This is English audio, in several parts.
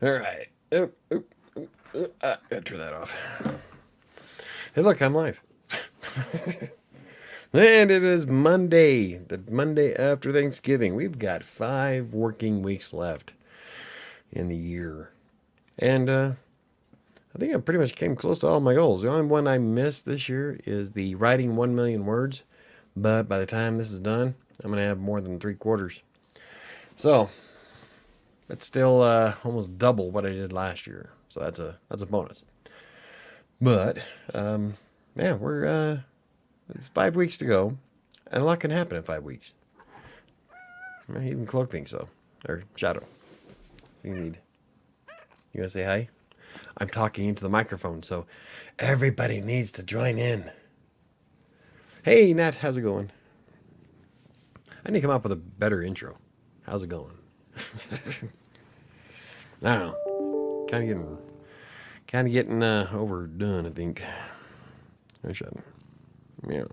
All right. Turn that off. Hey, look, I'm live. And it is Monday, the Monday after Thanksgiving. We've got 5 working weeks left in the year. And I think I pretty much came close to all my goals. The only one I missed this year is the writing 1 million words. But by the time this is done, I'm going to have more than 3/4. So, it's still almost double what I did last year. So that's a bonus. But yeah, we're it's 5 weeks to go, and a lot can happen in 5 weeks. Even Cloak thinks so, or Shadow. You need. You gonna say hi? I'm talking into the microphone, so everybody needs to join in. Hey, Nat, how's it going? I need to come up with a better intro. How's it going? I don't know. Kind of getting overdone, I think. I should. Yeah.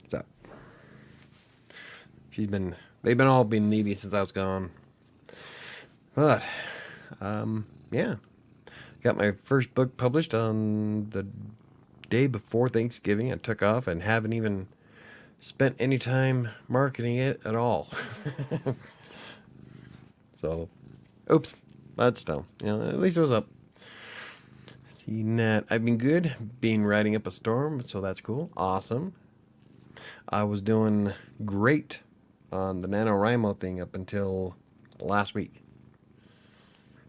What's up? They've been all been needy since I was gone. But, yeah. Got my first book published on the day before Thanksgiving. I took off and haven't even spent any time marketing it at all. So, oops. But still, at least it was up. See, Nat, I've been good. Been riding up a storm, so that's cool. Awesome. I was doing great on the Nanowrimo thing up until last week.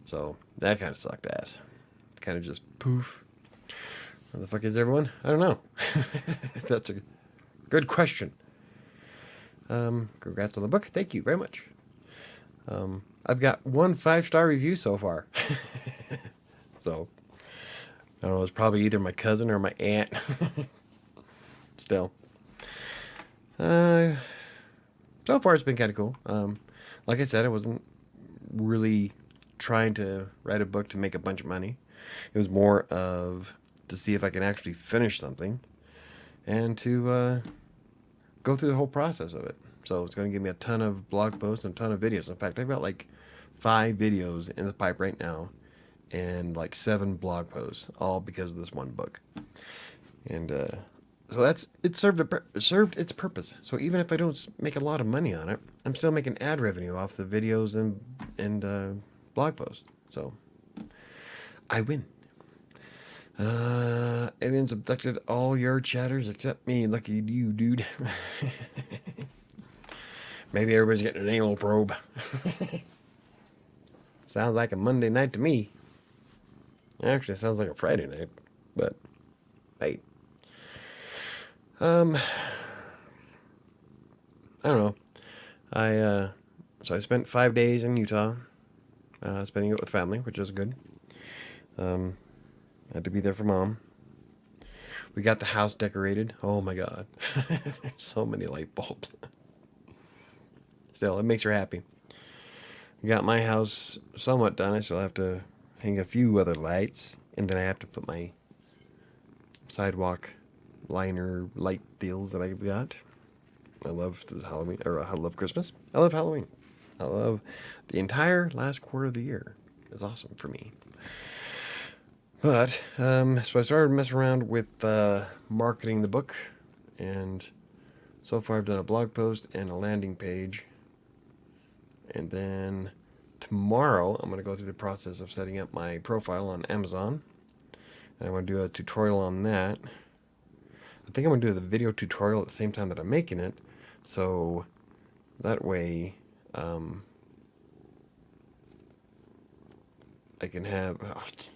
So, that kind of sucked ass. Kind of just poof. Where the fuck is everyone? I don't know. That's a good question. Congrats on the book. Thank you very much. I've got 1 5-star review so far. So, I don't know, it's probably either my cousin or my aunt. Still. So far it's been kind of cool. Like I said, I wasn't really trying to write a book to make a bunch of money. It was more of to see if I can actually finish something and to go through the whole process of it. So it's going to give me a ton of blog posts and a ton of videos. In fact, I've got like 5 videos in the pipe right now and like 7 blog posts, all because of this one book. And so it served its purpose. So even if I don't make a lot of money on it, I'm still making ad revenue off the videos and blog posts. So I win. Aliens abducted all your chatters except me. Lucky you, dude. Maybe everybody's getting an anal probe. Sounds like a Monday night to me. Actually, it sounds like a Friday night. But, hey. I don't know. So I spent 5 days in Utah, spending it with family, which was good. Had to be there for Mom. We got the house decorated. Oh my God. There's so many light bulbs. Still, it makes her happy. We got my house somewhat done. I still have to hang a few other lights. And then I have to put my sidewalk liner light deals that I've got. I love Halloween, or I love Christmas. I love Halloween. I love the entire last quarter of the year. It's awesome for me. But, so I started messing around with marketing the book, and so far I've done a blog post and a landing page. And then tomorrow I'm going to go through the process of setting up my profile on Amazon. And I'm going to do a tutorial on that. I think I'm going to do the video tutorial at the same time that I'm making it. So that way I can have... it's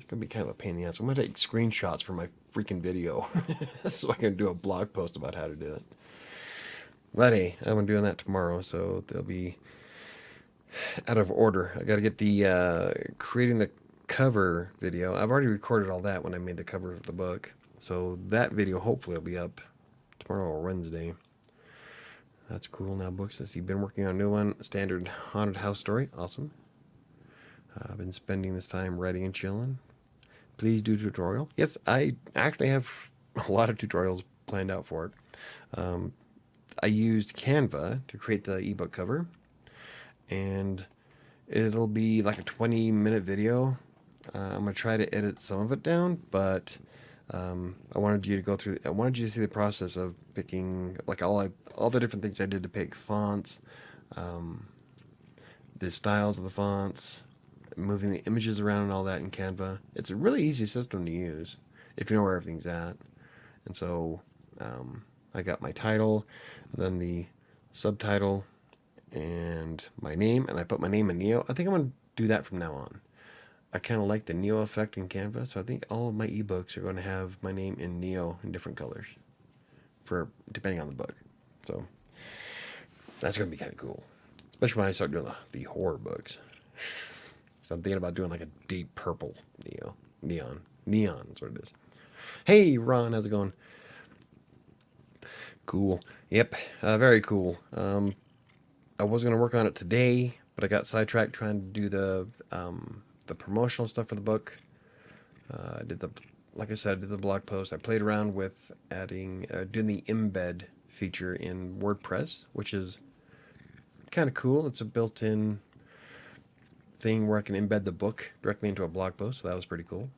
going to be kind of a pain in the ass. I'm going to take screenshots for my freaking video so I can do a blog post about how to do it. But hey, I'm doing that tomorrow, so they'll be out of order. I got to get the creating the cover video. I've already recorded all that when I made the cover of the book. So that video hopefully will be up tomorrow or Wednesday. That's cool. Now books. Let's see. Been working on a new one. Standard haunted house story. Awesome. I've been spending this time writing and chilling. Please do tutorial. Yes, I actually have a lot of tutorials planned out for it. I used Canva to create the ebook cover, and It'll be like a 20-minute video. I'm gonna try to edit some of it down, but I wanted you to go through. I wanted you to see the process of picking like all the different things I did to pick fonts, the styles of the fonts, moving the images around and all that in Canva. It's a really easy system to use if you know where everything's at. And so I got my title, then the subtitle, and my name, and I put my name in Neo. I think I'm going to do that from now on. I kind of like the Neo effect in Canva, so I think all of my ebooks are going to have my name in Neo in different colors, for depending on the book. So that's going to be kind of cool, especially when I start doing the horror books. So I'm thinking about doing like a deep purple neon is what it is. Hey Ron, how's it going? Cool. Yep, very cool. I was gonna work on it today, but I got sidetracked trying to do the promotional stuff for the book. Like I said, I did the blog post. I played around with doing the embed feature in WordPress, which is kind of cool. It's a built-in thing where I can embed the book directly into a blog post, so that was pretty cool.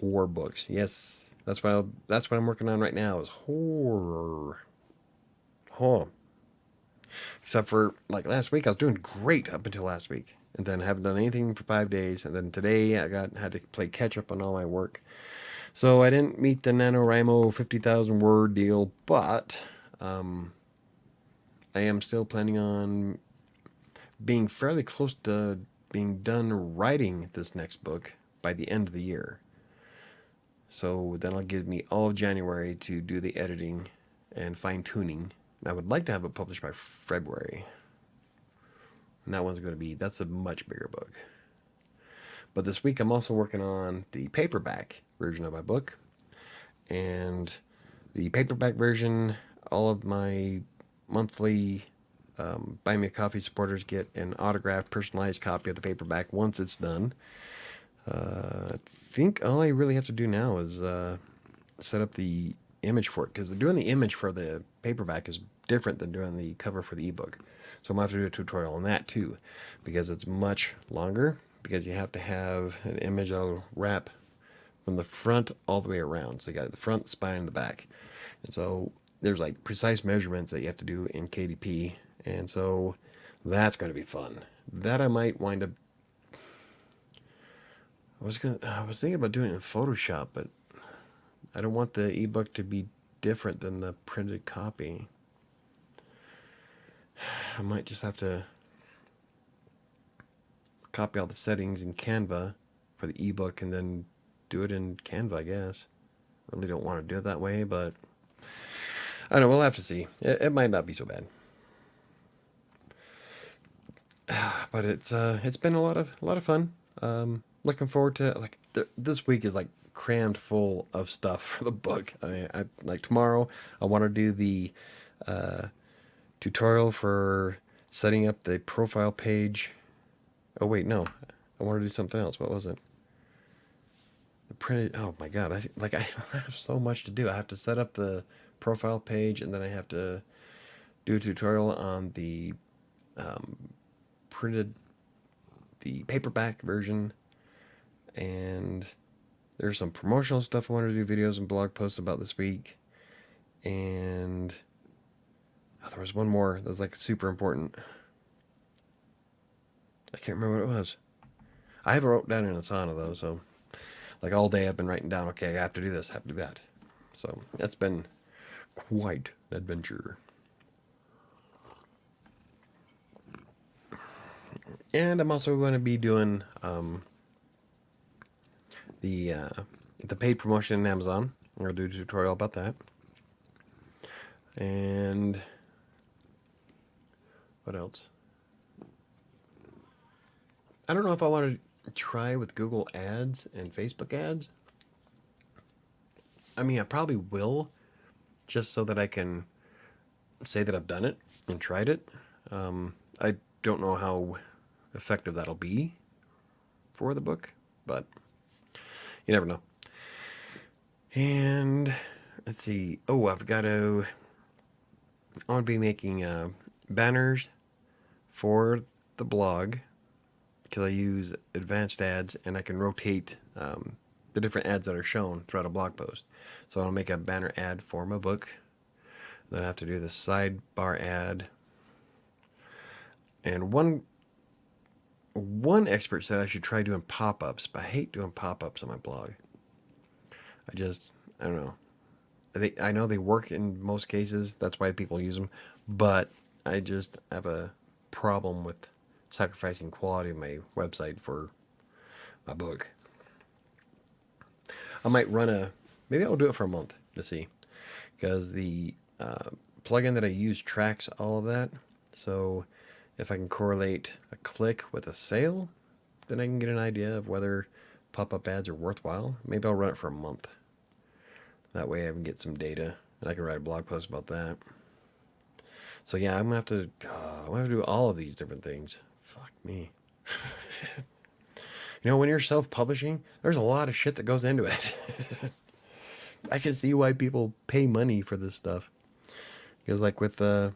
Horror books, yes, that's what I'm working on right now is horror. Except for like last week, I was doing great up until last week, and then I haven't done anything for 5 days, and then today I had to play catch up on all my work. So I didn't meet the NaNoWrimo 50,000 word deal, but I am still planning on being fairly close to being done writing this next book by the end of the year. So that'll give me all of January to do the editing and fine tuning. And I would like to have it published by February. And that's a much bigger book. But this week I'm also working on the paperback version of my book. And the paperback version, all of my monthly Buy Me a Coffee supporters get an autographed, personalized copy of the paperback once it's done. I think all I really have to do now is set up the image for it, because doing the image for the paperback is different than doing the cover for the ebook. So I'm going to have to do a tutorial on that too, because it's much longer, because you have to have an image that'll wrap from the front all the way around. So you got the front, spine, and the back. And so there's like precise measurements that you have to do in KDP. And so that's going to be fun. That I might wind up. I was thinking about doing it in Photoshop, but I don't want the ebook to be different than the printed copy. I might just have to copy all the settings in Canva for the ebook and then do it in Canva, I guess. Really don't want to do it that way, but I don't know, we'll have to see. It might not be so bad. But it's been a lot of fun. Looking forward to this week is like crammed full of stuff for the book. I like tomorrow I want to do the tutorial for setting up the profile page. Oh wait, no, I want to do something else. What was it? The printed. Oh my god, I have so much to do. I have to set up the profile page, and then I have to do a tutorial on the the paperback version, and there's some promotional stuff I want to do videos and blog posts about this week, and there was one more that was like super important. I can't remember what it was. I have it wrote down in Asana though, so like all day I've been writing down, okay, I have to do this, I have to do that. So that's been quite an adventure. And I'm also going to be doing the paid promotion in Amazon. I'm going to do a tutorial about that. And what else? I don't know if I want to try with Google Ads and Facebook Ads. I mean, I probably will, just so that I can say that I've done it and tried it. I don't know how effective that'll be for the book, but you never know. And let's see. Oh, I want to be making banners for the blog because I use advanced ads and I can rotate the different ads that are shown throughout a blog post. So I'll make a banner ad for my book. Then I have to do the sidebar ad. And one expert said I should try doing pop-ups, but I hate doing pop-ups on my blog. I don't know. I know they work in most cases. That's why people use them. But I just have a problem with sacrificing quality of my website for my book. I might maybe I'll do it for a month to see. Because the plugin that I use tracks all of that. So if I can correlate a click with a sale, then I can get an idea of whether pop-up ads are worthwhile. Maybe I'll run it for a month. That way I can get some data and I can write a blog post about that. So yeah, I'm gonna have to do all of these different things. Fuck me. When you're self-publishing, there's a lot of shit that goes into it. I can see why people pay money for this stuff. Because like with the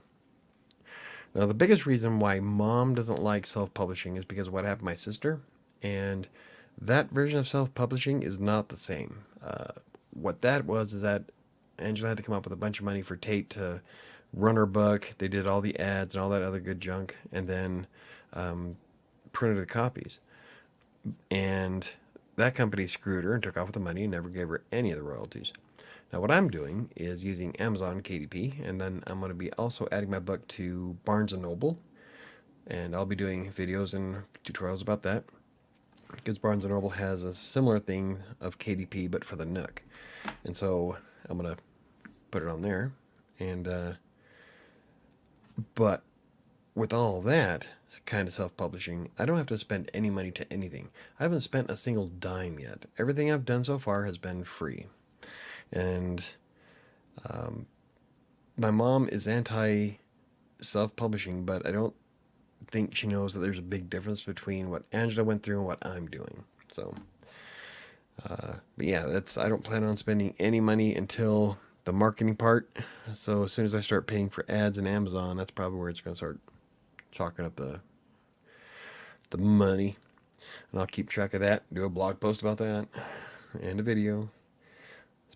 biggest reason why Mom doesn't like self-publishing is because of what happened to my sister. And that version of self-publishing is not the same. What that was is that Angela had to come up with a bunch of money for Tate to run her book. They did all the ads and all that other good junk, and then printed the copies. And that company screwed her and took off with the money and never gave her any of the royalties. Now what I'm doing is using Amazon KDP, and then I'm going to be also adding my book to Barnes & Noble, and I'll be doing videos and tutorials about that, because Barnes & Noble has a similar thing of KDP but for the Nook. And so I'm going to put it on there. And but with all that kind of self-publishing, I don't have to spend any money to anything. I haven't spent a single dime yet. Everything I've done so far has been free. And my mom is anti self-publishing, but I don't think she knows that there's a big difference between what Angela went through and what I'm doing. So, but yeah, I don't plan on spending any money until the marketing part. So as soon as I start paying for ads in Amazon, that's probably where it's going to start chalking up the money. And I'll keep track of that, do a blog post about that, and a video.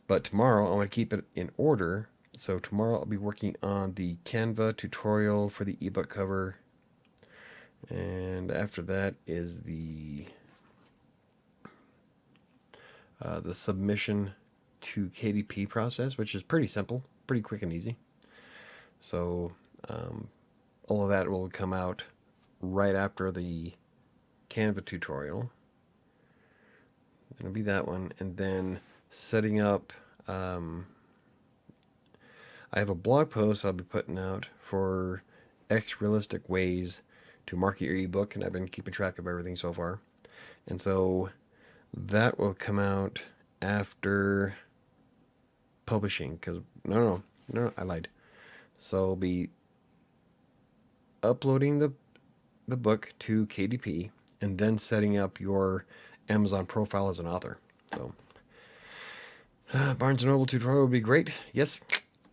But tomorrow I want to keep it in order. So tomorrow I'll be working on the Canva tutorial for the ebook cover. And after that is the submission to KDP process, which is pretty simple, pretty quick and easy. So all of that will come out right after the Canva tutorial. It'll be that one. And then setting up, I have a blog post I'll be putting out for X realistic ways to market your ebook, and I've been keeping track of everything so far. And so that will come out after publishing, because no, I lied. So I'll be uploading the book to KDP and then setting up your Amazon profile as an author. So Barnes & Noble tutorial would be great. Yes,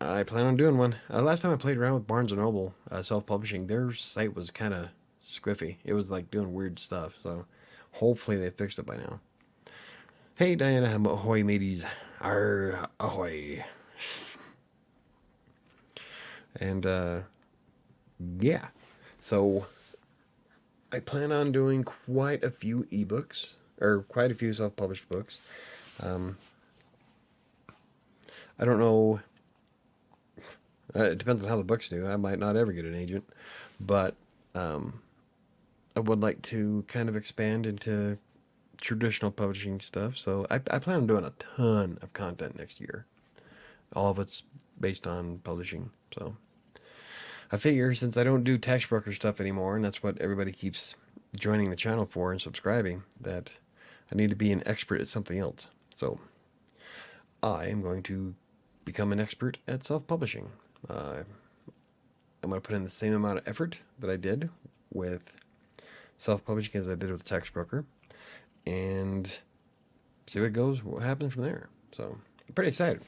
I plan on doing one. Last time I played around with Barnes & Noble self-publishing, their site was kind of squiffy. It was like doing weird stuff. So hopefully they fixed it by now. Hey Diana, ahoy mateys. Arr, ahoy. And yeah, so I plan on doing quite a few ebooks, or quite a few self-published books. I don't know. It depends on how the books do. I might not ever get an agent, but I would like to kind of expand into traditional publishing stuff. So I plan on doing a ton of content next year. All of it's based on publishing. So I figure since I don't do tax broker stuff anymore, and that's what everybody keeps joining the channel for and subscribing, that I need to be an expert at something else. So I am going to become an expert at self-publishing. I'm going to put in the same amount of effort that I did with self-publishing as I did with the tax broker, and see what goes, what happens from there. So I'm pretty excited.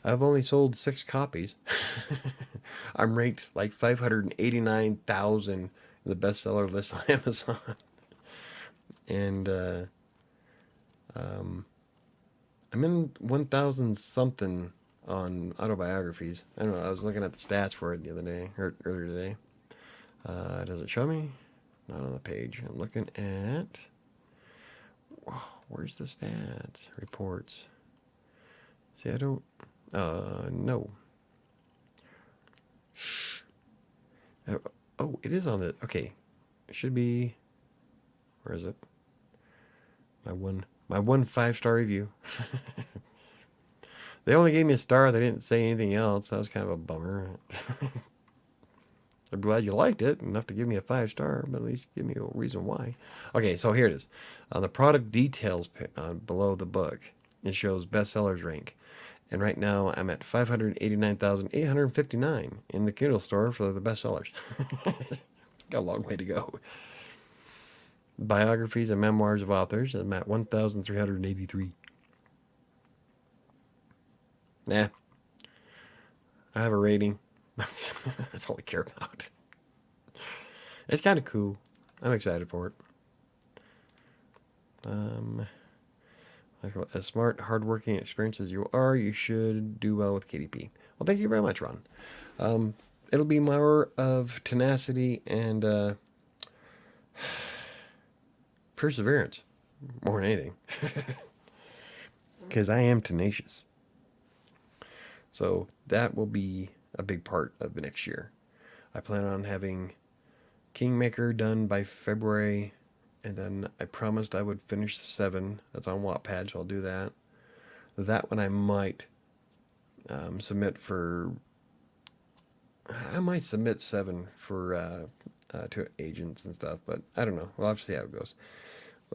I've only sold 6 copies. I'm ranked like 589,000 the bestseller list on Amazon. And I'm in 1,000 something on autobiographies. I don't know. I was looking at the stats for it the other day, or earlier today. Does it show me? Not on the page. I'm looking at. Wow, where's the stats? Reports. See, I don't. No. Oh, it is on the. Okay. It should be. Where is it? My one 5-star review. They only gave me a star. They didn't say anything else. That was kind of a bummer. I'm glad you liked it enough to give me a 5-star, but at least give me a reason why. Okay, so here it is. On the product details below the book, it shows bestsellers rank. And right now I'm at 589,859 in the Kindle store for the bestsellers. Got a long way to go. Biographies and memoirs of authors, I'm at 1,383. Nah. I have a rating. That's all I care about. It's kind of cool. I'm excited for it. Like as smart, hardworking, experienced as you are, you should do well with KDP. Well, thank you very much, Ron. It'll be more of tenacity and perseverance, more than anything, because I am tenacious. So that will be a big part of the next year. I plan on having Kingmaker done by February, and then I promised I would finish the 7. That's on Wattpad, so I'll do that. That one I might submit for. I might submit 7 for to agents and stuff, but I don't know. We'll have to see how it goes.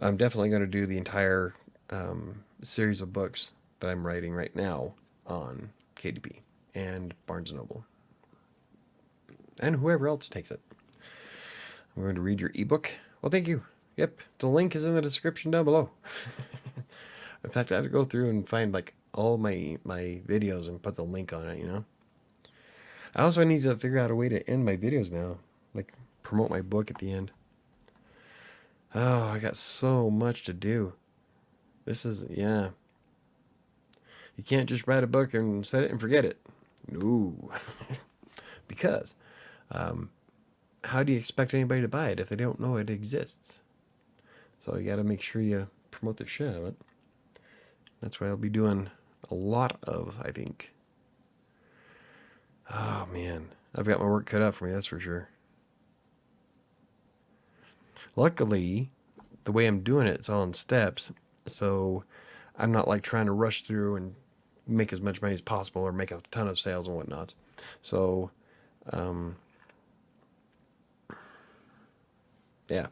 I'm definitely going to do the entire series of books that I'm writing right now on KDP and Barnes & Noble. And whoever else takes it. I'm going to read your ebook. Well, thank you. Yep, the link is in the description down below. In fact, I have to go through and find like all my videos and put the link on it, you know? I also need to figure out a way to end my videos now. Like, promote my book at the end. Oh, I got so much to do. This is, yeah. You can't just write a book and set it and forget it. No. Because, how do you expect anybody to buy it if they don't know it exists? So you got to make sure you promote the shit out of it. That's what I'll be doing a lot of, I think. Oh, man. I've got my work cut out for me, that's for sure. Luckily, the way I'm doing it, it's all in steps. So I'm not like trying to rush through and make as much money as possible or make a ton of sales and whatnot. So, yeah.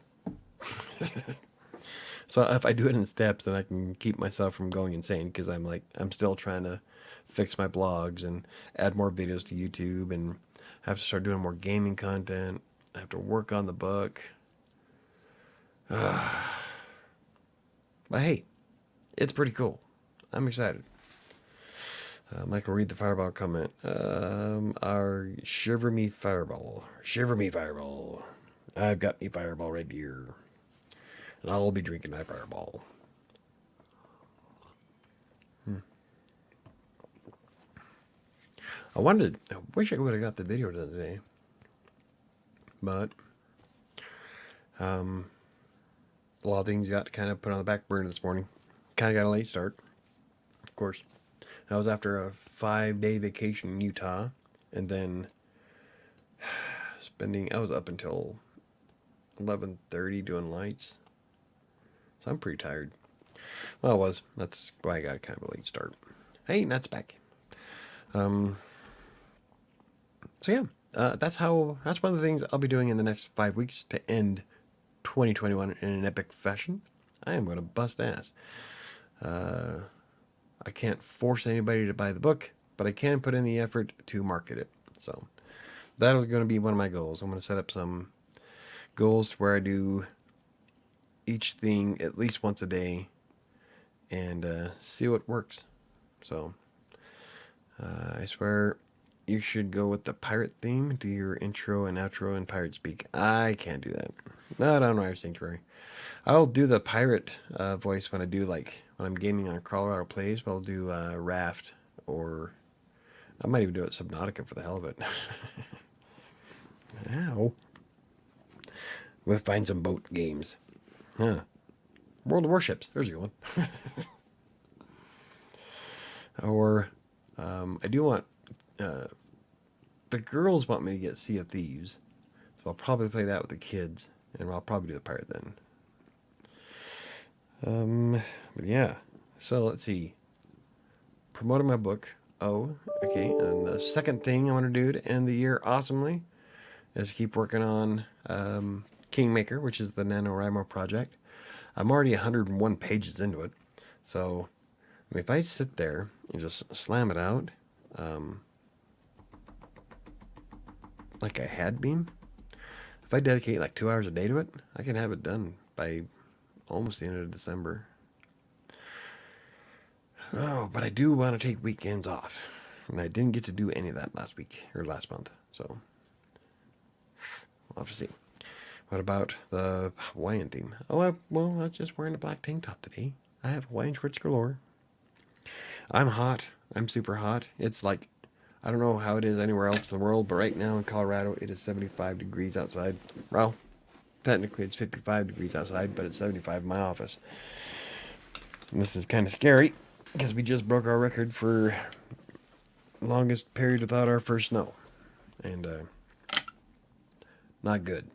So if I do it in steps, then I can keep myself from going insane, because I'm still trying to fix my blogs and add more videos to YouTube, and have to start doing more gaming content. I have to work on the book. But hey, it's pretty cool. I'm excited. Michael, read the fireball comment. Our shiver me fireball. Shiver me fireball. I've got me fireball right here. And I'll be drinking my fireball. I wish I would have got the video done today. But, a lot of things got kind of put on the back burner this morning. Kind of got a late start, of course. That was after a 5-day vacation in Utah. And then I was up until 11:30 doing lights. So I'm pretty tired. Well, I was. That's why I got kind of a late start. Hey, Nat's back. So yeah, that's one of the things I'll be doing in the next 5 weeks to end 2021 in an epic fashion. I am going to bust ass. I can't force anybody to buy the book, but I can put in the effort to market it. So that'll going to be one of my goals. I'm going to set up some goals where I do each thing at least once a day and see what works. So I swear you should go with the pirate theme. Do your intro and outro in pirate speak. I can't do that. Not on WriterSanctuary. I'll do the pirate voice when I do, like, when I'm gaming on Colorado Plays, but I'll do Raft, or I might even do it Subnautica for the hell of it. Ow. We'll find some boat games. Huh. World of Warships. There's a good one. Or I do want... the girls want me to get Sea of Thieves. So I'll probably play that with the kids. And I'll probably do the pirate then. But yeah. So let's see. Promoting my book. Oh, okay. And the second thing I want to do to end the year awesomely is keep working on Kingmaker, which is the Nanowrimo project. I'm already 101 pages into it. So, I mean, if I sit there and just slam it out, like I had been, if I dedicate like 2 hours a day to it, I can have it done by almost the end of December. Oh, but I do want to take weekends off. And I didn't get to do any of that last week, or last month. So, we'll have to see. What about the Hawaiian theme? Oh, I was just wearing a black tank top today. I have Hawaiian shorts galore. I'm hot. I'm super hot. It's like, I don't know how it is anywhere else in the world, but right now in Colorado, it is 75 degrees outside. Well, technically it's 55 degrees outside, but it's 75 in my office. And this is kind of scary, because we just broke our record for longest period without our first snow. And, not good.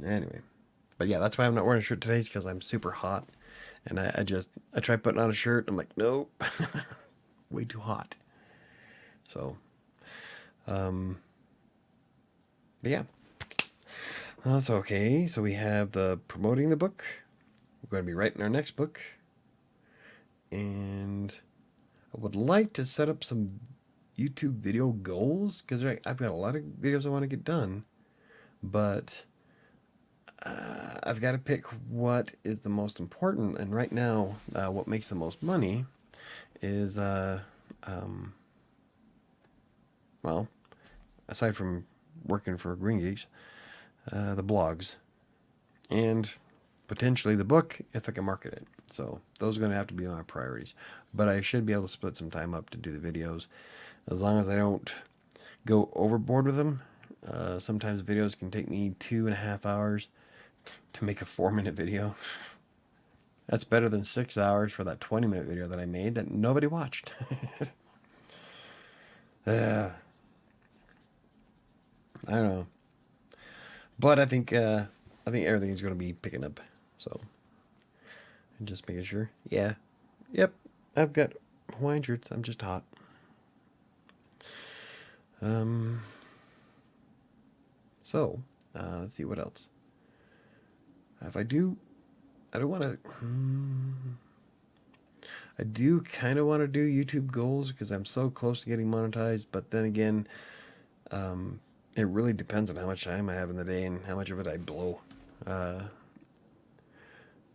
Anyway. But yeah, that's why I'm not wearing a shirt today, is because I'm super hot. And I try putting on a shirt, I'm like, nope. Way too hot. So, but yeah. That's okay. So we have the promoting the book. We're going to be writing our next book. And I would like to set up some YouTube video goals, because I've got a lot of videos I want to get done. But I've got to pick what is the most important. And right now, what makes the most money is, well, aside from working for Green Geeks, the blogs. And potentially the book, if I can market it. So those are going to have to be my priorities. But I should be able to split some time up to do the videos, as long as I don't go overboard with them. Sometimes videos can take me 2.5 hours to make a 4-minute video. That's better than 6 hours for that 20-minute video that I made that nobody watched. I don't know. But I think everything's going to be picking up. So, and just making sure. Yeah. Yep. I've got Hawaiian shirts. I'm just hot. So, let's see what else. If I do want to, I do kind of want to do YouTube goals, because I'm so close to getting monetized. But then again, it really depends on how much time I have in the day and how much of it I blow.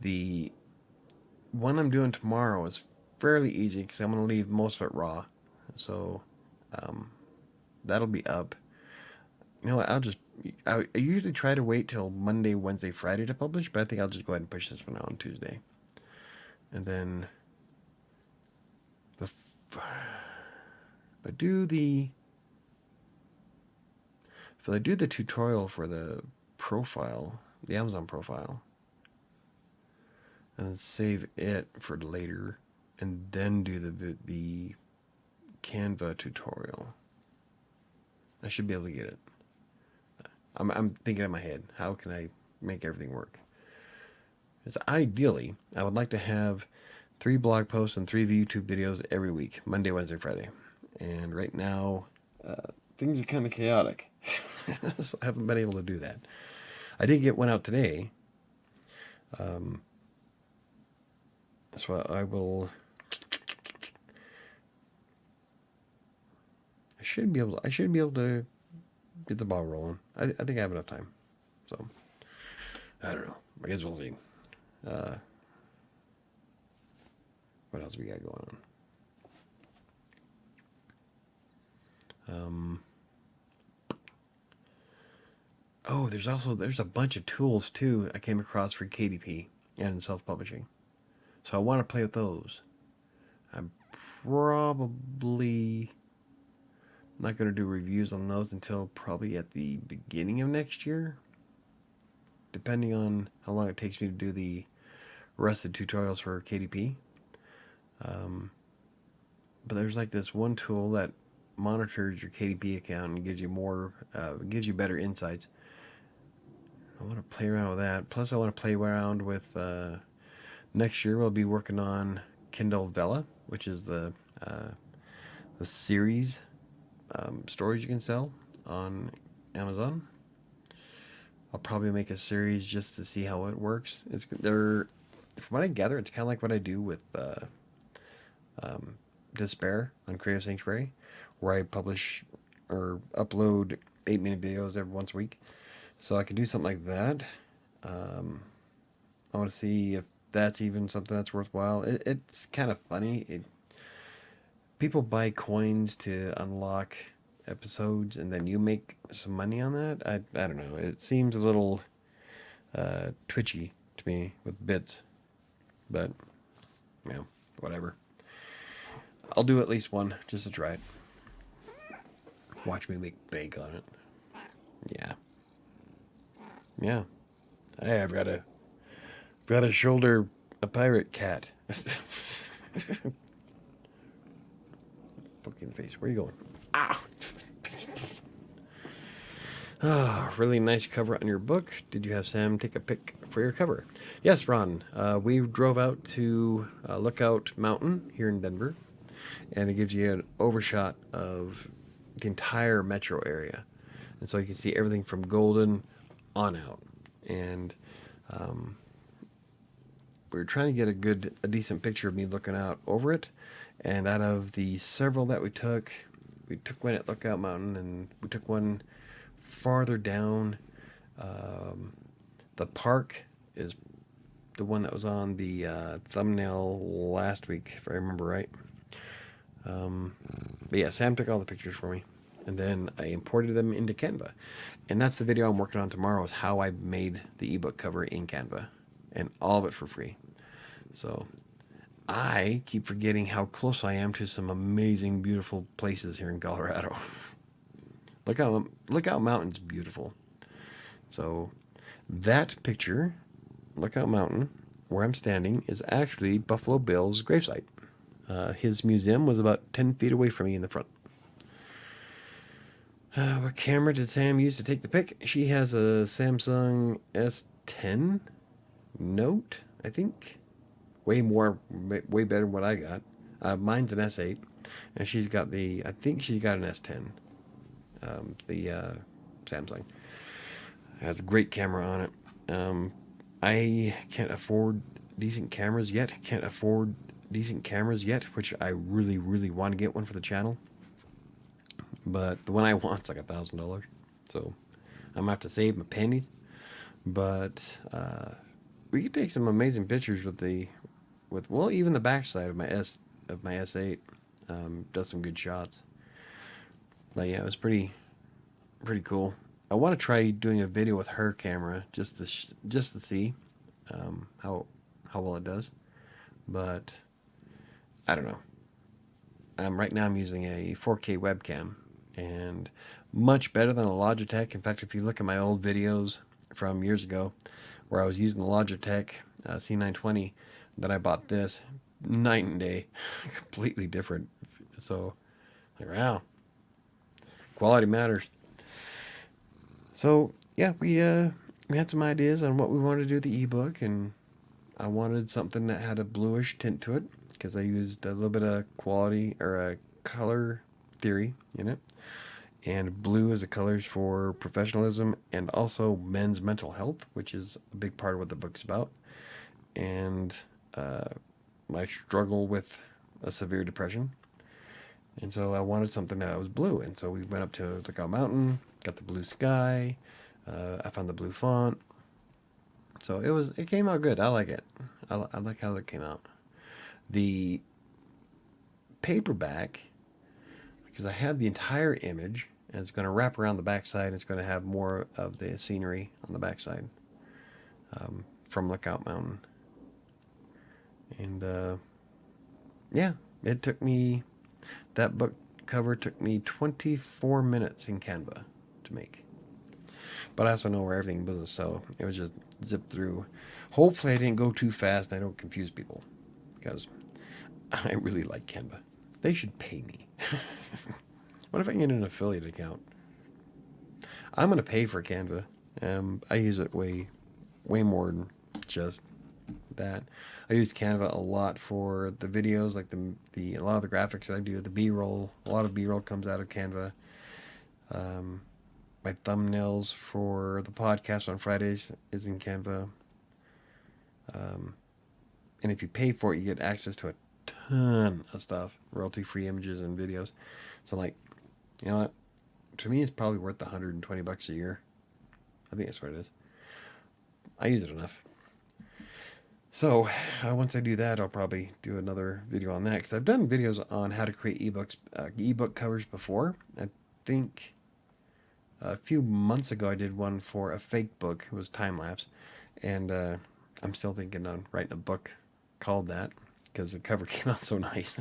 The one I'm doing tomorrow is fairly easy, because I'm going to leave most of it raw. So, that'll be up. You know what, I usually try to wait till Monday, Wednesday, Friday to publish, but I think I'll just go ahead and push this one out on Tuesday. And then, if I do the tutorial for the profile, the Amazon profile, and save it for later, and then do the Canva tutorial, I should be able to get it. I'm thinking in my head, how can I make everything work? Because ideally, I would like to have 3 blog posts and 3 YouTube videos every week, Monday, Wednesday, Friday. And right now, things are kind of chaotic, so I haven't been able to do that. I did get one out today, so I should be able to get the ball rolling. I think I have enough time. So, I don't know. I guess we'll see. What else we got going on? Um, oh, there's a bunch of tools too I came across for KDP and self-publishing. So I want to play with those. I'm probably not going to do reviews on those until probably at the beginning of next year, depending on how long it takes me to do the rest of the tutorials for KDP. But there's like this one tool that monitors your KDP account and gives you better insights. I want to play around with that. Plus, I want to play around with. Next year, we'll be working on Kindle Vella, which is the series stories you can sell on Amazon. I'll probably make a series just to see how it works. From what I gather, it's kind of like what I do with Despair on Creative Sanctuary, where I publish or upload 8-minute videos every once a week. So I can do something like that. I want to see if that's even something that's worthwhile. It's kind of funny. People buy coins to unlock episodes, and then you make some money on that. I don't know. It seems a little twitchy to me with bits, but whatever. I'll do at least one just to try it. Watch me make bank on it. Yeah. Hey, I've got to shoulder a pirate cat. Fucking face. Where are you going? Ah. Really nice cover on your book. Did you have Sam take a pic for your cover? Yes, Ron. We drove out to Lookout Mountain here in Denver, and it gives you an overshot of the entire metro area. And so you can see everything from Golden on out. And we were trying to get a decent picture of me looking out over it. And out of the several that we took one at Lookout Mountain, and we took one farther down. The park is the one that was on the thumbnail last week, if I remember right. But yeah, Sam took all the pictures for me, and then I imported them into Canva. And that's the video I'm working on tomorrow, is how I made the ebook cover in Canva, and all of it for free. So I keep forgetting how close I am to some amazing, beautiful places here in Colorado. Lookout Mountain's beautiful. So that picture, Lookout Mountain, where I'm standing, is actually Buffalo Bill's gravesite. His museum was about 10 feet away from me in the front. What camera did Sam use to take the pic? She has a Samsung S10 Note, I think. Way better than what I got. Mine's an S8, and I think she's got an S10. Samsung. It has a great camera on it. I can't afford decent cameras yet. Which I really, really want to get one for the channel. But the one I want's like $1,000. So I'm gonna have to save my pennies. But we could take some amazing pictures with even the backside of my S8 does some good shots. But yeah, it was pretty cool. I want to try doing a video with her camera just to see how well it does. But I don't know. Right now I'm using a 4K webcam, and much better than a Logitech. In fact, if you look at my old videos from years ago, where I was using the Logitech C920, then I bought this, night and day, completely different. So, wow, quality matters. So yeah, we had some ideas on what we wanted to do with the ebook, and I wanted something that had a bluish tint to it, because I used a little bit of quality or a color theory in it. And blue is the colors for professionalism and also men's mental health, which is a big part of what the book's about. And my struggle with a severe depression. And so I wanted something that was blue. And so we went up to Lookout Mountain, got the blue sky. I found the blue font. So it came out good. I like it. I like how it came out. The paperback, because I have the entire image, and it's going to wrap around the backside. It's going to have more of the scenery on the backside from Lookout Mountain. And yeah, it took me, that book cover took me 24 minutes in Canva to make. But I also know where everything was, so it was just zip through. Hopefully I didn't go too fast and I don't confuse people, because I really like Canva. They should pay me. What if I can get an affiliate account? I'm going to pay for Canva. I use it way more than just that. I use Canva a lot for the videos, like the a lot of the graphics that I do, the B-roll. A lot of B-roll comes out of Canva. My thumbnails for the podcast on Fridays is in Canva. And if you pay for it, you get access to a ton of stuff, royalty-free images and videos. So, like, you know what? To me, it's probably worth $120 a year. I think that's what it is. I use it enough. So, once I do that, I'll probably do another video on that, because I've done videos on how to create ebooks, ebook covers before. I think a few months ago I did one for a fake book. It was time-lapse. And I'm still thinking on writing a book called that, because the cover came out so nice.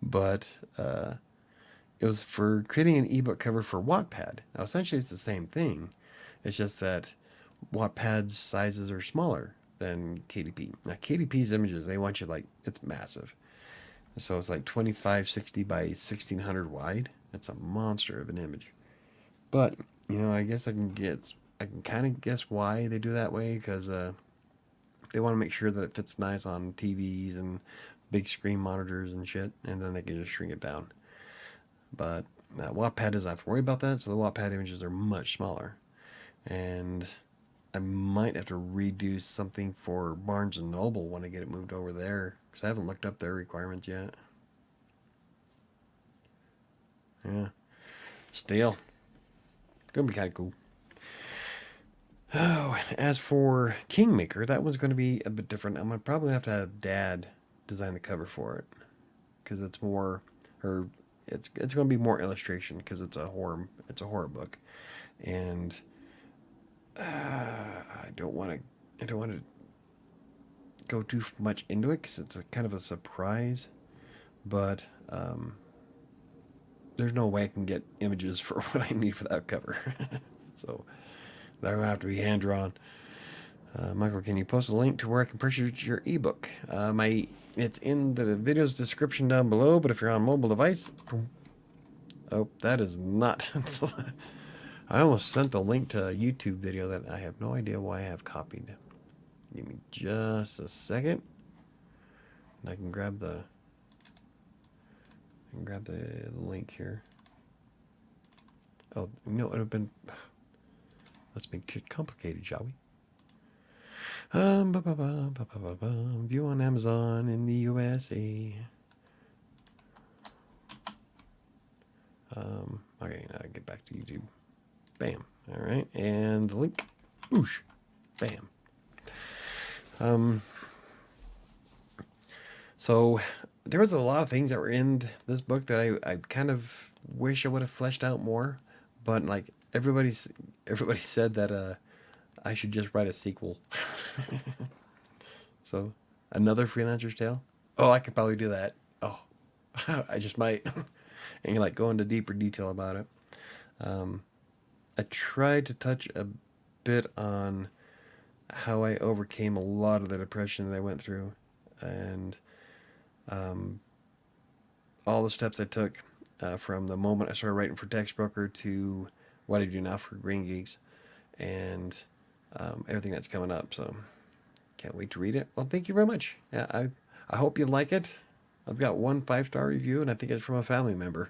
But it was for creating an ebook cover for Wattpad. Now, essentially, it's the same thing. It's just that Wattpad's sizes are smaller than KDP. Now, KDP's images, they want you, like, it's massive. So it's like 2560 by 1600 wide. It's a monster of an image. But, you know, I guess I can kind of guess why they do that way, because they want to make sure that it fits nice on TVs and big screen monitors and shit, and then they can just shrink it down. But Wattpad doesn't have to worry about that, so the Wattpad images are much smaller. And I might have to redo something for Barnes & Noble when I get it moved over there, because I haven't looked up their requirements yet. Yeah. Still. Gonna be kind of cool. Oh, as for Kingmaker, that one's going to be a bit different. I'm gonna probably have to have Dad design the cover for it, because it's more, or it's going to be more illustration, because it's a horror book, and I don't want to go too much into it, because it's a kind of a surprise. But there's no way I can get images for what I need for that cover. So they're going to have to be hand drawn. Michael, can you post a link to where I can purchase your ebook? It's in the video's description down below, but if you're on a mobile device, oh, that is not. I almost sent the link to a YouTube video that I have no idea why I have copied. Give me just a second, and I can grab the link here. Oh, no, it would have been. Let's make shit complicated, shall we? View on Amazon in the USA. Okay, now I get back to YouTube. Bam. All right, and the link. Boosh. Bam. So there was a lot of things that were in this book that I kind of wish I would have fleshed out more, but like everybody said that I should just write a sequel. So another Freelancer's Tale. Oh, I could probably do that. Oh, I just might, and like go into deeper detail about it. I tried to touch a bit on how I overcame a lot of the depression that I went through, and all the steps I took from the moment I started writing for Textbroker to what I do now for Green Geeks, and everything that's coming up. So can't wait to read it. Well, thank you very much. Yeah, I hope you like it. I've got 1 5-star review, and I think it's from a family member.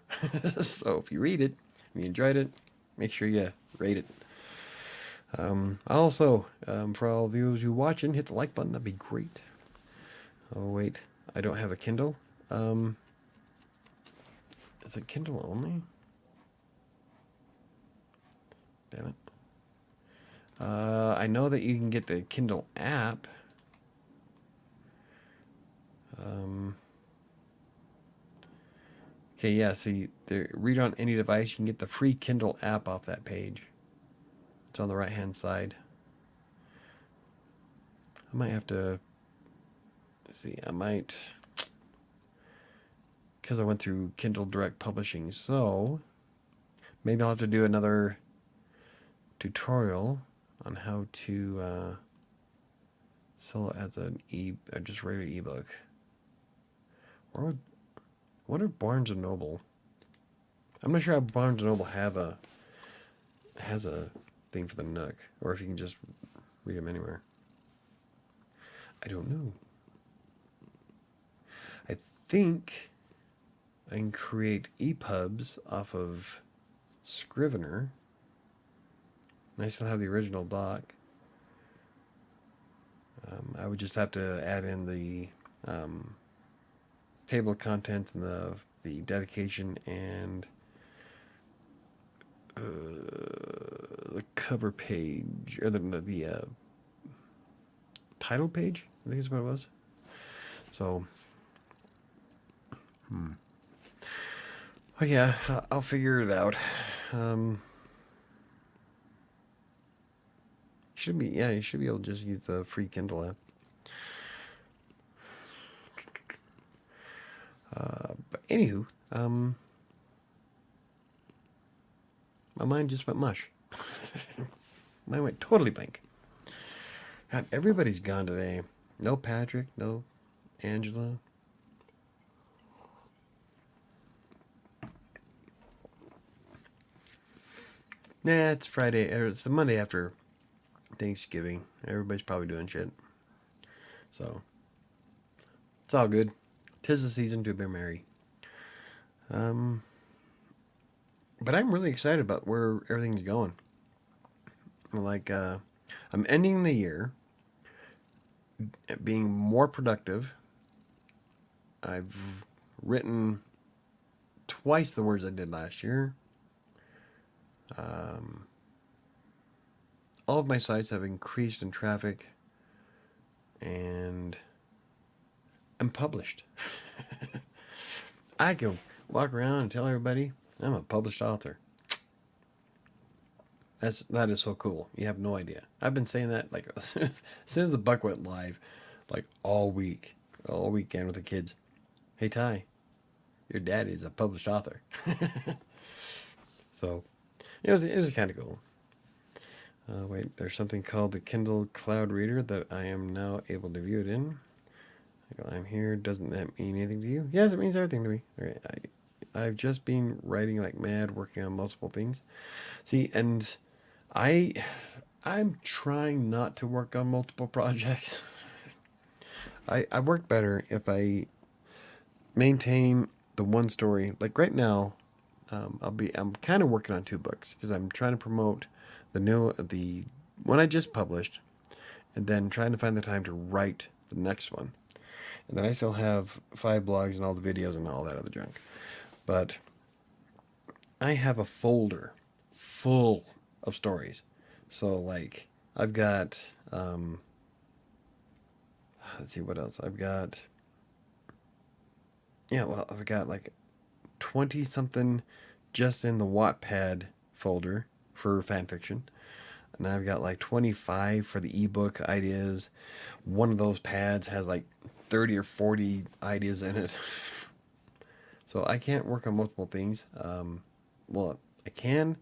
So if you read it and you enjoyed it, make sure you rate it. Also, for all those who watching, hit the like button. That'd be great. Oh wait, I don't have a Kindle. Is it Kindle only? Damn it. I know that you can get the Kindle app. Okay, yeah, see, read on any device. You can get the free Kindle app off that page. It's on the right-hand side. I might have to, see, because I went through Kindle Direct Publishing, so maybe I'll have to do another tutorial on how to sell it as a just regular ebook. What are Barnes and Noble? I'm not sure how Barnes and Noble has a thing for the Nook, or if you can just read them anywhere. I don't know. I think I can create EPUBs off of Scrivener. And I still have the original doc. I would just have to add in the table of contents and the dedication and the cover page, or the title page, I think is what it was. So, but yeah, I'll figure it out. You should be able to just use the free Kindle app. But anywho, my mind just went mush. Mine went totally blank. God, everybody's gone today. No Patrick, no Angela. Nah, it's Friday, or it's the Monday after Thanksgiving. Everybody's probably doing shit. So, it's all good. 'Tis the season to be merry. But I'm really excited about where everything's going. Like, I'm ending the year being more productive. I've written twice the words I did last year. All of my sites have increased in traffic, and I'm published. I can walk around and tell everybody I'm a published author. That is so cool. You have no idea. I've been saying that like as soon as the buck went live, like all weekend with the kids. Hey Ty, your dad is a published author. So it was kind of cool. Wait, there's something called the Kindle Cloud Reader that I am now able to view it in. I'm here. Doesn't that mean anything to you? Yes, it means everything to me. All right, I've just been writing like mad, working on multiple things. See, and I'm trying not to work on multiple projects. I work better if I maintain the one story. Like right now, I'm kind of working on 2 books because I'm trying to promote the one I just published, and then trying to find the time to write the next one. And then I still have 5 blogs and all the videos and all that other junk. But I have a folder full of stories. So like I've got let's see what else. I've got like 20 something just in the Wattpad folder for fan fiction. And I've got like 25 for the ebook ideas. One of those pads has like 30 or 40 ideas in it. So I can't work on multiple things. Well, I can,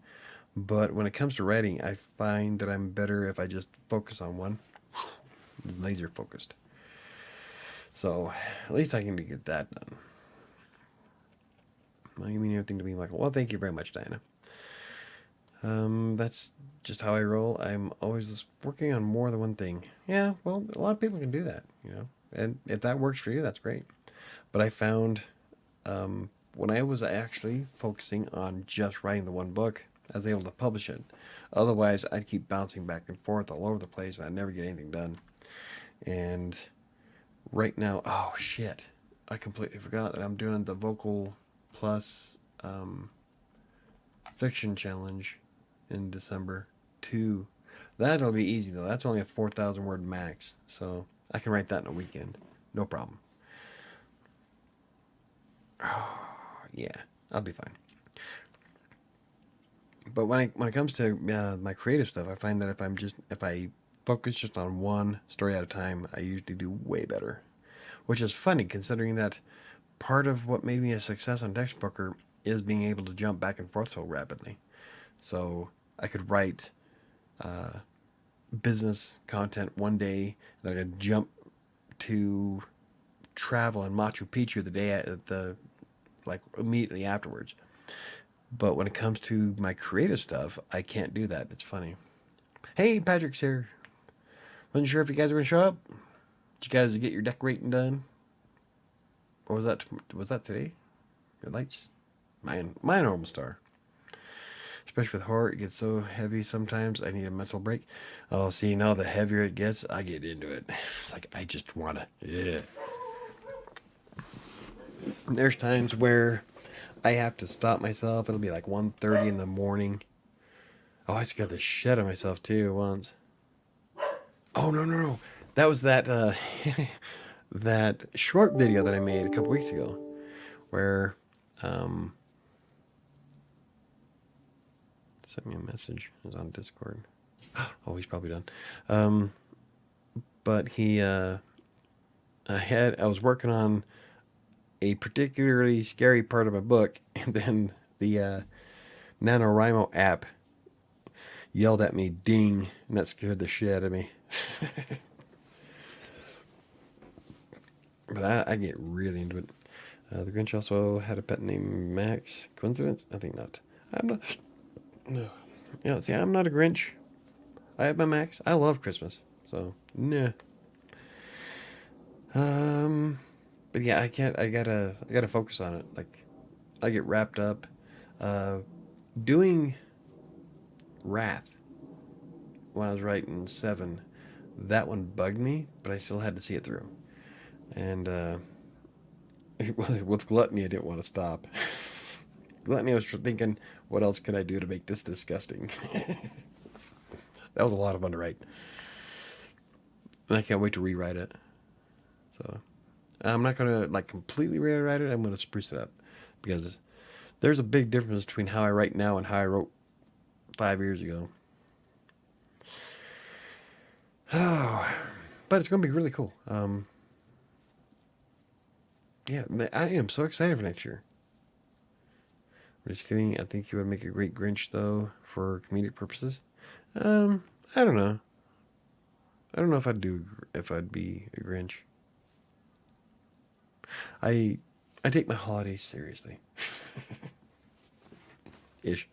but when it comes to writing, I find that I'm better if I just focus on one. Laser focused. So at least I can get that done. Well, you mean everything to me, Michael? Well, thank you very much, Diana. That's just how I roll. I'm always working on more than one thing. Yeah, well, a lot of people can do that, you know. And if that works for you, that's great. But I found when I was actually focusing on just writing the one book, I was able to publish it. Otherwise, I'd keep bouncing back and forth all over the place, and I'd never get anything done. And right now, oh shit, I completely forgot that I'm doing the Vocal Plus fiction challenge in December 2. That'll be easy though. That's only a 4,000 word max, so I can write that in a weekend, no problem. yeah, I'll be fine. But when it comes to my creative stuff, I find that if I focus just on one story at a time, I usually do way better. Which is funny considering that part of what made me a success on Textbooker is being able to jump back and forth so rapidly. So I could write business content one day, then I could jump to travel in Machu Picchu the day at the like immediately afterwards. But when it comes to my creative stuff, I can't do that. It's funny. Hey, Patrick's here. Wasn't sure if you guys were gonna show up. Did you guys get your decorating done? Or was that today? Your lights? My normal star. Especially with horror, it gets so heavy sometimes. I need a mental break. Oh, see, now the heavier it gets, I get into it. It's like I just wanna, yeah. There's times where I have to stop myself. It'll be like 1:30 in the morning. Oh, I scared the shit out of myself too once. Oh no. That was that that short video that I made a couple weeks ago where sent me a message. It was on Discord. Oh, he's probably done. But I was working on a particularly scary part of my book, and then the Nanowrimo app yelled at me, ding, and that scared the shit out of me. But I get really into it. The Grinch also had a pet named Max. Coincidence? I think not. I'm not. No. Yeah, see, I'm not a Grinch. I have my Max. I love Christmas. So, nah. But yeah, I can't. I gotta focus on it. Like, I get wrapped up doing Wrath when I was writing 7. That one bugged me, but I still had to see it through. And with Gluttony, I didn't want to stop. Gluttony, I was thinking, what else can I do to make this disgusting? That was a lot of fun to write. And I can't wait to rewrite it. So I'm not going to like completely rewrite it. I'm going to spruce it up. Because there's a big difference between how I write now and how I wrote 5 years ago. Oh, but it's going to be really cool. Yeah, I am so excited for next year. I'm just kidding. I think you would make a great Grinch, though, for comedic purposes. I don't know. I don't know if I'd be a Grinch. I take my holidays seriously. Ish.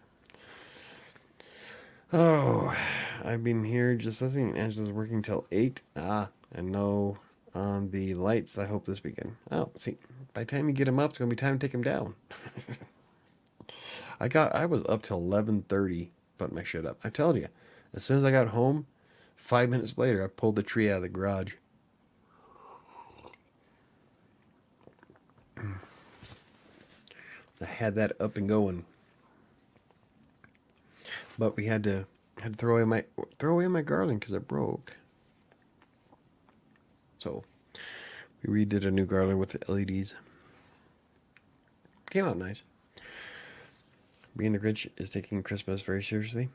Oh, I've been here just listening. Angela's working till 8. I know on the lights, I hope this weekend. Oh, see, by the time you get them up, it's going to be time to take them down. I was up till 11:30 putting my shit up. I told you, as soon as I got home, 5 minutes later, I pulled the tree out of the garage. I had that up and going. But we had to throw away my garland because it broke. So we redid a new garland with the LEDs. Came out nice. Being the Grinch is taking Christmas very seriously.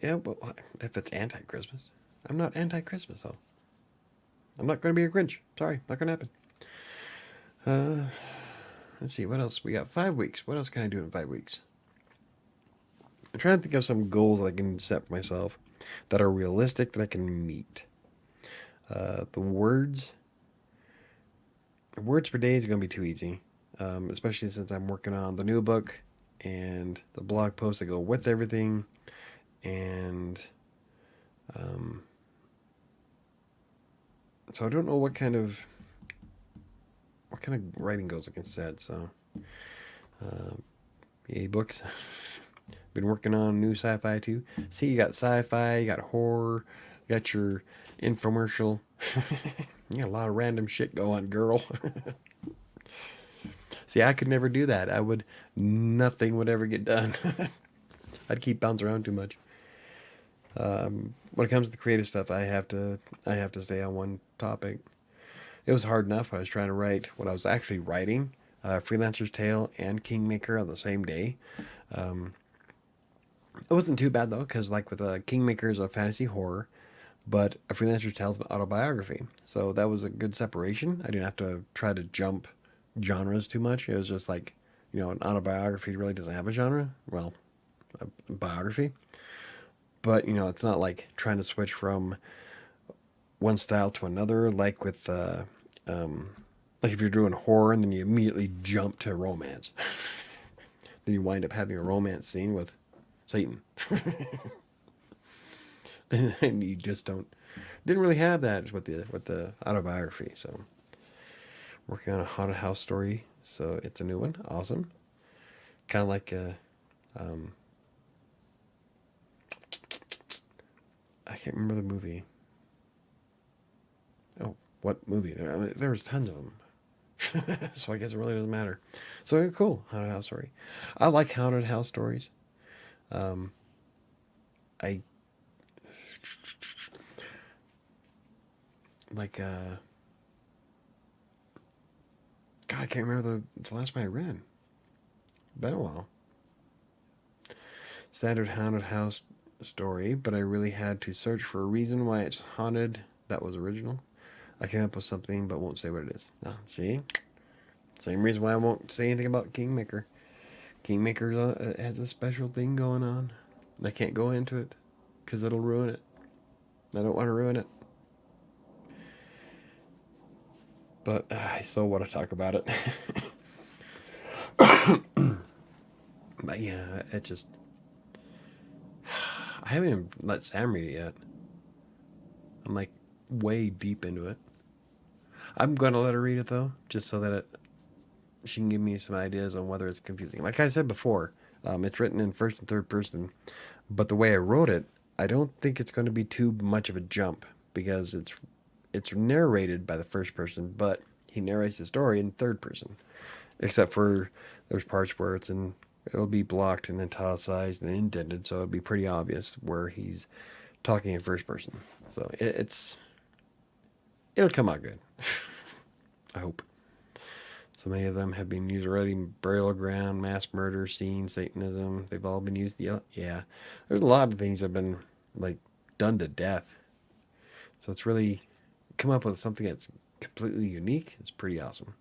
Yeah, well, if it's anti-Christmas. I'm not anti-Christmas, though. I'm not going to be a Grinch. Sorry, not going to happen. Let's see, what else? We got 5 weeks. What else can I do in 5 weeks? I'm trying to think of some goals I can set for myself that are realistic that I can meet. The words per day is going to be too easy, especially since I'm working on the new book and the blog posts that go with everything, and so I don't know what kind of writing goals I can set. So, yay books. Been working on new sci-fi too. See, you got sci-fi, you got horror, you got your infomercial. You got a lot of random shit going, girl. See, I could never do that. Nothing would ever get done. I'd keep bouncing around too much. When it comes to the creative stuff, I have to stay on one topic. It was hard enough when I was trying to write what I was actually writing. Freelancer's Tale and Kingmaker on the same day. It wasn't too bad though, because like with Kingmaker is a fantasy horror, but A Freelancer's Tale is an autobiography. So that was a good separation. I didn't have to try to jump genres too much. It was just like, an autobiography really doesn't have a genre. Well, a biography. But, it's not like trying to switch from one style to another, like with, like if you're doing horror and then you immediately jump to romance. Then you wind up having a romance scene with Satan. And you just didn't really have that with the autobiography. So working on a haunted house story, so it's a new one. Awesome. Kind of like I can't remember the movie. Oh, what movie? There was tons of them. So I guess it really doesn't matter. So cool, haunted house story. I like haunted house stories. I like God, I can't remember the last one I read. Been a while. Standard haunted house story, but I really had to search for a reason why it's haunted. That was original. I came up with something, but won't say what it is. Oh, see? Same reason why I won't say anything about Kingmaker. Kingmaker has a special thing going on. I can't go into it, because it'll ruin it. I don't want to ruin it. But I still want to talk about it. But yeah, it just... I haven't even let Sam read it yet. I'm like way deep into it. I'm going to let her read it though, just so that she can give me some ideas on whether it's confusing. Like I said before, it's written in first and third person, but the way I wrote it, I don't think it's going to be too much of a jump because it's narrated by the first person, but he narrates the story in third person. Except for there's parts where it'll be blocked and italicized and indented, so it'll be pretty obvious where he's talking in first person. So it'll come out good. I hope. So many of them have been used already. Burial ground, mass murder, scene, Satanism. They've all been used. Yeah. There's a lot of things that have been like done to death. So it's really come up with something that's completely unique. It's pretty awesome.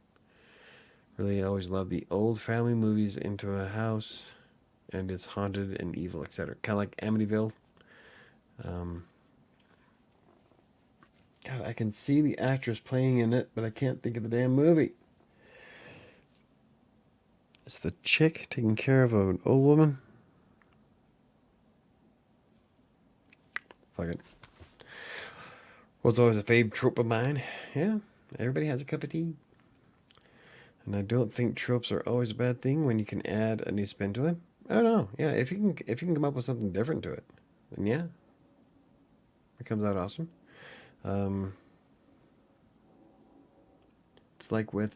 Really always love the old family movies into a house and it's haunted and evil, etc. Kind of like Amityville. God, I can see the actress playing in it, but I can't think of the damn movie. It's the chick taking care of an old woman. Fuck it. Was always a fave trope of mine. Yeah, everybody has a cup of tea. And I don't think tropes are always a bad thing when you can add a new spin to them. I don't know. Yeah, if you can come up with something different to it, then yeah, it comes out awesome. It's like with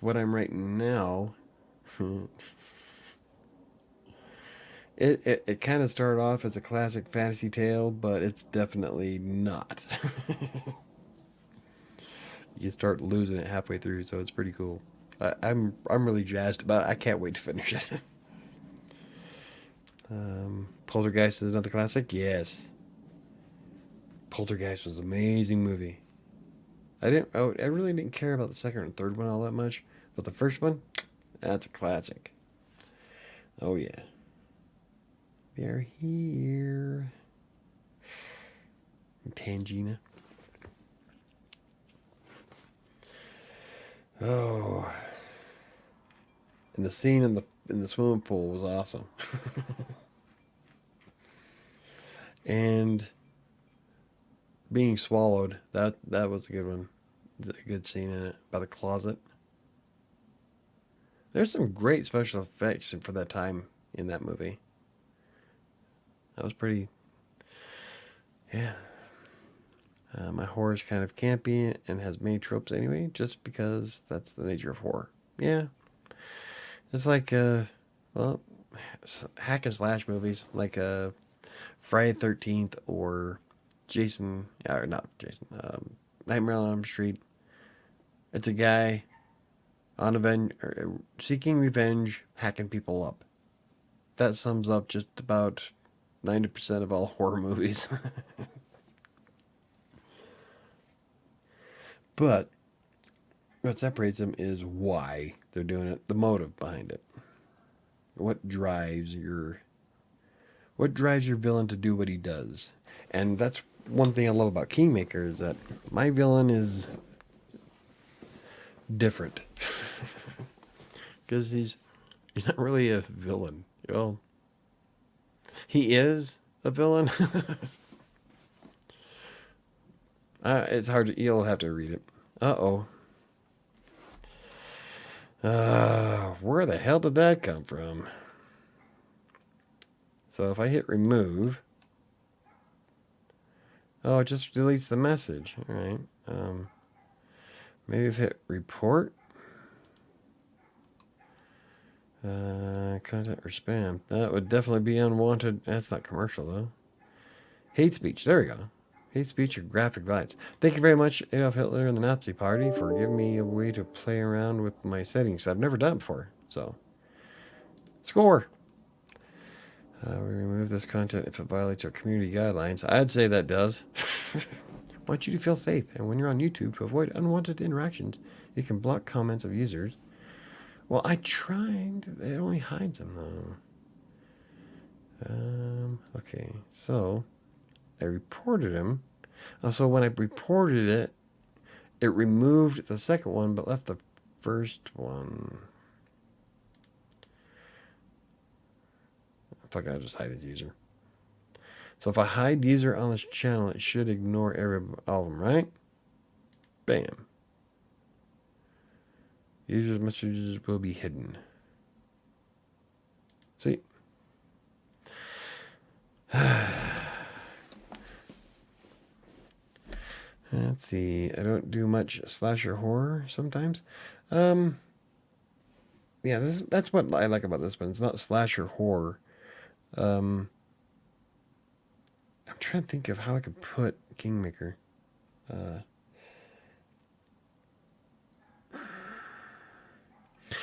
what I'm writing now. It kind of started off as a classic fantasy tale, but it's definitely not. You start losing it halfway through, so it's pretty cool. I'm really jazzed about it. I can't wait to finish it. Poltergeist is another classic. Yes, Poltergeist was an amazing movie. I really didn't care about the second and third one all that much, but the first one, that's a classic. Oh yeah, they're here. Pangina. Oh, and the scene in the swimming pool was awesome. And being swallowed, that was a good one. A good scene in it by the closet. There's some great special effects for that time in that movie. That was pretty. Yeah. My horror is kind of campy and has many tropes anyway, just because that's the nature of horror. Yeah. It's like, well, hack and slash movies, like Friday the 13th or not Jason, Nightmare on Elm Street. It's a guy seeking revenge, hacking people up. That sums up just about 90% of all horror movies. But what separates them is why they're doing it, the motive behind it. What drives your villain to do what he does? And that's one thing I love about Kingmaker is that my villain is different. Because he's not really a villain. Well, he is a villain. It's hard to, you'll have to read it. Uh-oh. Where the hell did that come from? So if I hit remove, oh, it just deletes the message. All right. Maybe if I hit report, content or spam. That would definitely be unwanted. That's not commercial though. Hate speech. There we go. Hate speech or graphic violence. Thank you very much, Adolf Hitler and the Nazi Party, for giving me a way to play around with my settings. I've never done it before. So, score. We remove this content if it violates our community guidelines. I'd say that does. I want you to feel safe. And when you're on YouTube, to avoid unwanted interactions, you can block comments of users. Well, I tried. It only hides them, though. Okay, so I reported him. So when I reported it, it removed the second one, but left the first one. Fuck, I'll just hide this user. So if I hide user on this channel, it should ignore all of them, right? Bam. User's messages will be hidden. See? Let's see. I don't do much slasher horror sometimes. Yeah, that's what I like about this one. It's not slasher horror. I'm trying to think of how I could put Kingmaker.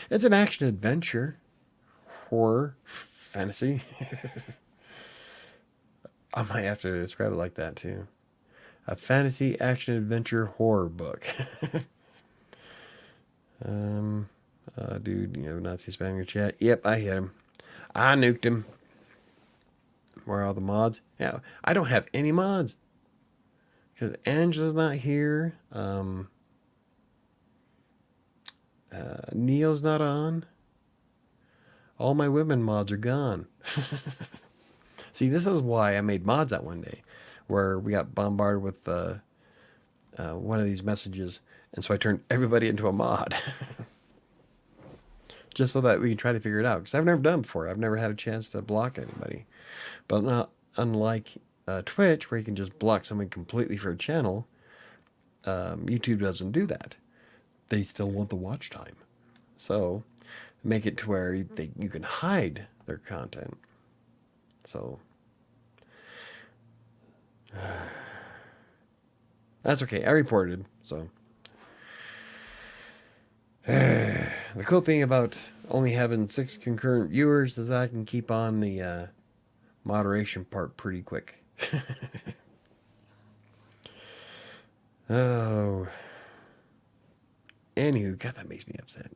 It's an action adventure, horror, fantasy. I might have to describe it like that too. A fantasy action adventure horror book. Dude, Nazi spam your chat. Yep, I hit him. I nuked him. Where are all the mods? Yeah, I don't have any mods. Because Angela's not here. Neo's not on. All my women mods are gone. See, this is why I made mods that one day. Where we got bombarded with one of these messages. And so I turned everybody into a mod. Just so that we can try to figure it out. Because I've never done it before. I've never had a chance to block anybody. But not unlike Twitch, where you can just block someone completely for a channel, YouTube doesn't do that. They still want the watch time. So make it to where you can hide their content. So that's okay. I reported. So the cool thing about only having 6 concurrent viewers is I can keep on the moderation part pretty quick. Oh. Anywho, God, that makes me upset.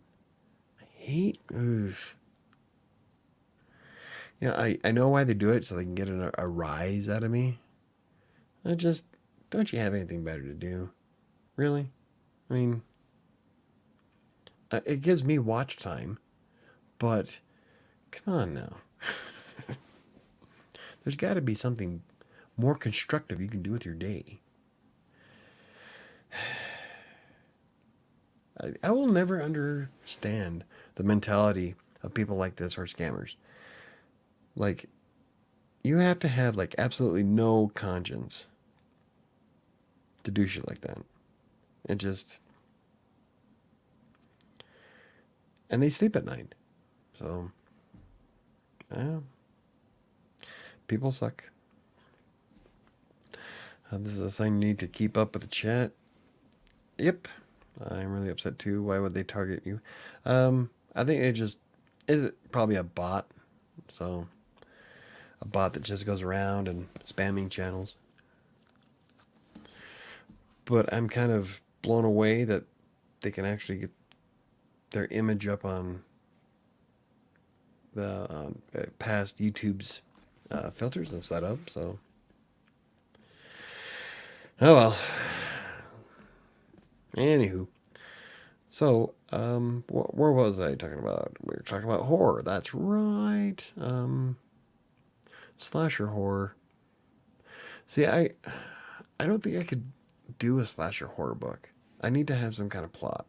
I hate. Oof. I know why they do it, so they can get a rise out of me. Don't you have anything better to do? Really? I mean, it gives me watch time, but come on now. There's got to be something more constructive you can do with your day. I will never understand the mentality of people like this or scammers. Like, you have to have, like, absolutely no conscience to do shit like that. It just... And they sleep at night. So, people suck. This is a sign you need to keep up with the chat. Yep. I'm really upset too. Why would they target you? I think it just is probably a bot. So a bot that just goes around and spamming channels. But I'm kind of blown away that they can actually get their image up on the past YouTube's filters and setup. So, oh well. Anywho, so where was I talking about? We were talking about horror. That's right. Slasher horror. See, I don't think I could do a slasher horror book. I need to have some kind of plot.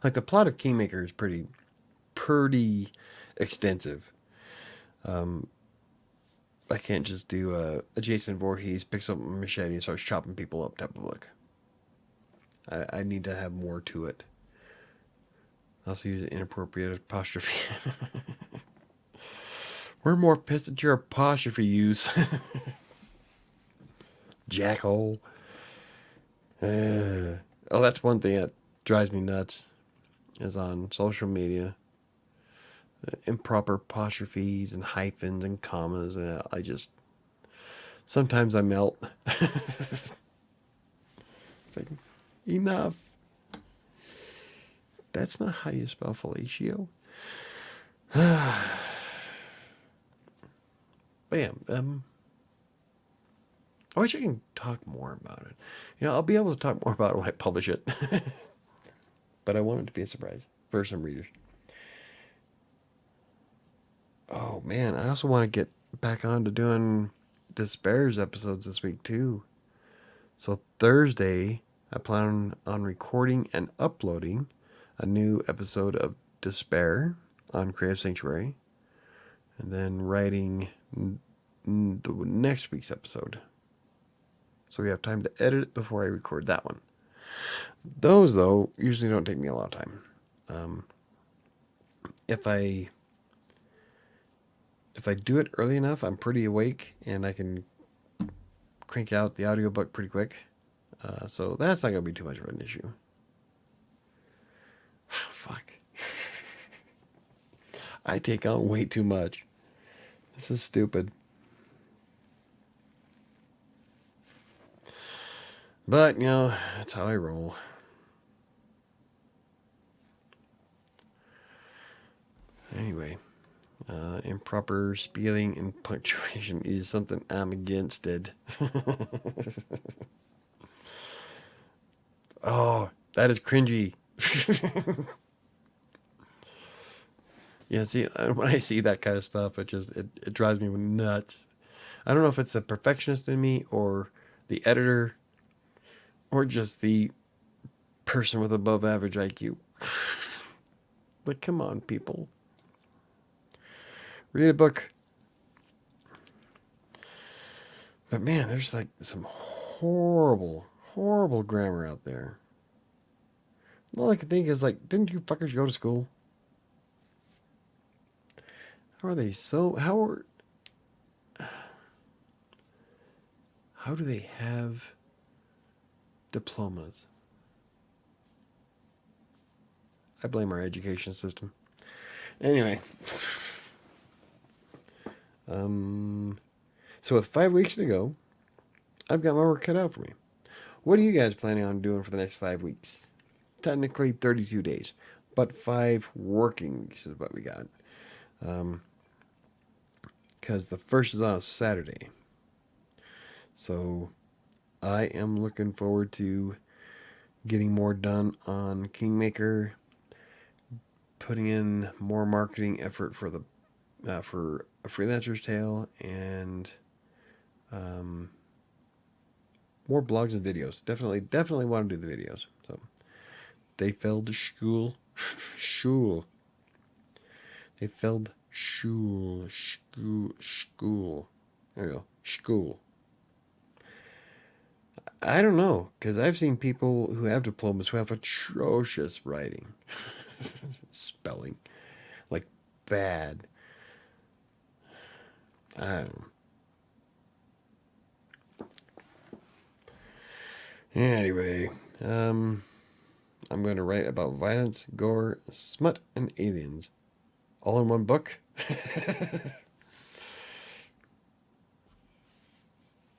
Like the plot of Kingmaker is pretty extensive. I can't just do a Jason Voorhees picks up a machete and starts chopping people up type of book. I need to have more to it. I also use inappropriate apostrophe. We're more pissed at your apostrophe use. Jackhole. Oh, that's one thing that drives me nuts. Is on social media. Improper apostrophes and hyphens and commas. And I just... Sometimes I melt. It's like, enough. That's not how you spell fellatio. But yeah, I wish I can talk more about it. You know, I'll be able to talk more about it when I publish it. But I want it to be a surprise for some readers. Oh man, I also want to get back on to doing Despair's episodes this week too. So Thursday, I plan on recording and uploading a new episode of Despair on Creative Sanctuary, and then writing the next week's episode. So we have time to edit it before I record that one. Those, though, usually don't take me a lot of time. If I do it early enough, I'm pretty awake and I can crank out the audiobook pretty quick. So that's not going to be too much of an issue. Fuck. I take on way too much. This is stupid. But, you know, that's how I roll. Anyway, improper spelling and punctuation is something I'm against it. Oh, that is cringy. Yeah, see, when I see that kind of stuff, it drives me nuts. I don't know if it's the perfectionist in me or the editor or just the person with above average IQ. But come on, people. Read a book. But man, there's like some horrible, horrible grammar out there. All I can think is like, didn't you fuckers go to school? How are they so... How do they have diplomas? I blame our education system. Anyway. So with 5 weeks to go, I've got my work cut out for me. What are you guys planning on doing for the next 5 weeks? Technically 32 days, but 5 working weeks is what we got. Because the first is on a Saturday. So I am looking forward to getting more done on Kingmaker, putting in more marketing effort for for A Freelancer's Tale, and more blogs and videos. Definitely want to do the videos. So they failed school. School. They failed school. There you go. School. I don't know, because I've seen people who have diplomas who have atrocious writing. Spelling. Like, bad. I don't know. Anyway, I'm going to write about violence, gore, smut, and aliens. All in one book?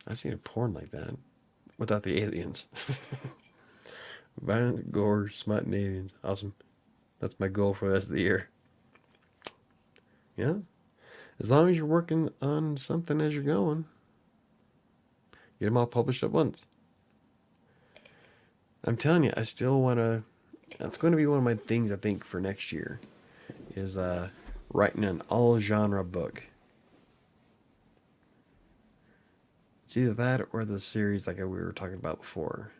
I've seen a porn like that without the aliens. Violence, gore, smut, and aliens. Awesome. That's my goal for the rest of the year. Yeah. As long as you're working on something as you're going, get them all published at once. I'm telling you, I still want to. That's going to be one of my things, I think, for next year, is writing an all-genre book. It's either that or the series like we were talking about before,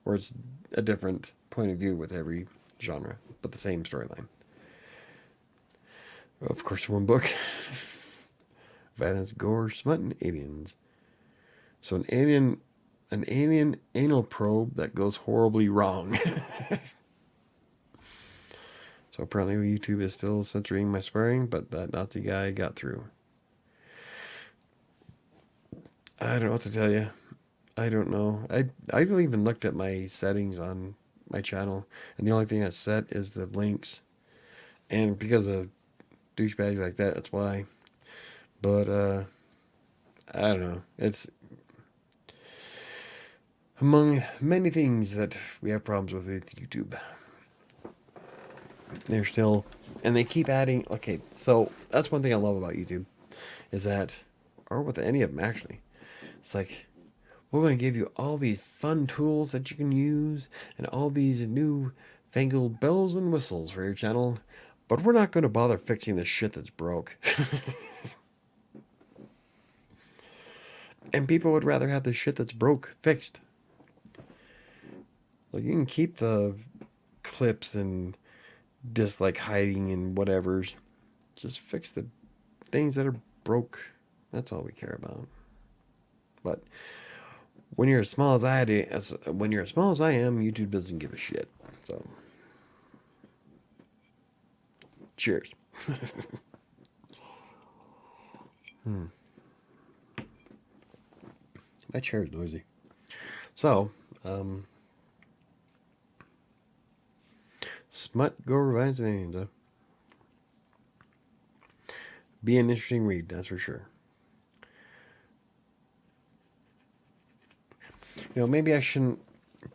where it's a different point of view with every genre, but the same storyline. Of course, one book. Violence, gore, smut, and aliens. So an alien anal probe that goes horribly wrong. So apparently YouTube is still censoring my swearing, but that Nazi guy got through. I don't know what to tell you. I don't know. I've even looked at my settings on my channel, and the only thing that's set is the links. And because of douchebags like that, that's why. But I don't know. It's among many things that we have problems with YouTube. They're still, and they keep adding. Okay, so that's one thing I love about YouTube, is that, or with any of them actually, it's like, we're going to give you all these fun tools that you can use and all these new fangled bells and whistles for your channel, but we're not going to bother fixing the shit that's broke. And people would rather have the shit that's broke fixed. Like, you can keep the clips and dislike hiding and whatever's. Just fix the things that are broke. That's all we care about. But when you're as small as I am, YouTube doesn't give a shit. So, cheers. My chair is noisy. So, smut, gore, violence, and aliens. Be an interesting read, that's for sure. You know, maybe I shouldn't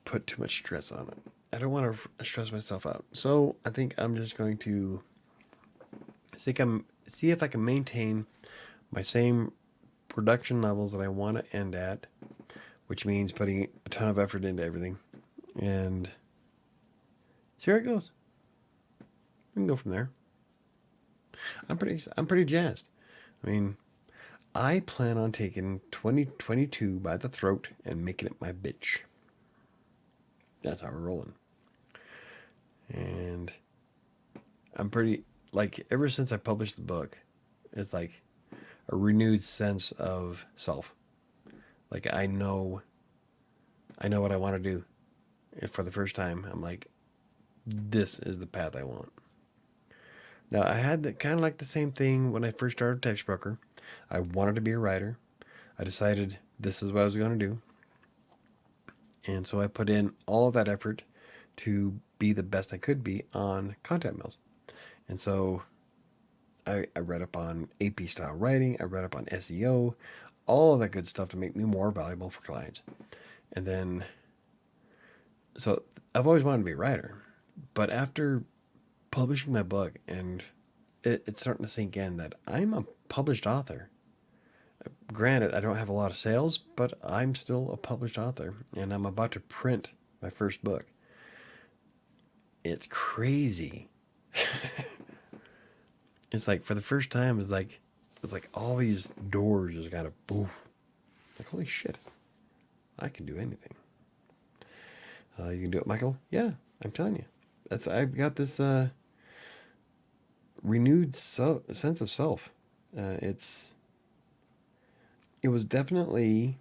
put too much stress on it. I don't want to stress myself out. So I think I'm just going to see if I can maintain my same production levels that I want to end at, which means putting a ton of effort into everything, and see where it goes. We can go from there. I'm pretty jazzed. I mean, I plan on taking 2022 by the throat and making it my bitch. That's how we're rolling. And I'm pretty, like, ever since I published the book, it's like a renewed sense of self. Like, I know what I want to do. And for the first time, I'm like, this is the path I want. Now, I had kind of like the same thing when I first started Text Broker. I wanted to be a writer. I decided this is what I was going to do. And so I put in all of that effort to be the best I could be on content mails. And so I read up on AP style writing. I read up on SEO, all of that good stuff to make me more valuable for clients. And then, so I've always wanted to be a writer. But after publishing my book, and it's starting to sink in that I'm a published author. Granted, I don't have a lot of sales, but I'm still a published author, and I'm about to print my first book. It's crazy. It's like, for the first time, it's like all these doors just got to boof. Like, holy shit, I can do anything. You can do it, Michael? Yeah, I'm telling you. I've got this renewed sense of self. It was definitely.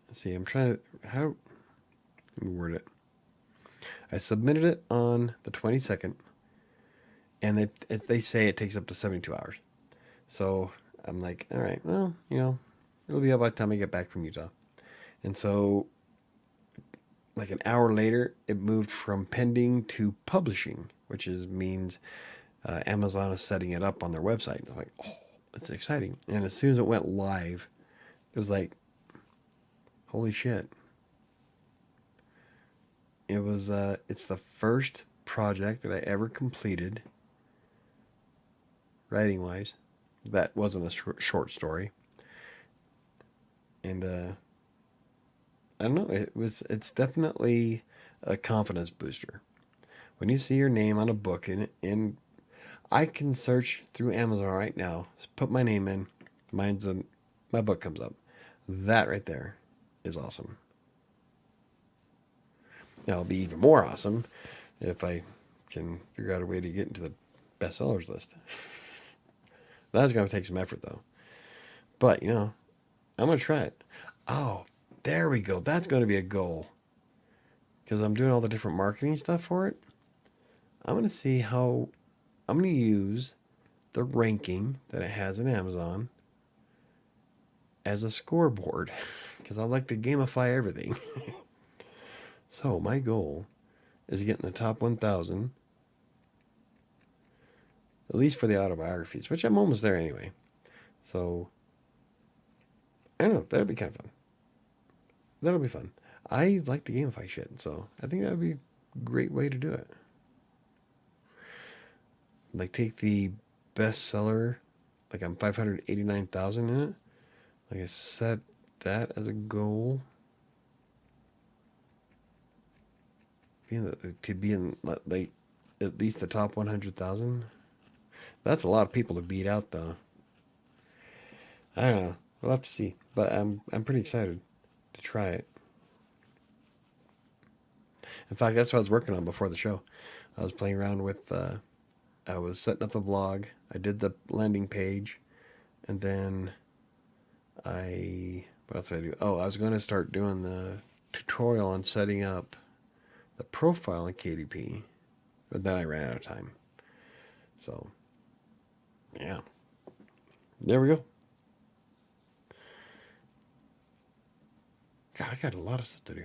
Let's see, I'm trying to let me word it. I submitted it on the 22nd, and they say it takes up to 72 hours. So I'm like, all right, well, It'll be out by the time I get back from Utah. And so, like an hour later, it moved from pending to publishing, which means Amazon is setting it up on their website. I'm like, oh, that's exciting. And as soon as it went live, it was like, holy shit. It's the first project that I ever completed, writing wise. That wasn't a short story. And I don't know. It's definitely a confidence booster when you see your name on a book. And I can search through Amazon right now, put my name in, my book comes up. That right there is awesome. Now, it'll be even more awesome if I can figure out a way to get into the bestsellers list. That's going to take some effort, though. But, I'm going to try it. Oh, there we go. That's going to be a goal. Because I'm doing all the different marketing stuff for it. I'm going to see how I'm going to use the ranking that it has in Amazon as a scoreboard. Because I like to gamify everything. So my goal is to get in the top 1,000. At least for the autobiographies, which I'm almost there anyway. So, I don't know. That'll be kind of fun. That'll be fun. I like to gamify shit, so I think that would be a great way to do it. Like, take the bestseller, like I'm 589,000 in it. Like, I set that as a goal. To be in, like, at least the top 100,000. That's a lot of people to beat out, though. I don't know. We'll have to see. But I'm pretty excited to try it. In fact, that's what I was working on before the show. I was playing around with, I was setting up the blog. I did the landing page. And then what else did I do? Oh, I was going to start doing the tutorial on setting up the profile in KDP. But then I ran out of time. So, yeah. There we go. God, I got a lot of stuff to do.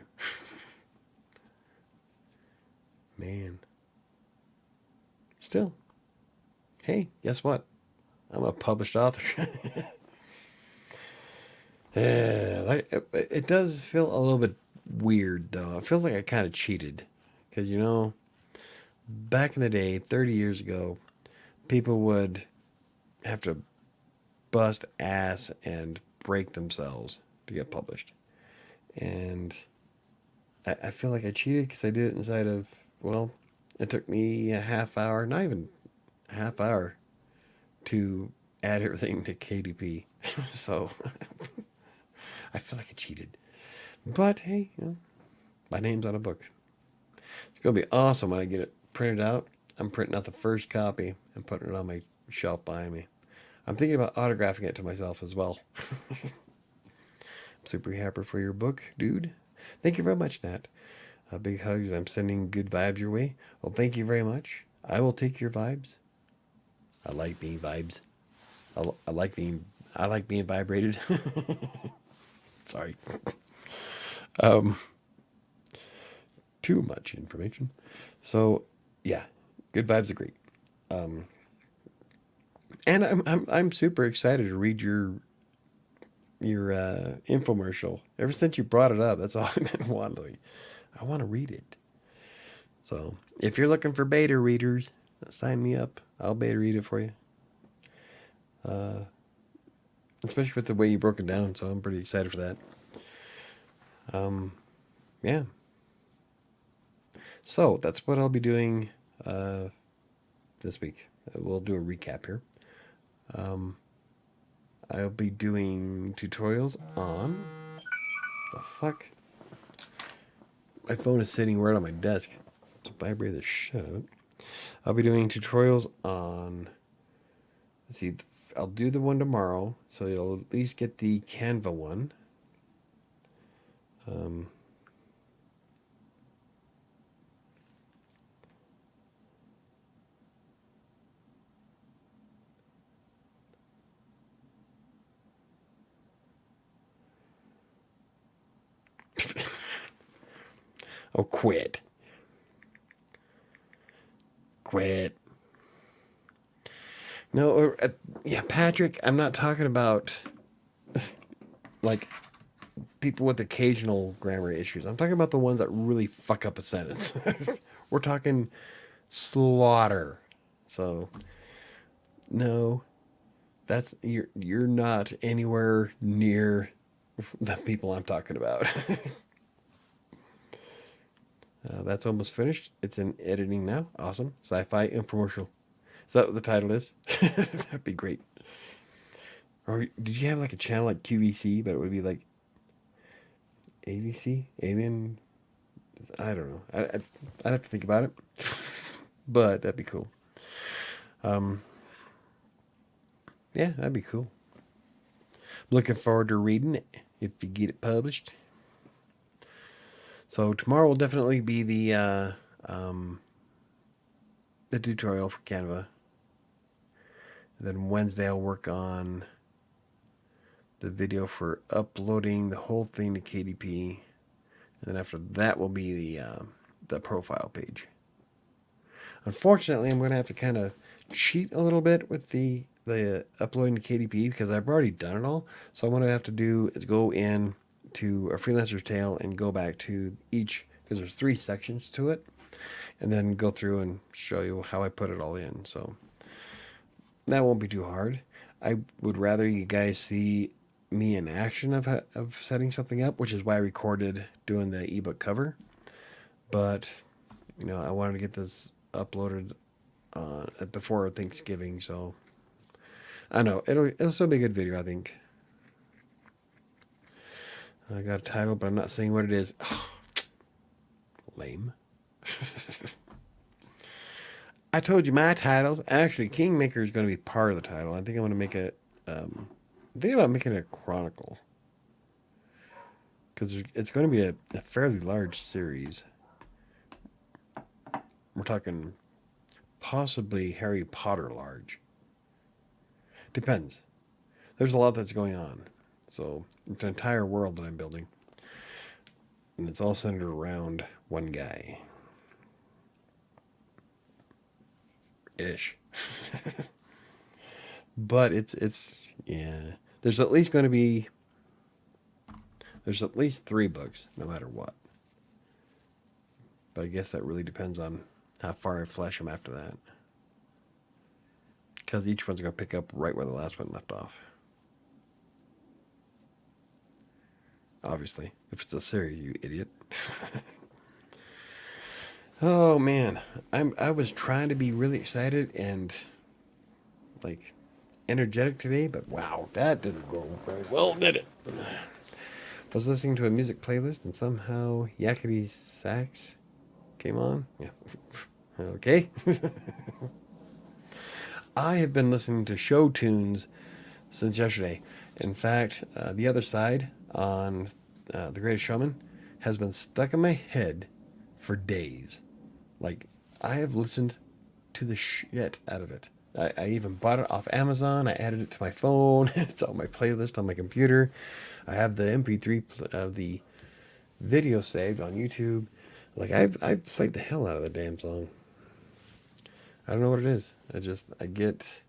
Man. Still. Hey, guess what? I'm a published author. Yeah, it does feel a little bit weird, though. It feels like I kind of cheated. Because, back in the day, 30 years ago, people would have to bust ass and break themselves to get published. And I feel like I cheated because I did it inside of, well, it took me a half hour, not even a half hour, to add everything to KDP. So I feel like I cheated. But hey, my name's on a book. It's going to be awesome when I get it printed out. I'm printing out the first copy and putting it on my shelf behind me. I'm thinking about autographing it to myself as well. I'm super happy for your book, dude. Thank you very much, Nat. Big hugs. I'm sending good vibes your way. Well, thank you very much. I will take your vibes. I like being vibes. I like being vibrated. Sorry. Too much information. So, yeah, good vibes are great. And I'm super excited to read your infomercial. Ever since you brought it up, that's all I've been wanting. I want to read it. So, if you're looking for beta readers, sign me up. I'll beta read it for you. Especially with the way you broke it down, so I'm pretty excited for that. Yeah. So, that's what I'll be doing this week. We'll do a recap here. I'll be doing tutorials on... The fuck? My phone is sitting right on my desk. It's vibrating the shit out of it. I'll be doing tutorials on... Let's see, I'll do the one tomorrow, so you'll at least get the Canva one. Oh, quit. Quit. No, yeah, Patrick, I'm not talking about like people with occasional grammar issues. I'm talking about the ones that really fuck up a sentence. We're talking slaughter. So, no, that's you're not anywhere near the people I'm talking about. That's almost finished. It's in editing now. Awesome. Sci-fi infomercial. Is that what the title is? That'd be great. Or did you have like a channel like QVC, but it would be like AVC? Alien? I don't know. I'd have to think about it. But that'd be cool. Yeah, that'd be cool. Looking forward to reading it if you get it published. So tomorrow will definitely be the tutorial for Canva. And then Wednesday I'll work on the video for uploading the whole thing to KDP. And then after that will be the profile page. Unfortunately, I'm going to have to kind of cheat a little bit with the uploading to KDP because I've already done it all. So what I have to do is go in to a freelancer's tale and go back to each, because there's 3 sections to it, and then go through and show you how I put it all in. So that won't be too hard. I would rather you guys see me in action of setting something up, which is why I recorded doing the ebook cover. But I wanted to get this uploaded before Thanksgiving, so I know it'll still be a good video. I think I got a title, but I'm not saying what it is. Oh, lame. I told you my titles. Actually, Kingmaker is going to be part of the title. I think I'm going to make it. I'm thinking about making it a chronicle because it's going to be a fairly large series. We're talking possibly Harry Potter large. Depends. There's a lot that's going on. So it's an entire world that I'm building. And it's all centered around one guy. Ish. But it's yeah. There's at least 3 books, no matter what. But I guess that really depends on how far I flesh them after that. Because each one's going to pick up right where the last one left off. Obviously. If it's a series, you idiot. Oh, man. I was trying to be really excited and, like, energetic today, but wow, that didn't go very well, did it? I was listening to a music playlist, and somehow Yakety Sax came on. Yeah. Okay. I have been listening to show tunes since yesterday. In fact, The Other Side on The Greatest Showman has been stuck in my head for days. Like, I have listened to the shit out of it. I even bought it off Amazon. I added it to my phone. It's on my playlist on my computer. I have the MP3 of the video saved on YouTube. Like, I've played the hell out of the damn song. I don't know what it is. I get...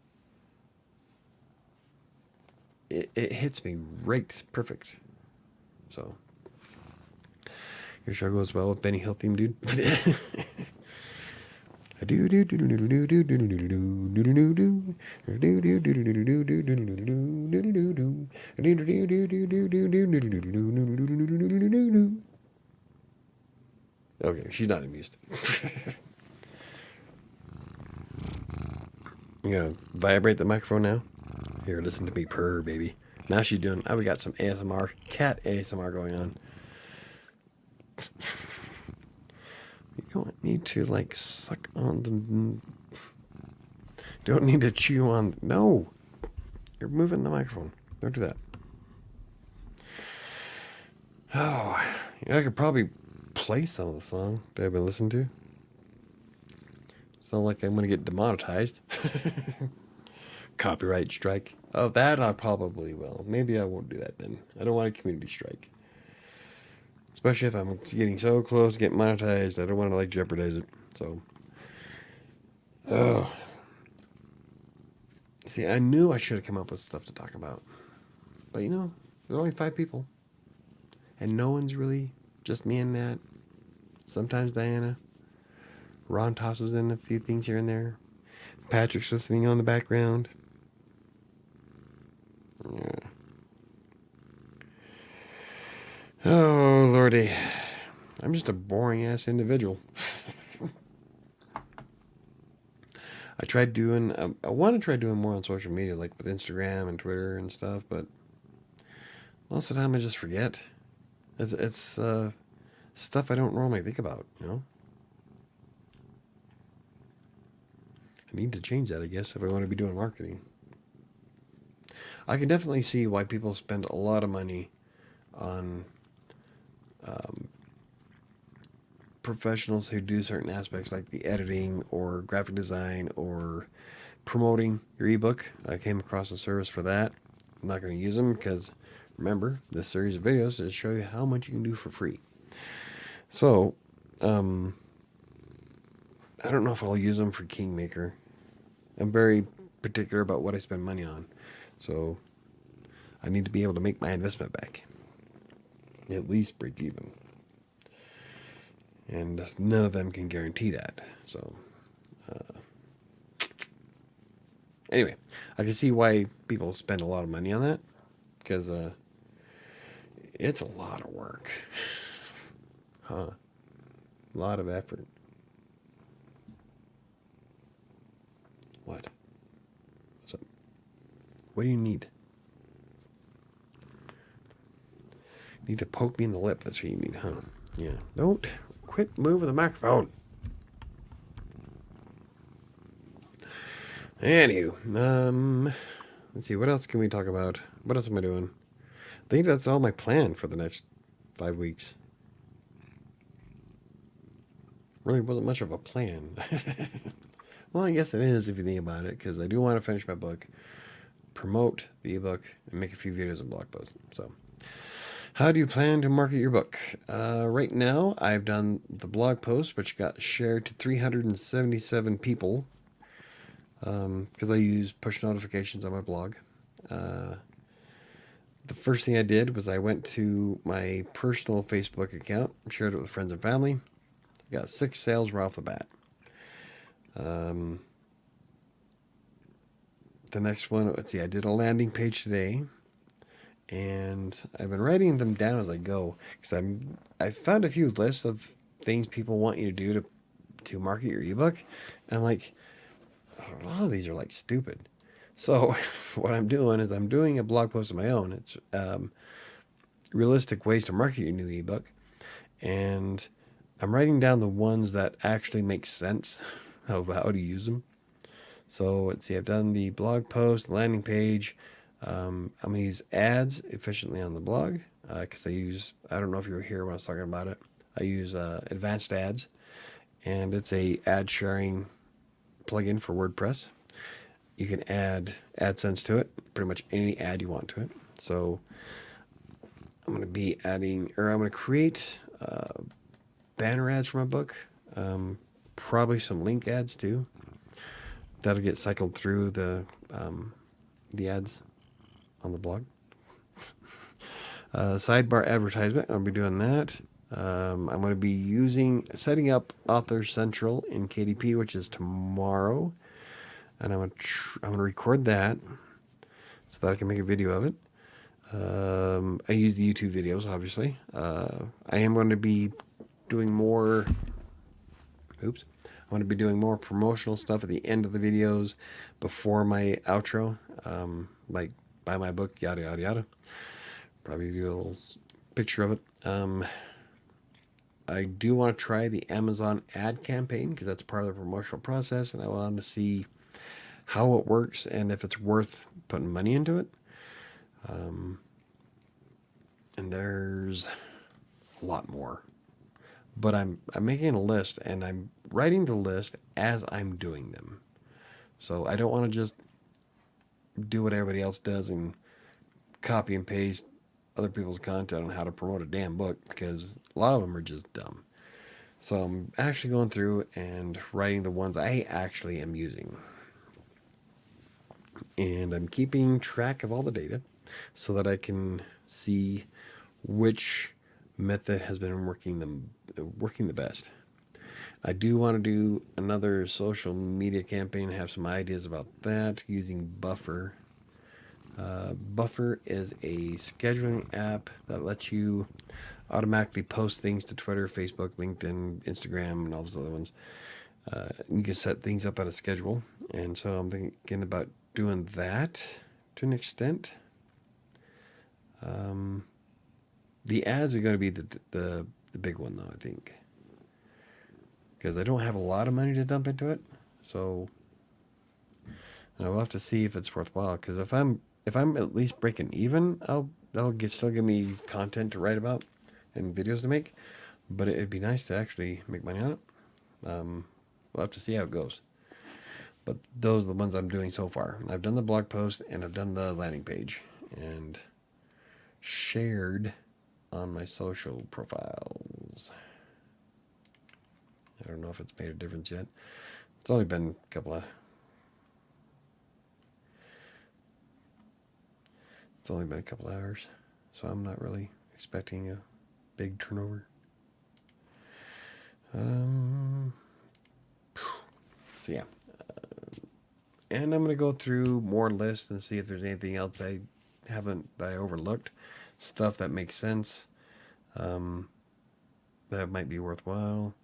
It hits me right perfect. So, your show goes well with Benny Hill theme, dude. Okay, she's not amused. You gonna vibrate the microphone now? Here, listen to me purr, baby. Now she's doing... we got some ASMR, cat ASMR going on. You don't need to, like, suck on the... Don't need to chew on... No! You're moving the microphone. Don't do that. Oh, I could probably play some of the song that I've been listening to. It's not like I'm going to get demonetized. Copyright strike. Oh, that I probably will. Maybe I won't do that then. I don't want a community strike. Especially if I'm getting so close to getting monetized, I don't want to like jeopardize it. So, oh, see, I knew I should have come up with stuff to talk about, but you know, there's only 5 people, and no one's really, just me and Nat. Sometimes Diana. Ron tosses in a few things here and there. Patrick's listening on the background. Yeah. Oh, Lordy. I'm just a boring ass individual. I want to try doing more on social media, like with Instagram and Twitter and stuff, but most of the time I just forget. It's stuff I don't normally think about, you know? I need to change that, I guess, if I want to be doing marketing. I can definitely see why people spend a lot of money on professionals who do certain aspects like the editing or graphic design or promoting your ebook. I came across a service for that. I'm not going to use them because, remember, this series of videos is to show you how much you can do for free. So, I don't know if I'll use them for Kingmaker. I'm very particular about what I spend money on. So, I need to be able to make my investment back. At least break even. And none of them can guarantee that. So, anyway, I can see why people spend a lot of money on that. Because it's a lot of work. Huh. A lot of effort. What? What's up? What do you need? You need to poke me in the lip. That's what you need, huh? Yeah. Don't quit moving the microphone. Anywho, let's see. What else can we talk about? What else am I doing? I think that's all my plan for the next 5 weeks. Really wasn't much of a plan. Well, I guess it is if you think about it, because I do want to finish my book, promote the ebook, and make a few videos and blog posts. So, how do you plan to market your book? Right now, I've done the blog post, which got shared to 377 people, because I use push notifications on my blog. The first thing I did was I went to my personal Facebook account, shared it with friends and family. Got 6 sales right off the bat. The next one, let's see, I did a landing page today, and I've been writing them down as I go, because I found a few lists of things people want you to do to market your ebook, and I'm like, a lot of these are like stupid. So what I'm doing is I'm doing a blog post of my own. It's realistic ways to market your new ebook, and I'm writing down the ones that actually make sense of how to use them. So let's see, I've done the blog post, landing page. I'm going to use ads efficiently on the blog because I don't know if you were here when I was talking about it. I use advanced ads, and it's a ad sharing plugin for WordPress. You can add AdSense to it, pretty much any ad you want to it. So I'm going to create banner ads for my book, probably some link ads too. That'll get cycled through the ads on the blog. Sidebar advertisement, I'll be doing that. I'm going to be setting up Author Central in KDP, which is tomorrow, and I'm going to record that so that I can make a video of it. I use the YouTube videos, obviously. I am going to be doing more. I'm going to be doing more promotional stuff at the end of the videos before my outro, like buy my book, yada, yada, yada. Probably do a little picture of it. I do want to try the Amazon ad campaign because that's part of the promotional process, and I want to see how it works and if it's worth putting money into it. And there's a lot more. But I'm making a list, and I'm writing the list as I'm doing them. So I don't want to just do what everybody else does and copy and paste other people's content on how to promote a damn book, because a lot of them are just dumb. So I'm actually going through and writing the ones I actually am using. And I'm keeping track of all the data so that I can see which method has been working the best. I do want to do another social media campaign, have some ideas about that using Buffer. Buffer is a scheduling app that lets you automatically post things to Twitter, Facebook, LinkedIn, Instagram, and all those other ones. You can set things up on a schedule, and so I'm thinking about doing that to an extent. The ads are going to be the big one, though, I think, because I don't have a lot of money to dump into it. So I'll have to see if it's worthwhile. Because if I'm at least breaking even, that'll still give me content to write about and videos to make. But it'd be nice to actually make money on it. We'll have to see how it goes. But those are the ones I'm doing so far. I've done the blog post and I've done the landing page and shared on my social profiles. I don't know if it's made a difference yet. It's only been a couple of... It's only been a couple hours, so I'm not really expecting a big turnover. So yeah. And I'm going to go through more lists and see if there's anything else that I overlooked. Stuff that makes sense. That might be worthwhile.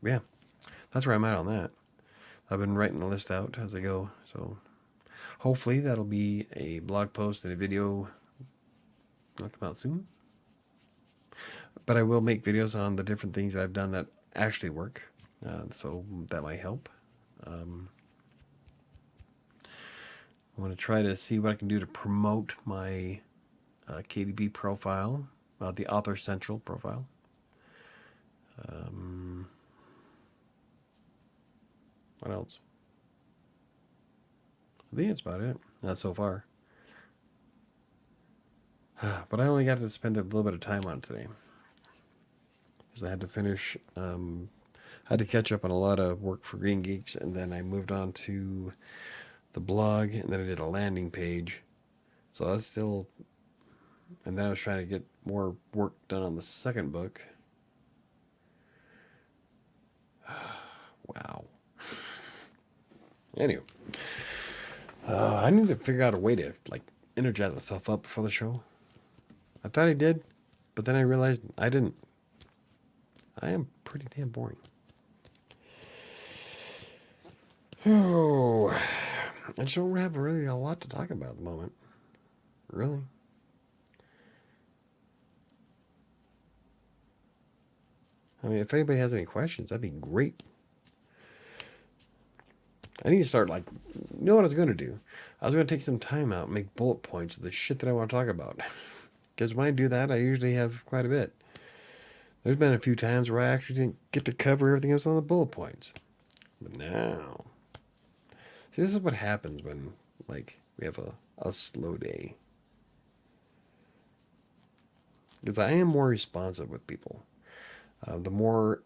Yeah, that's where I'm at on that. I've been writing the list out as I go, so hopefully that'll be a blog post and a video that'll come out soon. But I will make videos on the different things that I've done that actually work, so that might help. I want to try to see what I can do to promote my KDP profile, the Author Central profile. What else? I think that's about it. Not so far. But I only got to spend a little bit of time on it today. Because I had to finish, had to catch up on a lot of work for Green Geeks, and then I moved on to the blog, and then I did a landing page. So I was still, and then I was trying to get more work done on the second book. Wow. Anyway, I need to figure out a way to energize myself up before the show. I thought I did, but then I realized I didn't. I am pretty damn boring. Oh, I just don't have really a lot to talk about at the moment. Really. I mean, if anybody has any questions, that'd be great. I need to start, you know what I was going to do? I was going to take some time out and make bullet points of the shit that I want to talk about. Because when I do that, I usually have quite a bit. There's been a few times where I actually didn't get to cover everything else on the bullet points. But now... See, this is what happens when, we have a slow day. Because I am more responsive with people. The more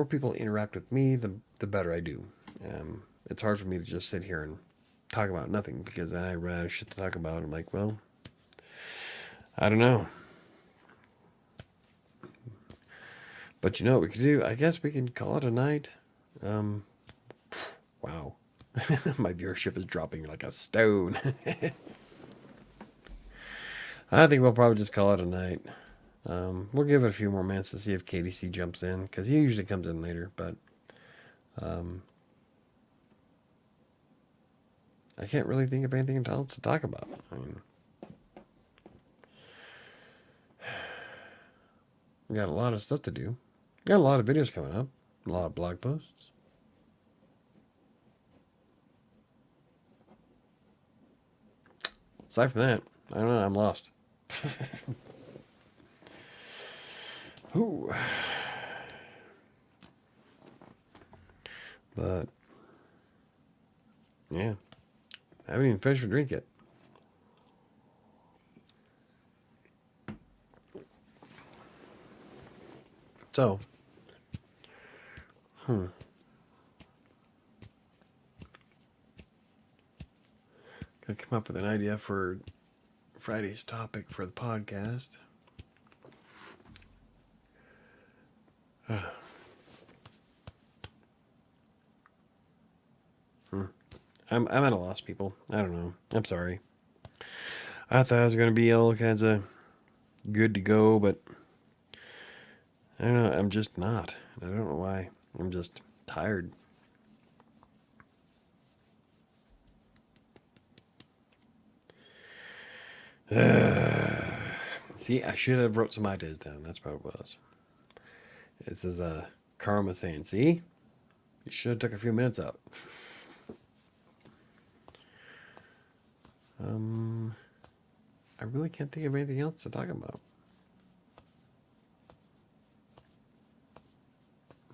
people interact with me, the better I do. It's hard for me to just sit here and talk about nothing, because then I run out of shit to talk about. I'm like, well, I don't know. But you know what we could do? I guess we can call it a night. Wow. My viewership is dropping like a stone. I think we'll probably just call it a night. We'll give it a few more minutes to see if KDC jumps in, because he usually comes in later, but I can't really think of anything else to talk about. I mean, we got a lot of stuff to do. Got a lot of videos coming up, a lot of blog posts. Aside from that, I don't know, I'm lost. Ooh. But, yeah. I haven't even finished my drink yet. So, gotta come up with an idea for Friday's topic for the podcast. I'm at a loss, people. I don't know. I'm sorry. I thought I was going to be all kinds of good to go, but I don't know. I'm just not. I don't know why. I'm just tired. See, I should have wrote some ideas down. That's what it was. This is Karma saying, see? You should have took a few minutes out. I really can't think of anything else to talk about.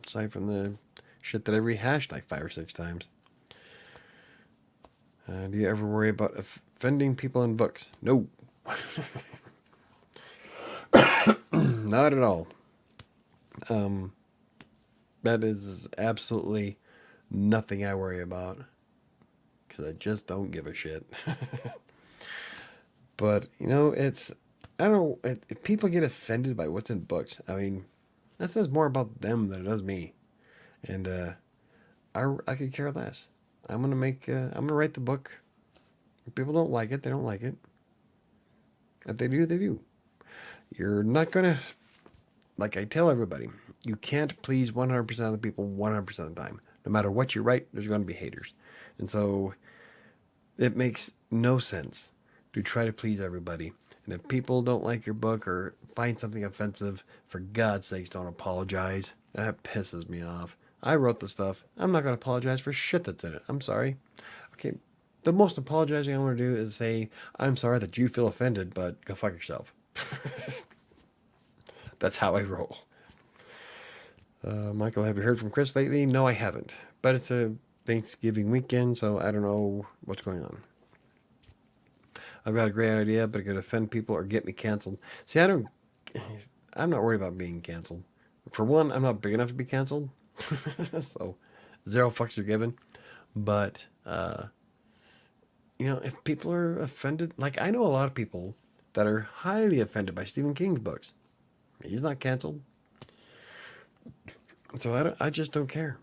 Aside from the shit that I rehashed like 5 or 6 times. Do you ever worry about offending people in books? No. Not at all. That is absolutely nothing I worry about. Because I just don't give a shit. But, you know, I don't know, if people get offended by what's in books, I mean, that says more about them than it does me. And I could care less. I'm gonna write the book. If people don't like it, they don't like it. If they do, they do. You're not gonna, like I tell everybody, you can't please 100% of the people 100% of the time. No matter what you write, there's going to be haters. And so it makes no sense to try to please everybody. And if people don't like your book or find something offensive, for God's sakes, don't apologize. That pisses me off. I wrote the stuff. I'm not going to apologize for shit that's in it. I'm sorry. Okay, the most apologizing I want to do is say, I'm sorry that you feel offended, but go fuck yourself. That's how I roll. Michael, have you heard from Chris lately? No, I haven't. But it's a Thanksgiving weekend, so I don't know what's going on. I've got a great idea, but it could offend people or get me canceled. See, I'm not worried about being canceled. For one, I'm not big enough to be canceled. So, 0 fucks are given. But, you know, if people are offended, like I know a lot of people that are highly offended by Stephen King's books. He's not canceled. So I just don't care.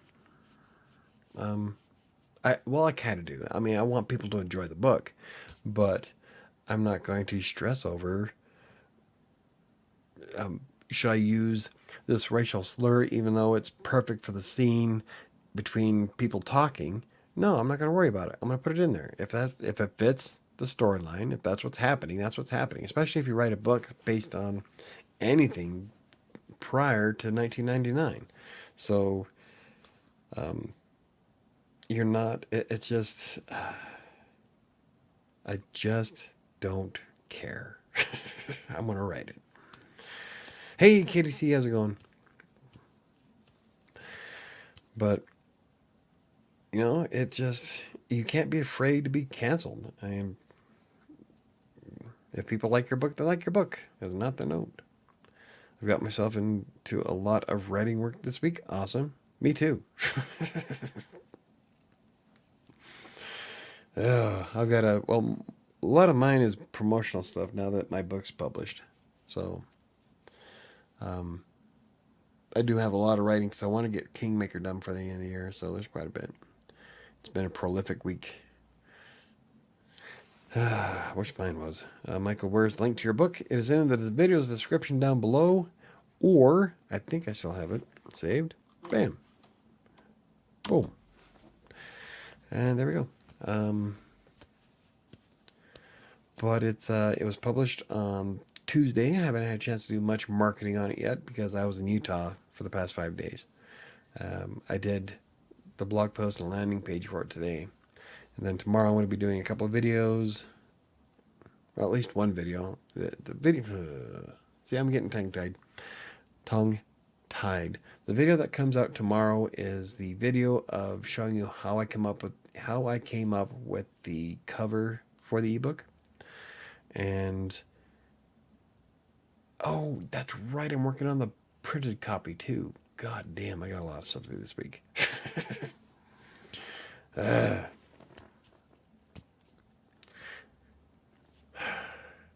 I kind of do. I mean, I want people to enjoy the book, but I'm not going to stress over, should I use this racial slur even though it's perfect for the scene between people talking? No, I'm not going to worry about it. I'm going to put it in there. If it fits the storyline, if that's what's happening, that's what's happening. Especially if you write a book based on anything prior to 1999. So, you're not, it's just, I just don't care. I'm going to write it. Hey, KDC, how's it going? But, you know, it just, you can't be afraid to be canceled. I mean, if people like your book, they like your book. If not, they don't. I've got myself into a lot of writing work this week. Awesome. Me too. I've got a lot of mine is promotional stuff now that my book's published. So, I do have a lot of writing because I want to get Kingmaker done for the end of the year. So there's quite a bit. It's been a prolific week. Which mine was. Michael, where's the link to your book? It is in the video's description down below. Or, I think I still have it saved. Bam. Boom. And there we go. But it was published on Tuesday. I haven't had a chance to do much marketing on it yet because I was in Utah for the past 5 days. I did the blog post and landing page for it today. And then tomorrow I'm going to be doing a couple of videos. Well, at least one video. The video... see, I'm getting tongue-tied. Tongue-tied. The video that comes out tomorrow is the video of showing you how I come up with how I came up with the cover for the ebook. And oh, that's right, I'm working on the printed copy too. God damn, I got a lot of stuff to do this week.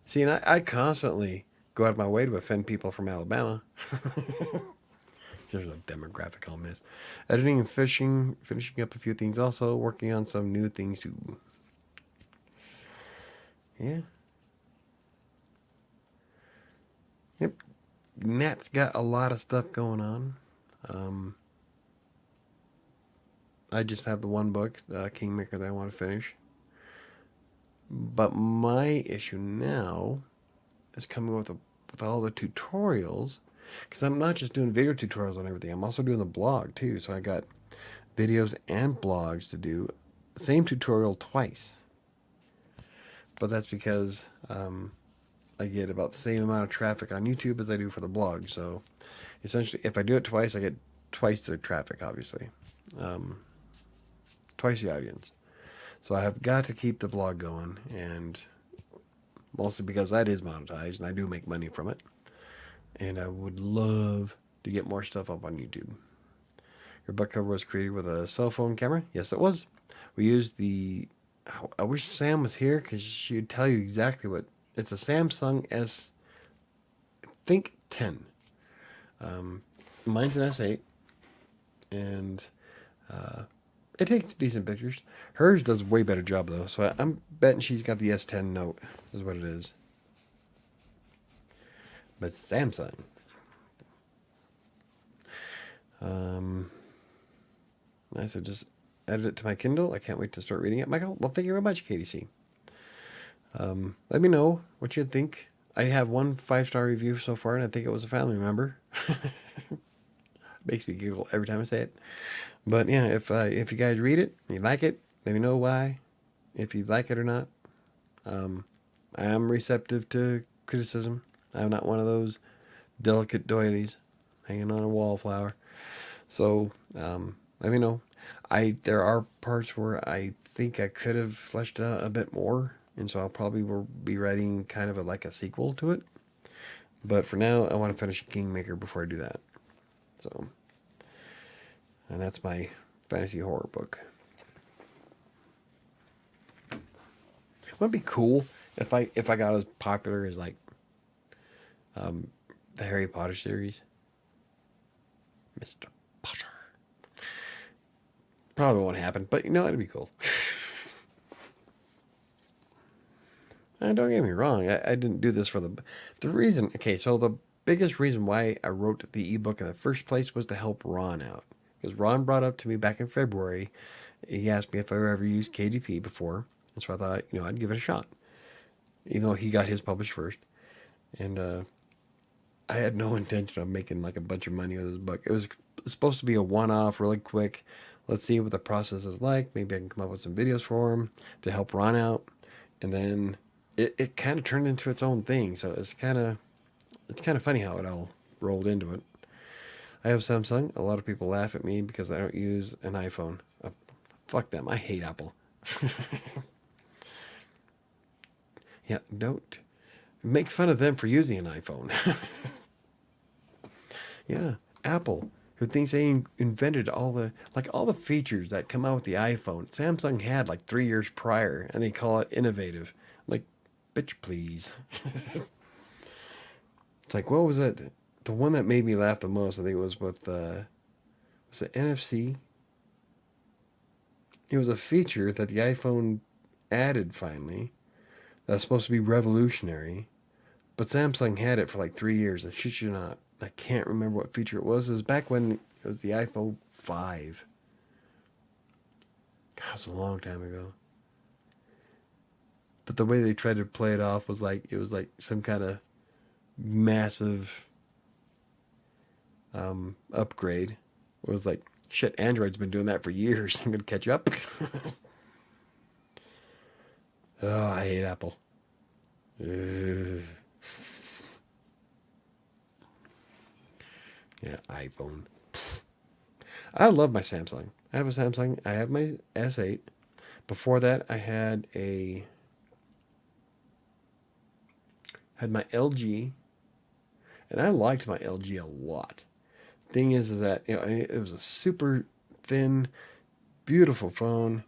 See, and I constantly go out of my way to offend people from Alabama. There's a demographic I'll miss. Editing and finishing up a few things also, working on some new things too. Yeah. Yep. Nat's got a lot of stuff going on. I just have the one book, Kingmaker, that I want to finish. But my issue now is coming with all the tutorials, because I'm not just doing video tutorials on everything. I'm also doing the blog too. So I got videos and blogs to do, same tutorial twice. But that's because I get about the same amount of traffic on YouTube as I do for the blog. So essentially, if I do it twice, I get twice the traffic, obviously. Twice the audience. So I have got to keep the blog going, and mostly because that is monetized and I do make money from it. And I would love to get more stuff up on YouTube. Your book cover was created with a cell phone camera? Yes, it was. We used the... I wish Sam was here because she'd tell you exactly what... It's a Samsung S... I think 10. Mine's an S8. And it takes decent pictures. Hers does a way better job, though. So I'm betting she's got the S10 Note, is what it is. But Samsung. I said just edit it to my Kindle. I can't wait to start reading it. Michael, well, thank you very much, KDC. Let me know what you think. I have one 5-star review so far, and I think it was a family member. Makes me giggle every time I say it. But yeah, if you guys read it, you like it, let me know why. If you like it or not. I am receptive to criticism. I'm not one of those delicate doilies hanging on a wallflower. So let me know. There are parts where I think I could have fleshed out a bit more, and so I'll probably will be writing kind of like a sequel to it. But for now, I want to finish Kingmaker before I do that. So, and that's my fantasy horror book. Wouldn't it be cool if I got as popular as like the Harry Potter series? Mr. Potter. Probably won't happen, but you know, it'd be cool. And don't get me wrong, I didn't do this for the reason. Okay, so the biggest reason why I wrote the ebook in the first place was to help Ron out. Because Ron brought up to me back in February, he asked me if I ever used KDP before. And so I thought, I'd give it a shot. Even though he got his published first. And I had no intention of making like a bunch of money with this book. It was supposed to be a one-off, really quick. Let's see what the process is like. Maybe I can come up with some videos for him to help Ron out. And then it kind of turned into its own thing. So it's kind of funny how it all rolled into it. I have Samsung. A lot of people laugh at me because I don't use an iPhone. Fuck them. I hate Apple. Yeah, don't make fun of them for using an iPhone. Yeah, Apple, who thinks they invented all the features that come out with the iPhone. Samsung had like 3 years prior, and they call it innovative. Like, bitch, please. It's like, what was it? The one that made me laugh the most, I think it was with, was it NFC? It was a feature that the iPhone added finally. That's supposed to be revolutionary. But Samsung had it for like 3 years. And shit you not. I can't remember what feature it was. It was back when it was the iPhone 5. God, it was a long time ago. But the way they tried to play it off was like, it was like some kind of massive upgrade. It was like, shit, Android's been doing that for years. I'm going to catch up. Oh, I hate Apple. Ugh. Yeah, iPhone. I love my Samsung. I have a Samsung. I have my S8. Before that, I had my LG, and I liked my LG a lot. Thing is that it was a super thin, beautiful phone,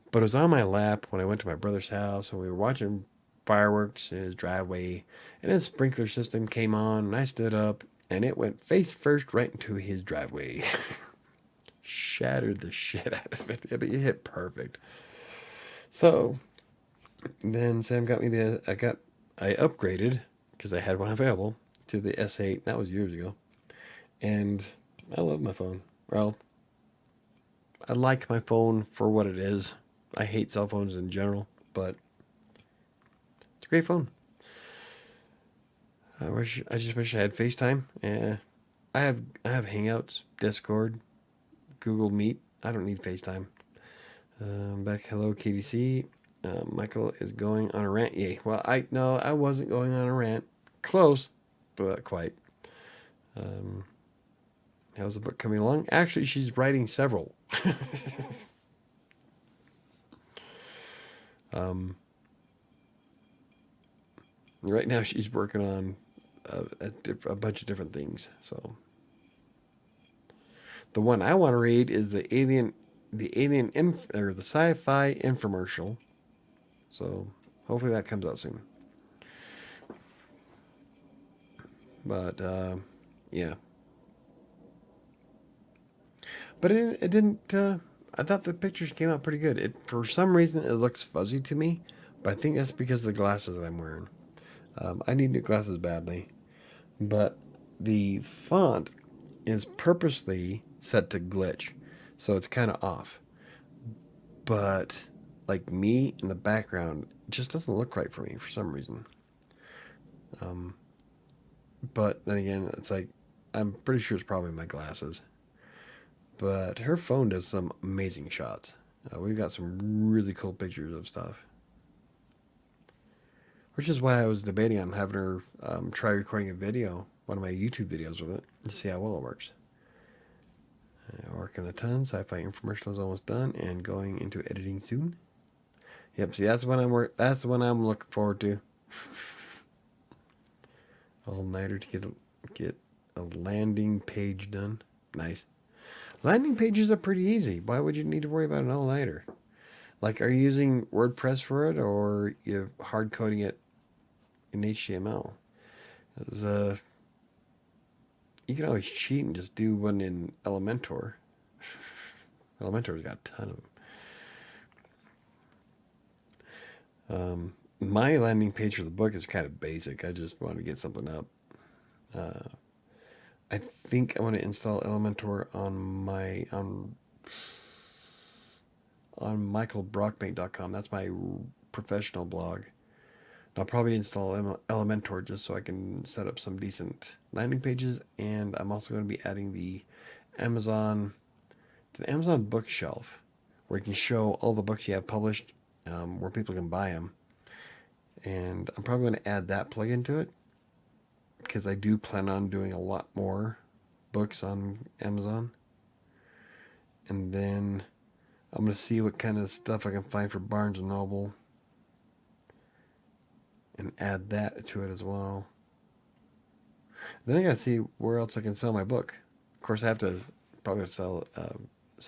but it was on my lap when I went to my brother's house and we were watching fireworks in his driveway, and his sprinkler system came on, and I stood up, and it went face first right into his driveway. Shattered the shit out of it. But it hit perfect. So then Sam got me I upgraded because I had one available to the S8. That was years ago. And I love my phone. Well, I like my phone for what it is. I hate cell phones in general, but it's a great phone. I just wish I had FaceTime. I have Hangouts, Discord, Google Meet. I don't need FaceTime. Back, hello KDC. Michael is going on a rant. Yay. Well, I wasn't going on a rant. Close, but not quite. How's the book coming along? Actually, she's writing several. Right now, she's working on a bunch of different things. So, the one I want to read is the or the sci-fi infomercial. So, hopefully that comes out soon. But yeah. But it didn't. I thought the pictures came out pretty good. For some reason it looks fuzzy to me, but I think that's because of the glasses that I'm wearing. I need new glasses badly, but the font is purposely set to glitch, so it's kind of off. But like me in the background, it just doesn't look right for me for some reason. But then again, it's like I'm pretty sure it's probably my glasses. But her phone does some amazing shots. We've got some really cool pictures of stuff. Which is why I was debating on having her try recording a video, one of my YouTube videos with it, to see how well it works. Working a ton. Sci-fi infomercial is almost done and going into editing soon. Yep. See, that's the one I'm looking forward to. All nighter to get a landing page done. Nice. Landing pages are pretty easy. Why would you need to worry about an all-nighter? Like, are you using WordPress for it, or you're hard coding it in HTML? You can always cheat and just do one in Elementor. Elementor's got a ton of them. My landing page for the book is kind of basic. I just want to get something up. I think I want to install Elementor on michaelbrockbank.com. That's my professional blog. I'll probably install Elementor just so I can set up some decent landing pages, and I'm also going to be adding the Amazon bookshelf, where you can show all the books you have published, where people can buy them. And I'm probably going to add that plugin to it, because I do plan on doing a lot more books on Amazon. And then I'm going to see what kind of stuff I can find for Barnes & Noble and add that to it as well. Then I got to see where else I can sell my book. Of course, I have to probably set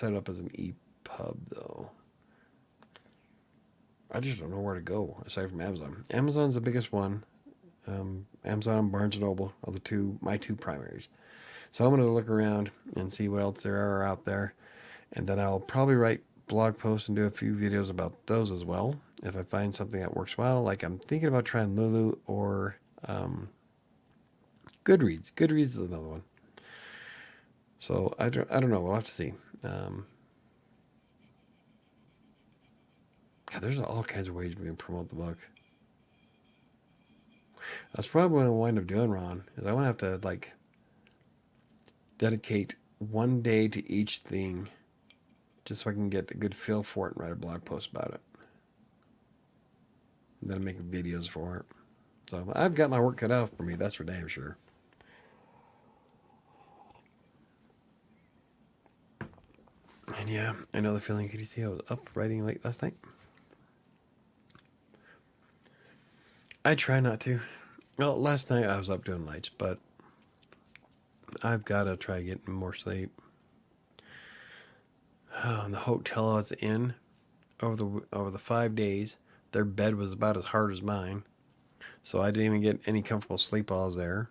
it up as an EPUB, though. I just don't know where to go aside from Amazon. Amazon's the biggest one. Amazon and Barnes & Noble are my two primaries. So I'm going to look around and see what else there are out there. And then I'll probably write blog posts and do a few videos about those as well, if I find something that works well. Like, I'm thinking about trying Lulu or Goodreads. Goodreads is another one. So I don't know. We'll have to see. God, there's all kinds of ways we can promote the book. That's probably what I wind up doing, Ron, is I want to have to, like, dedicate one day to each thing, just so I can get a good feel for it and write a blog post about it. And then make videos for it. So I've got my work cut out for me, that's for damn sure. And yeah, I know the feeling. Could you see I was up writing late last night? I try not to. Well, last night I was up doing lights, but I've got to try getting more sleep. Oh, the hotel I was in over the 5 days, their bed was about as hard as mine, so I didn't even get any comfortable sleep while I was there.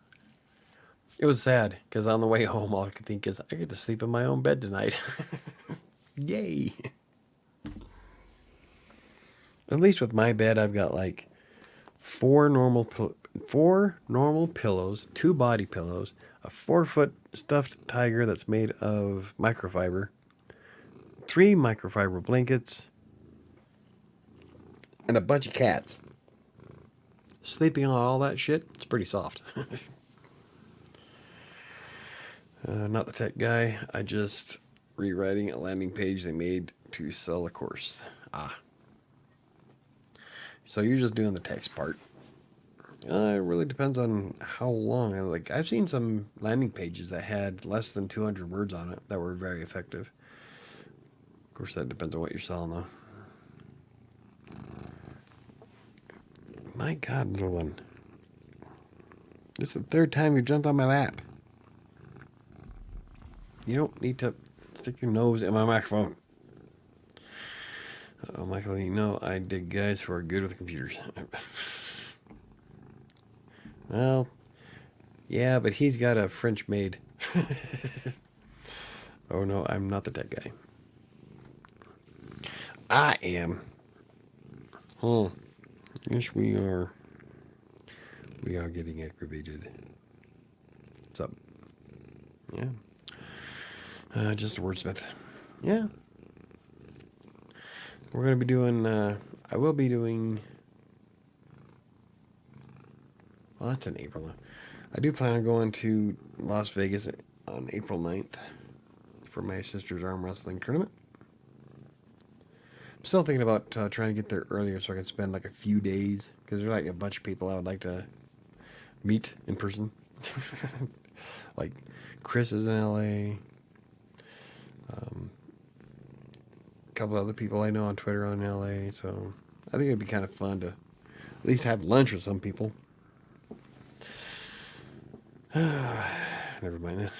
It was sad because on the way home, all I could think is, I get to sleep in my own bed tonight. Yay! At least with my bed, I've got like four normal pillows, two body pillows, a 4-foot stuffed tiger that's made of microfiber, 3 microfiber blankets, and a bunch of cats. Sleeping on all that shit, it's pretty soft. Not the tech guy. I just rewriting a landing page they made to sell a course. So you're just doing the text part. It really depends on how long. I've seen some landing pages that had less than 200 words on it that were very effective. Of course, that depends on what you're selling, though. My God, little one. This is the third time you jumped on my lap. You don't need to stick your nose in my microphone. Oh, Michael, you know I dig guys who are good with computers. Well, yeah, but he's got a French maid. Oh no, I'm not the tech guy. I am. Oh, yes, we are. We are getting aggravated. What's up? Yeah. Just a wordsmith. Yeah. We're going to be doing, I will be doing, well, that's in April. I do plan on going to Las Vegas on April 9th for my sister's arm wrestling tournament. I'm still thinking about trying to get there earlier so I can spend like a few days, because there's like a bunch of people I would like to meet in person. Like Chris is in LA. A couple other people I know on Twitter are in LA, so I think it'd be kind of fun to at least have lunch with some people. Never mind that.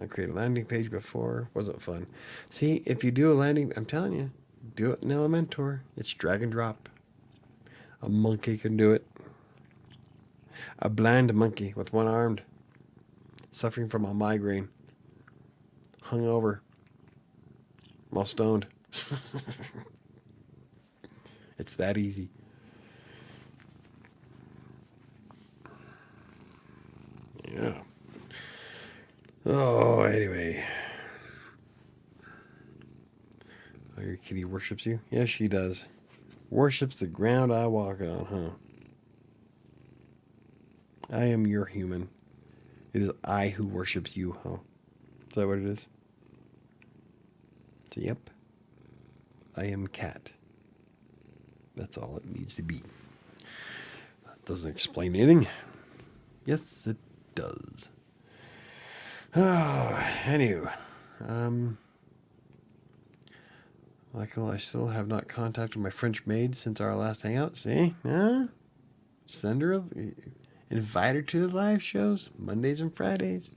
I created a landing page before. Wasn't fun. See, if you do a landing, I'm telling you, do it in Elementor. It's drag and drop. A monkey can do it. A blind monkey with one arm, suffering from a migraine, hungover, while stoned. It's that easy. Yeah. Oh, anyway. Oh, your kitty worships you? Yes, she does. Worships the ground I walk on, huh? I am your human. It is I who worships you, huh? Is that what it is? So, yep. I am cat. That's all it needs to be. That doesn't explain anything. Yes, it does. Oh, anyway. Michael, I still have not contacted my French maid since our last hangout. See? Huh? Send her, invite her to the live shows, Mondays and Fridays.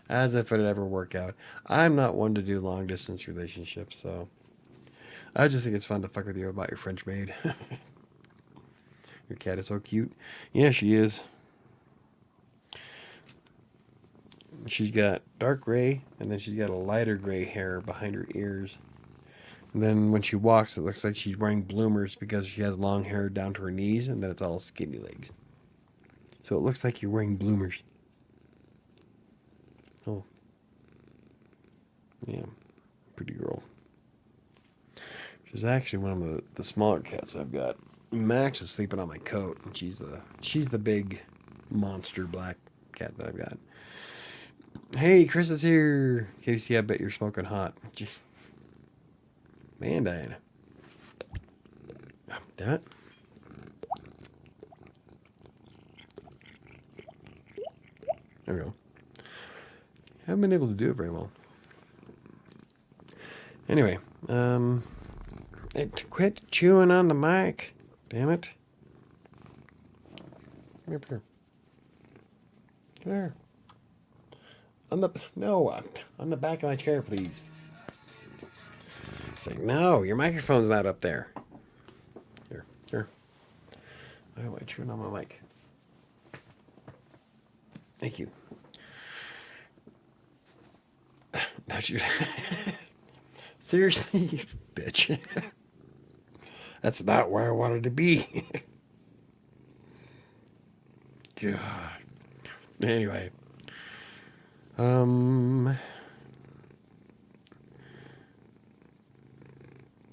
As if it'd ever work out. I'm not one to do long distance relationships, so I just think it's fun to fuck with you about your French maid. Your cat is so cute. Yeah, she is. She's got dark gray, and then she's got a lighter gray hair behind her ears. And then when she walks, it looks like she's wearing bloomers because she has long hair down to her knees, and then it's all skinny legs. So it looks like you're wearing bloomers. Oh. Yeah. Pretty girl. She's actually one of the smaller cats I've got. Max is sleeping on my coat, and she's the big monster black cat that I've got. Hey, Chris is here. Casey, I bet you're smoking hot. Jeez. Man, Diana. Damn it. There we go. Haven't been able to do it very well. Anyway, quit chewing on the mic. Damn it. Come up here. There. On the no, on the back of my chair, please. It's like, no, your microphone's not up there. Here, here. I want to turn on my mic. Thank you. Not you. Seriously, bitch. That's not where I wanted to be. God. Anyway.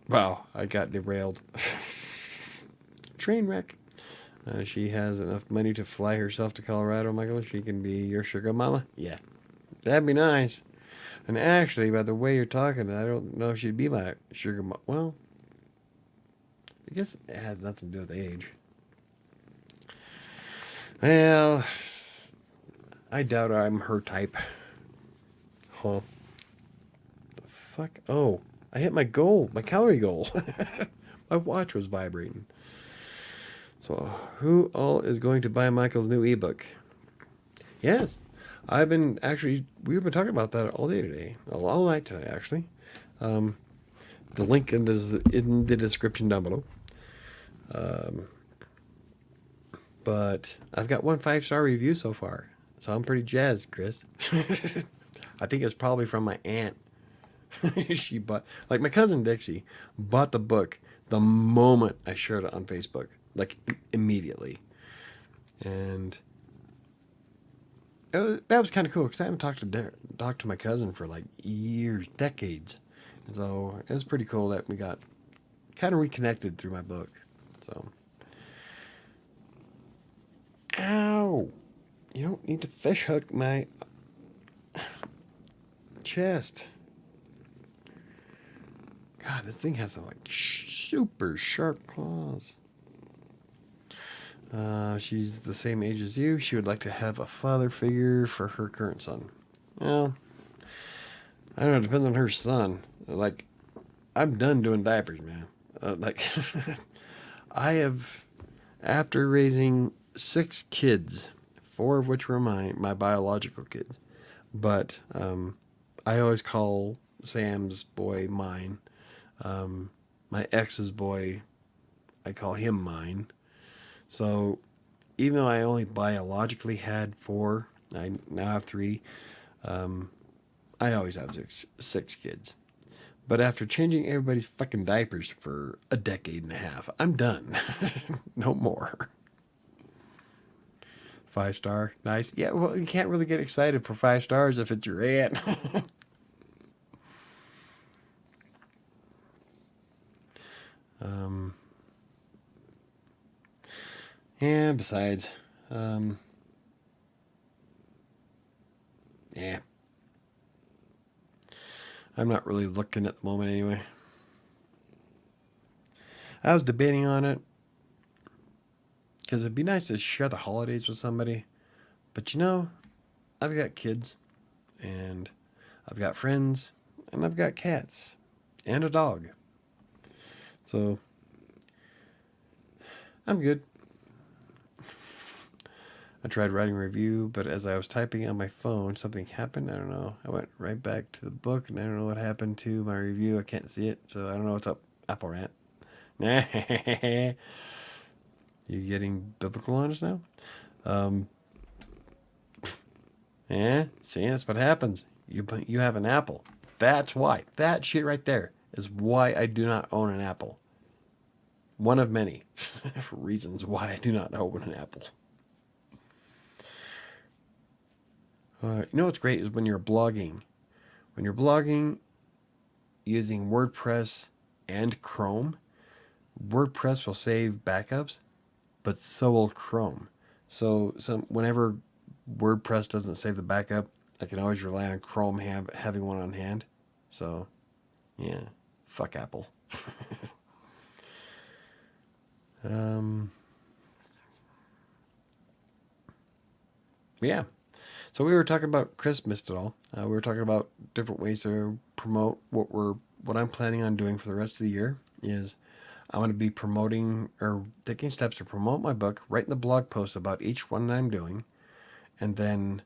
Wow, I got derailed. Train wreck. She has enough money to fly herself to Colorado, Michael. She can be your sugar mama. Yeah, that'd be nice. And actually, by the way you're talking, I don't know if she'd be my sugar mama. Well, I guess it has nothing to do with age. Well, I doubt I'm her type. Huh. The fuck? Oh, I hit my goal, my calorie goal. My watch was vibrating. So, who all is going to buy Michael's new ebook? Yes, we've been talking about that all day today, all night today, actually. The link in the description down below. But I've got 1 5-star review so far, so I'm pretty jazzed, Chris. I think it's probably from my aunt. She bought, like my cousin Dixie, bought the book the moment I shared it on Facebook, like immediately. And that was kind of cool because I haven't talked to my cousin for like years, decades. And so it was pretty cool that we got kind of reconnected through my book. So, ow! You don't need to fish hook my chest. God, this thing has some like super sharp claws. She's the same age as you. She would like to have a father figure for her current son. Well, I don't know. It depends on her son. Like, I'm done doing diapers, man. I have, after raising 6 kids, 4 of which were my biological kids, but I always call Sam's boy mine. My ex's boy, I call him mine. So even though I only biologically had 4, I now have 3. I always have 6 kids. But after changing everybody's fucking diapers for a decade and a half, I'm done. No more. 5-star, nice. Yeah, well, you can't really get excited for 5 stars if it's your aunt. And besides, yeah, I'm not really looking at the moment anyway. I was debating on it because it'd be nice to share the holidays with somebody, but you know, I've got kids, and I've got friends, and I've got cats, and a dog. So I'm good. I tried writing a review, but as I was typing on my phone, something happened. I don't know. I went right back to the book, and I don't know what happened to my review. I can't see it, so I don't know what's up. Apple rant. You getting biblical on us now? Yeah, see, that's what happens. You have an apple. That's why. That shit right there is why I do not own an apple. One of many reasons why I do not own an apple. You know what's great is when you're blogging. When you're blogging using WordPress and Chrome, WordPress will save backups, but so will Chrome. So whenever WordPress doesn't save the backup, I can always rely on Chrome having one on hand. So, yeah, fuck Apple. Yeah. So we were talking about, Chris missed it all. We were talking about different ways to promote what I'm planning on doing for the rest of the year. Is I'm going to be promoting or taking steps to promote my book, writing the blog post about each one that I'm doing, and then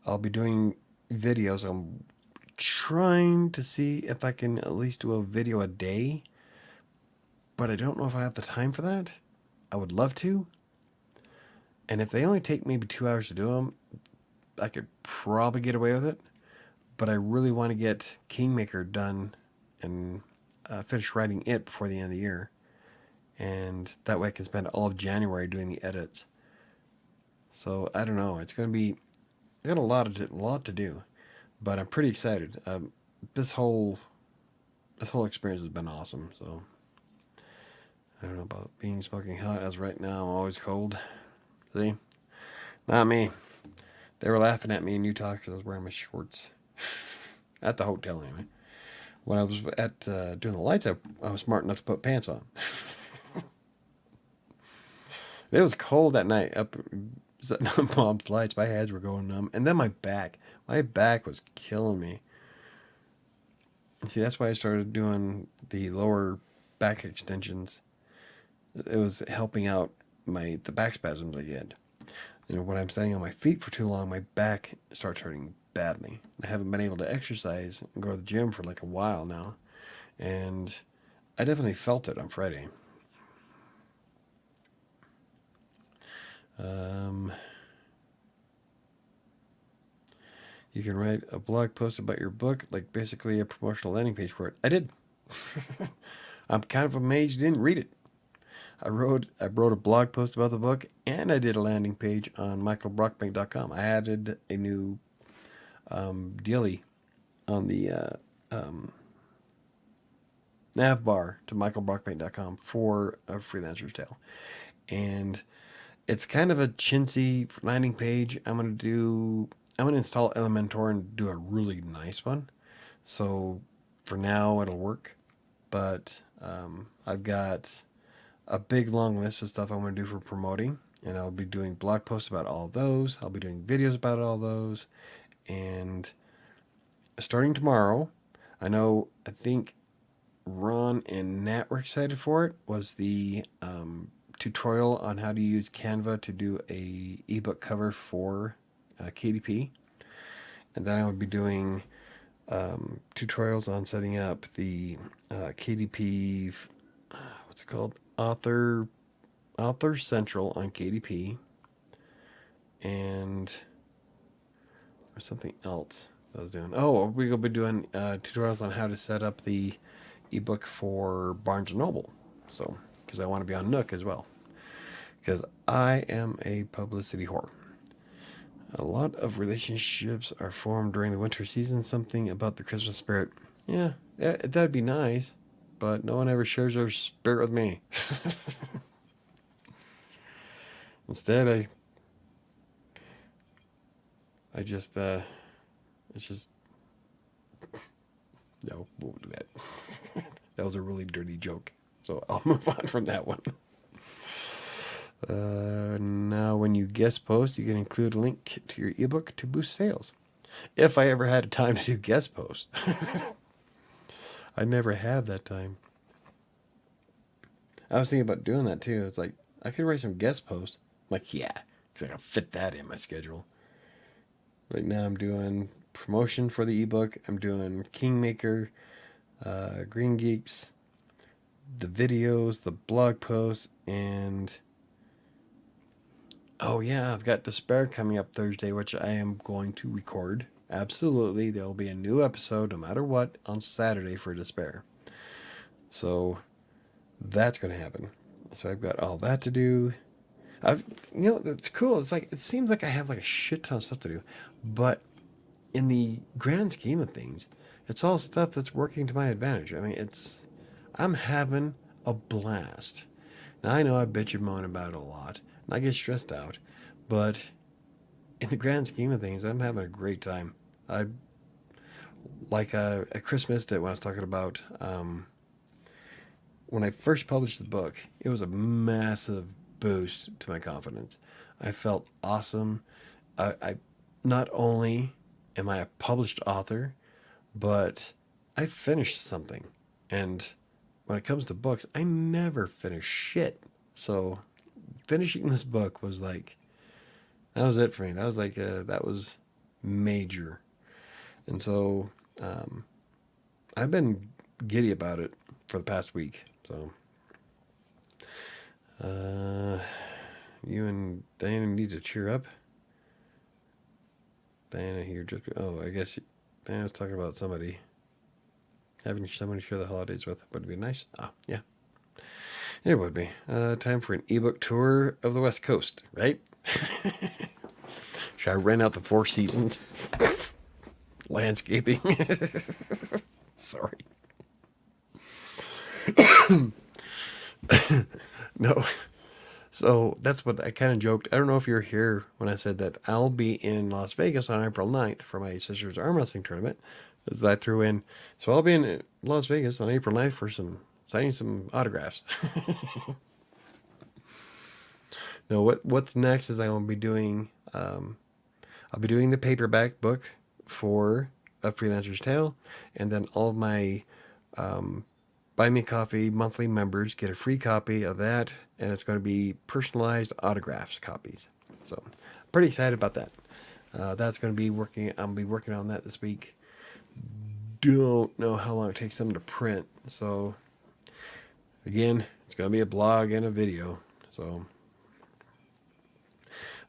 I'll be doing videos. I'm trying to see if I can at least do a video a day, but I don't know if I have the time for that. I would love to. And if they only take maybe 2 hours to do them, I could probably get away with it. But I really want to get Kingmaker done and finish writing it before the end of the year. And that way I can spend all of January doing the edits. So I don't know. It's going to be, I got a lot to do, but I'm pretty excited. This whole experience has been awesome. So I don't know about being smoking hot. As right now, I'm always cold. See, not me. They were laughing at me in Utah because I was wearing my shorts at the hotel anyway. When I was at doing the lights, I was smart enough to put pants on. It was cold that night up setting up Mom's lights. My hands were going numb, and then my back was killing me. See, that's why I started doing the lower back extensions. It was helping out the back spasms I get. When I'm standing on my feet for too long, my back starts hurting badly. I haven't been able to exercise and go to the gym for like a while now, and I definitely felt it on Friday. You can write a blog post about your book, like basically a promotional landing page for it. I did. I'm kind of amazed you didn't read it. I wrote a blog post about the book, and I did a landing page on michaelbrockbank.com. I added a new dealie on the nav bar to michaelbrockbank.com for A Freelancer's Tale. And it's kind of a chintzy landing page. I'm going to install Elementor and do a really nice one. So for now, it'll work. But I've got a big long list of stuff I'm going to do for promoting, and I'll be doing blog posts about all of those. I'll be doing videos about all those, and starting tomorrow, I think Ron and Nat were excited for it, was the tutorial on how to use Canva to do a ebook cover for KDP, and then I'll be doing tutorials on setting up the KDP, what's it called? Author Central on KDP, and or something else I was doing. Oh, we'll be doing tutorials on how to set up the ebook for Barnes & Noble. So, because I want to be on Nook as well, because I am a publicity whore. A lot of relationships are formed during the winter season. Something about the Christmas spirit. Yeah, that'd be nice, but no one ever shares their spirit with me. Instead, I just, it's just, no, won't do that. That was a really dirty joke, so I'll move on from that one. Now, when you guest post, you can include a link to your ebook to boost sales. If I ever had time to do guest posts. I never have that time. I was thinking about doing that too. It's like, I could write some guest posts. I'm like, yeah, because I can fit that in my schedule. Right now I'm doing promotion for the ebook. I'm doing Kingmaker, Green Geeks, the videos, the blog posts, and oh yeah, I've got Despair coming up Thursday, which I am going to record. Absolutely, there'll be a new episode no matter what on Saturday for Despair. So that's going to happen. So I've got all that to do. That's cool. It's like, it seems like I have like a shit ton of stuff to do, but in the grand scheme of things, it's all stuff that's working to my advantage. I mean, I'm having a blast. Now I know I bitch and moan about it a lot, and I get stressed out, but in the grand scheme of things, I'm having a great time. I like at Christmas that when I was talking about when I first published the book, it was a massive boost to my confidence. I felt awesome. I not only am I a published author, but I finished something, and when it comes to books, I never finish shit. So finishing this book was like, that was it for me. That was like, that was major. And so I've been giddy about it for the past week. So you and Diana need to cheer up. Diana here just, oh, I guess Diana was talking about somebody. Having somebody share the holidays with would be nice. Ah, yeah. It would be. Time for an ebook tour of the West Coast, right? Should I rent out the Four Seasons? Landscaping. Sorry. No. So that's what I kind of joked. I don't know if you were here when I said that I'll be in Las Vegas on April 9th for my sister's arm wrestling tournament. As I threw in. So I'll be in Las Vegas on April 9th for signing some autographs. No, what's next is I'll be doing the paperback book for A Freelancer's Tale, and then all of my Buy Me Coffee monthly members get a free copy of that, and it's going to be personalized autographs copies. So pretty excited about that. That's going to be working. I'll be working on that this week. Don't know how long it takes them to print. So again, it's going to be a blog and a video. So,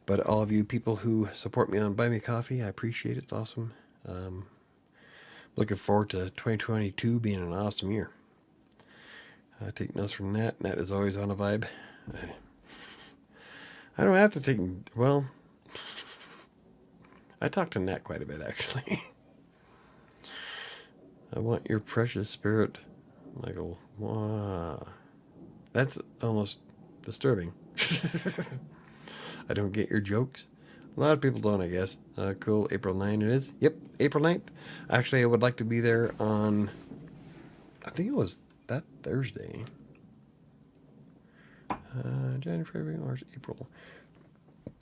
but all of you people who support me on Buy Me Coffee, I appreciate it. It's awesome. Looking forward to 2022 being an awesome year. Take notes from Nat. Nat is always on a vibe. I don't have to take, well, I talk to Nat quite a bit actually. I want your precious spirit, Michael. Wow. That's almost disturbing. I don't get your jokes. A lot of people don't, I guess. Cool. April 9th it is. Yep, April 9th. Actually, I would like to be there on, I think it was that Thursday. January, February, March, April.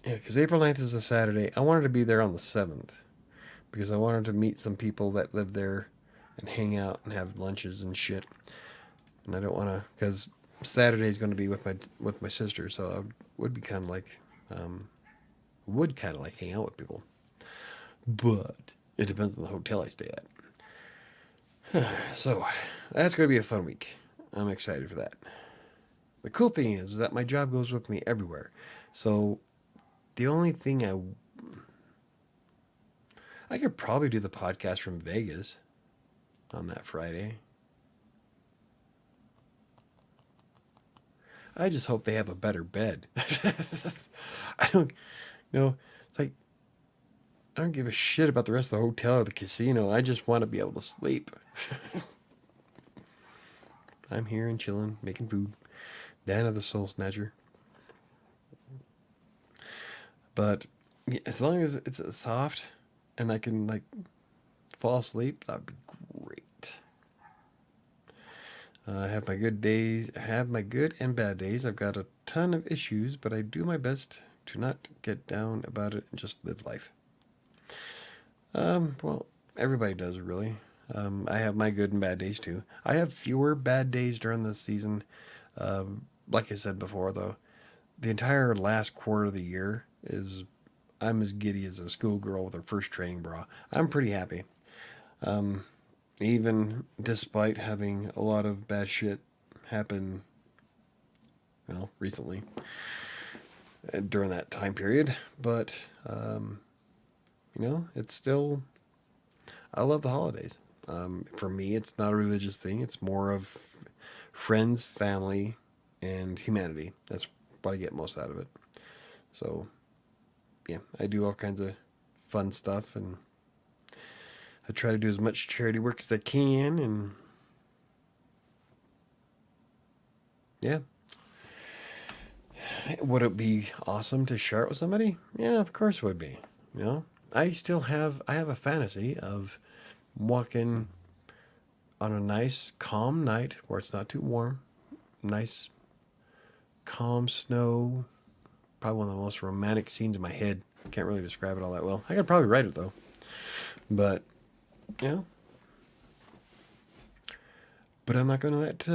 Yeah, because April 9th is a Saturday. I wanted to be there on the 7th because I wanted to meet some people that live there and hang out and have lunches and shit. And I don't want to, because Saturday is going to be with my sister, so I would be kind of like, hang out with people. But it depends on the hotel I stay at. So that's going to be a fun week. I'm excited for that. The cool thing is that my job goes with me everywhere. So the only thing I could probably do the podcast from Vegas on that Friday. I just hope they have a better bed. I don't, it's like, I don't give a shit about the rest of the hotel or the casino. I just want to be able to sleep. I'm here and chilling, making food. Dana the Soul Snatcher. But yeah, as long as it's soft and I can like fall asleep, that'd be great. I have my good days. I have my good and bad days. I've got a ton of issues, but I do my best to not get down about it and just live life. Well, everybody does really. I have my good and bad days too. I have fewer bad days during this season. Like I said before, though, the entire last quarter of the year I'm as giddy as a schoolgirl with her first training bra. I'm pretty happy. Even despite having a lot of bad shit happen, well, recently, during that time period. But, it's still, I love the holidays. For me, it's not a religious thing. It's more of friends, family, and humanity. That's what I get most out of it. So, yeah, I do all kinds of fun stuff, and I try to do as much charity work as I can, and yeah. Would it be awesome to share it with somebody? Yeah, of course it would be. I have a fantasy of walking on a nice, calm night where it's not too warm, nice, calm snow, probably one of the most romantic scenes in my head. Can't really describe it all that well. I could probably write it though. But, But I'm not going to let,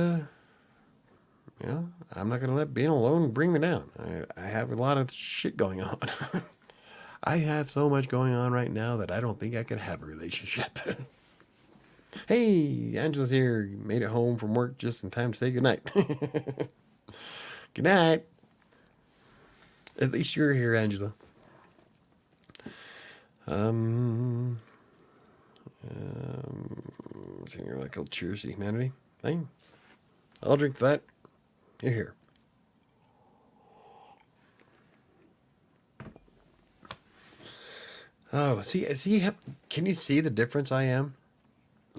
I'm not going to let being alone bring me down. I have a lot of shit going on. I have so much going on right now that I don't think I could have a relationship. Hey, Angela's here. Made it home from work just in time to say goodnight. Good night. At least you're here, Angela. Singing like old Cheers to Humanity. Hey, I'll drink that. You're here. Oh, see, can you see the difference I am?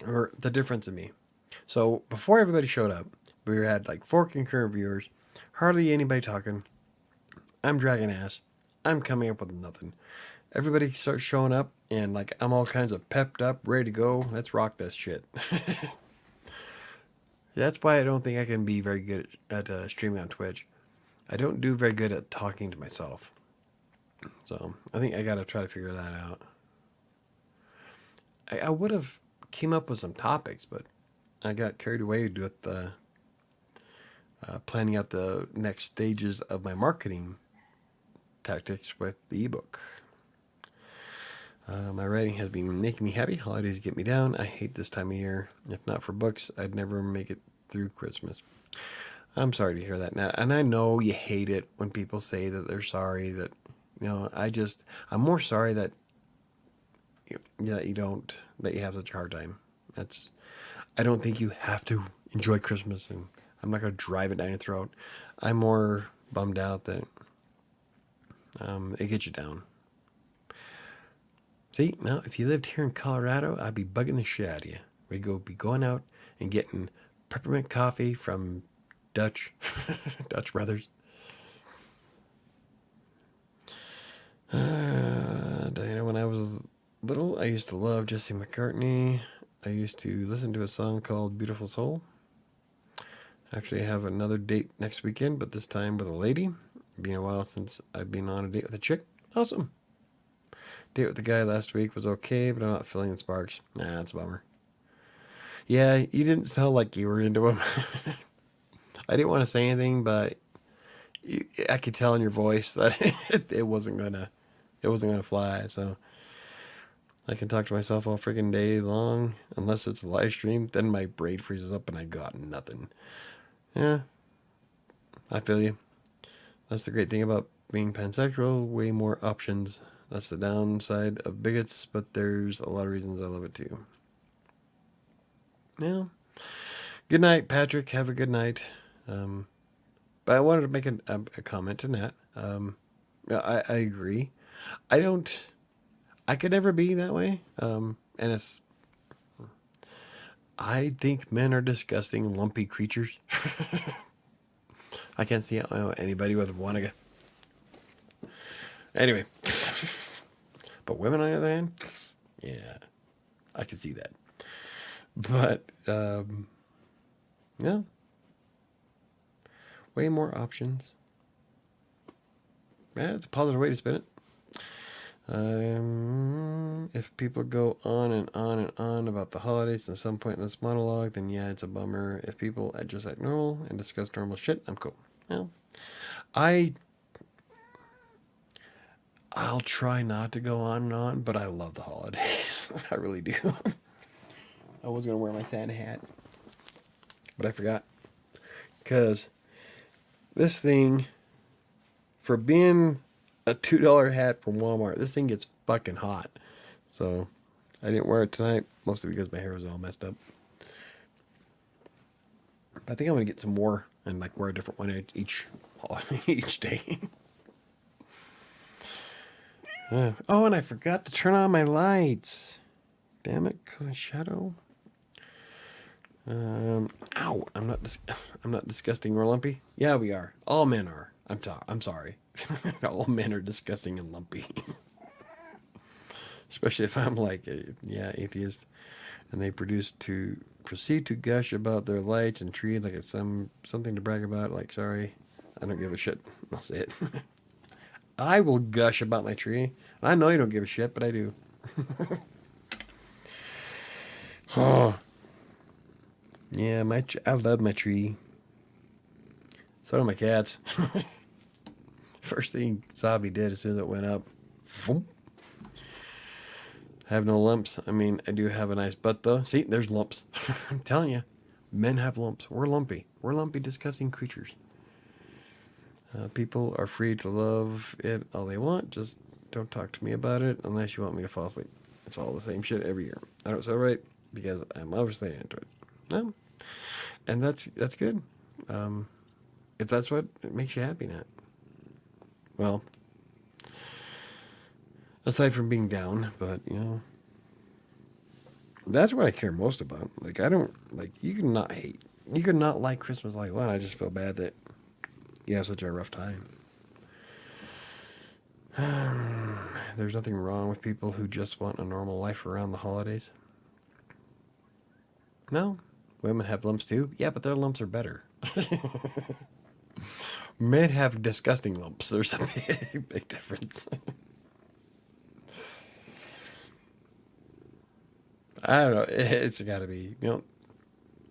Or the difference in me? So, before everybody showed up, we had like 4 concurrent viewers, hardly anybody talking. I'm dragging ass. I'm coming up with nothing. Everybody starts showing up, and like I'm all kinds of pepped up, ready to go. Let's rock this shit. That's why I don't think I can be very good at streaming on Twitch. I don't do very good at talking to myself. So I think I got to try to figure that out. I would have came up with some topics, but I got carried away with planning out the next stages of my marketing tactics with the ebook. My writing has been making me happy. Holidays get me down. I hate this time of year. If not for books, I'd never make it through Christmas. I'm sorry to hear that, Nat. And I know you hate it when people say that they're sorry. That I'm more sorry that that you have such a hard time. I don't think you have to enjoy Christmas, and I'm not going to drive it down your throat. I'm more bummed out that it gets you down. See, now, if you lived here in Colorado, I'd be bugging the shit out of you. We'd be going out and getting peppermint coffee from Dutch Brothers. Diana, when I was little, I used to love Jesse McCartney. I used to listen to a song called Beautiful Soul. Actually, I have another date next weekend, but this time with a lady. Been a while since I've been on a date with a chick. Awesome. Date with the guy last week was okay, but I'm not feeling the sparks. Nah, that's a bummer. Yeah, you didn't sound like you were into him. I didn't want to say anything, but I could tell in your voice that it wasn't gonna fly. So I can talk to myself all freaking day long, unless it's a live stream. Then my brain freezes up and I got nothing. Yeah, I feel you. That's the great thing about being pansexual. Way more options. That's the downside of bigots, but there's a lot of reasons I love it too. Yeah. Good night, Patrick. Have a good night. But I wanted to make a comment to Nat. I agree. I could never be that way. I think men are disgusting, lumpy creatures. I can't see how anybody would want to go. Anyway. But women, on the other hand, yeah, I can see that. But, yeah. Way more options. Yeah, it's a positive way to spin it. If people go on and on and on about the holidays at some point in this monologue, then yeah, it's a bummer. If people just act normal and discuss normal shit, I'm cool. Well, I'll try not to go on and on, but I love the holidays. I really do. I was going to wear my Santa hat, but I forgot. Because this thing, for being a $2 hat from Walmart, this thing gets fucking hot. So I didn't wear it tonight, mostly because my hair was all messed up. I think I'm going to get some more and like wear a different one each day. Oh, and I forgot to turn on my lights. Damn it, shadow. Ow! I'm not disgusting or lumpy. Yeah, we are. All men are. I'm sorry. All men are disgusting and lumpy. Especially if I'm like atheist, and they proceed to gush about their lights and trees like it's something to brag about. Like, sorry, I don't give a shit. I'll say it. I will gush about my tree. I know you don't give a shit, but I do. Yeah, I love my tree. So do my cats. First thing Sabi did as soon as it went up. Boom. Have no lumps. I mean, I do have a nice butt though. See, there's lumps. I'm telling you, men have lumps. We're lumpy. We're lumpy, disgusting creatures. People are free to love it all they want. Just don't talk to me about it unless you want me to fall asleep. It's all the same shit every year. I don't celebrate because I'm obviously into it. No, and that's good. If that's what makes you happy, Nat. Well, aside from being down, but that's what I care most about. Like I don't like you can not hate. You can not like Christmas like what? I just feel bad that you have such a rough time. There's nothing wrong with people who just want a normal life around the holidays. No, women have lumps too. Yeah, but their lumps are better. Men have disgusting lumps. There's a big difference. I don't know. It's got to be,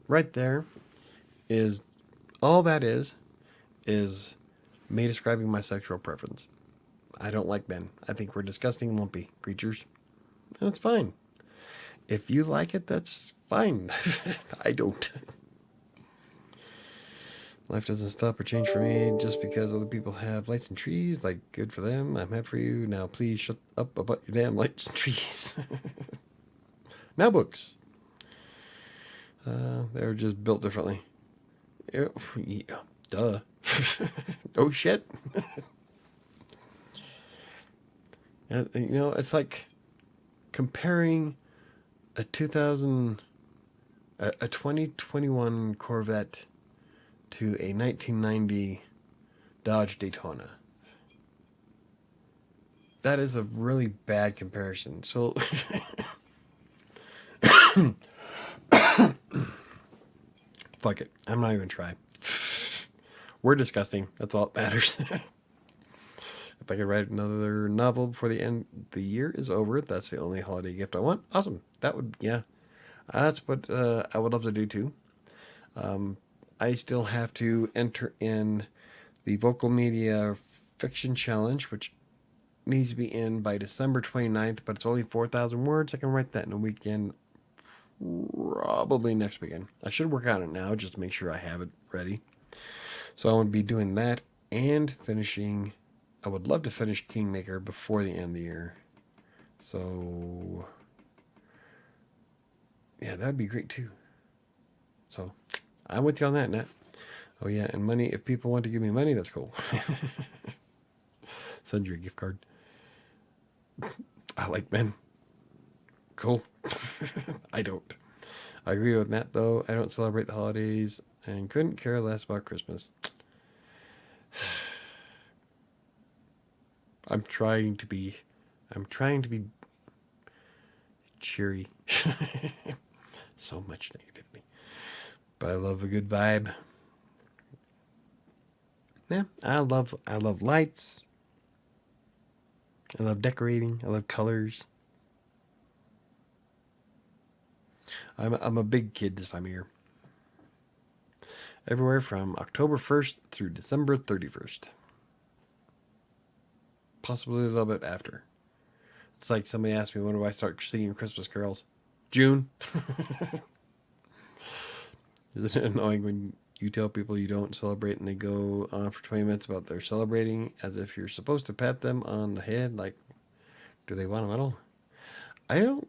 right there is all that is me describing my sexual preference. I don't like men. I think we're disgusting, lumpy creatures. And it's fine. If you like it, that's fine. I don't. Life doesn't stop or change for me just because other people have lights and trees. Like, good for them. I'm happy for you. Now, please shut up about your damn lights and trees. Now, books. They're just built differently. Yeah, duh. Oh, shit. It's like comparing a 2021 Corvette to a 1990 Dodge Daytona. That is a really bad comparison. So, fuck it. I'm not even trying. We're disgusting. That's all that matters. If I could write another novel before the year is over, that's the only holiday gift I want. Awesome. That would, yeah. That's what I would love to do too. I still have to enter in the Vocal Media Fiction Challenge, which needs to be in by December 29th, but it's only 4,000 words. I can write that in a weekend, probably next weekend. I should work on it now just to make sure I have it ready. So I want to be doing that and finishing. I would love to finish Kingmaker before the end of the year. So, yeah, that'd be great too. So, I'm with you on that, Nat. Oh, yeah, and money. If people want to give me money, that's cool. Send you a gift card. I like men. Cool. I don't. I agree with Nat, though. I don't celebrate the holidays and couldn't care less about Christmas. I'm trying to be cheery. So much negativity. But I love a good vibe. Yeah, I love lights. I love decorating. I love colors. I'm a big kid this time of year. Everywhere from October 1st through December 31st. Possibly a little bit after. It's like somebody asked me, when do I start singing Christmas carols? June. Isn't it annoying when you tell people you don't celebrate and they go on for 20 minutes about their celebrating as if you're supposed to pat them on the head? Like, do they want a medal? I don't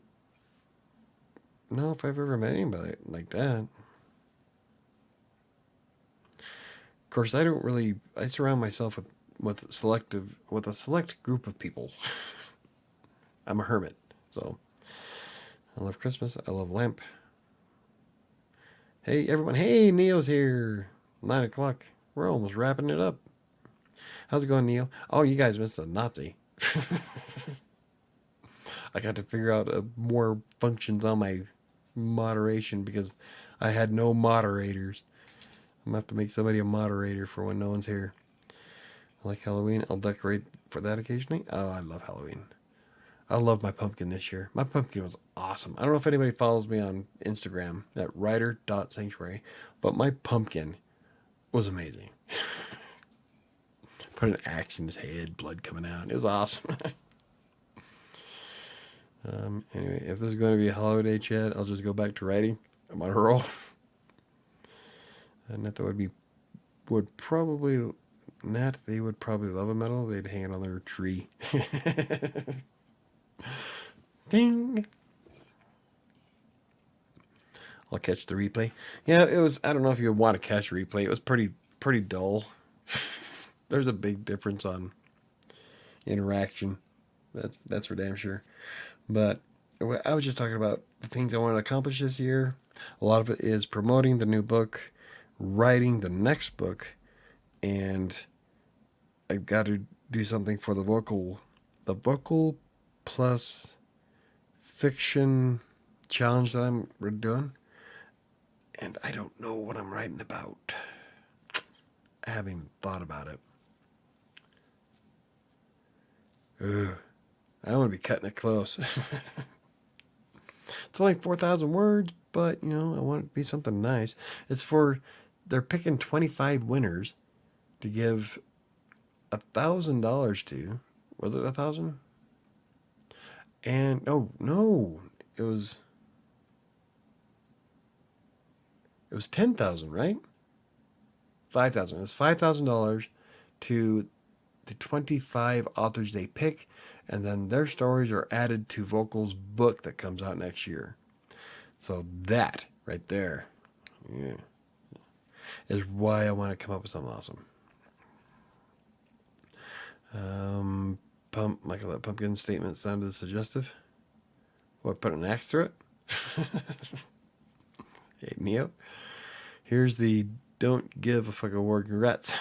know if I've ever met anybody like that. Of course, I surround myself with a select group of people. I'm a hermit, so I love Christmas. I love lamp. Hey, everyone. Hey, Neo's here. 9 o'clock. We're almost wrapping it up. How's it going, Neo? Oh, you guys missed a Nazi. I got to figure out more functions on my moderation because I had no moderators. I'm going to have to make somebody a moderator for when no one's here. I like Halloween. I'll decorate for that occasionally. Oh, I love Halloween. I love my pumpkin this year. My pumpkin was awesome. I don't know if anybody follows me on Instagram at writer.sanctuary, but my pumpkin was amazing. Put an axe in his head, blood coming out. It was awesome. Anyway, if this is going to be a holiday chat, I'll just go back to writing. I'm on a roll. Not that would probably not. They would probably love a medal. They'd hang it on their tree. Ding. I'll catch the replay. Yeah, it was. I don't know if you would want to catch a replay. It was pretty dull. There's a big difference on interaction. That's for damn sure. But I was just talking about the things I want to accomplish this year. A lot of it is promoting the new book, writing the next book, and I've got to do something for the vocal plus fiction challenge that I'm doing. And I don't know what I'm writing about. I haven't even thought about it. Ugh. I want to be cutting it close. It's only 4,000 words, but, I want it to be something nice. They're picking 25 winners to give $1,000 to. Was it 1,000? And, no, it was 10,000, right? 5,000. It's $5,000 to the 25 authors they pick, and then their stories are added to Vocal's book that comes out next year. So that right there, is why I want to come up with something awesome. Michael, that pumpkin statement sounded suggestive. What, put an axe through it? Hey, Neo. Here's the don't give a fuck award. Congrats.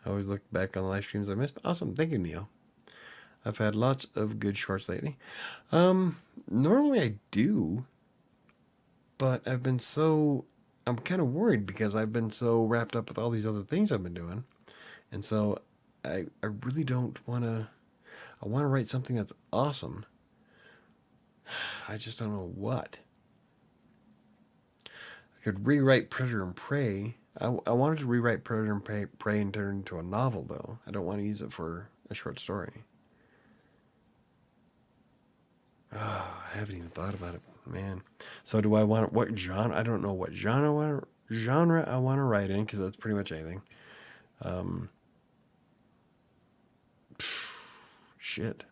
I always look back on the live streams I missed. Awesome. Thank you, Neo. I've had lots of good shorts lately. Normally I do, but I'm kind of worried because I've been so wrapped up with all these other things I've been doing. And so I really don't want to, I want to write something that's awesome. I just don't know what. I could rewrite Predator and Prey. I wanted to rewrite Predator and Prey and turn it into a novel, though. I don't want to use it for a short story. Oh, I haven't even thought about it, man. So do I want what genre? I don't know what genre I want to write in, because that's pretty much anything. Shit.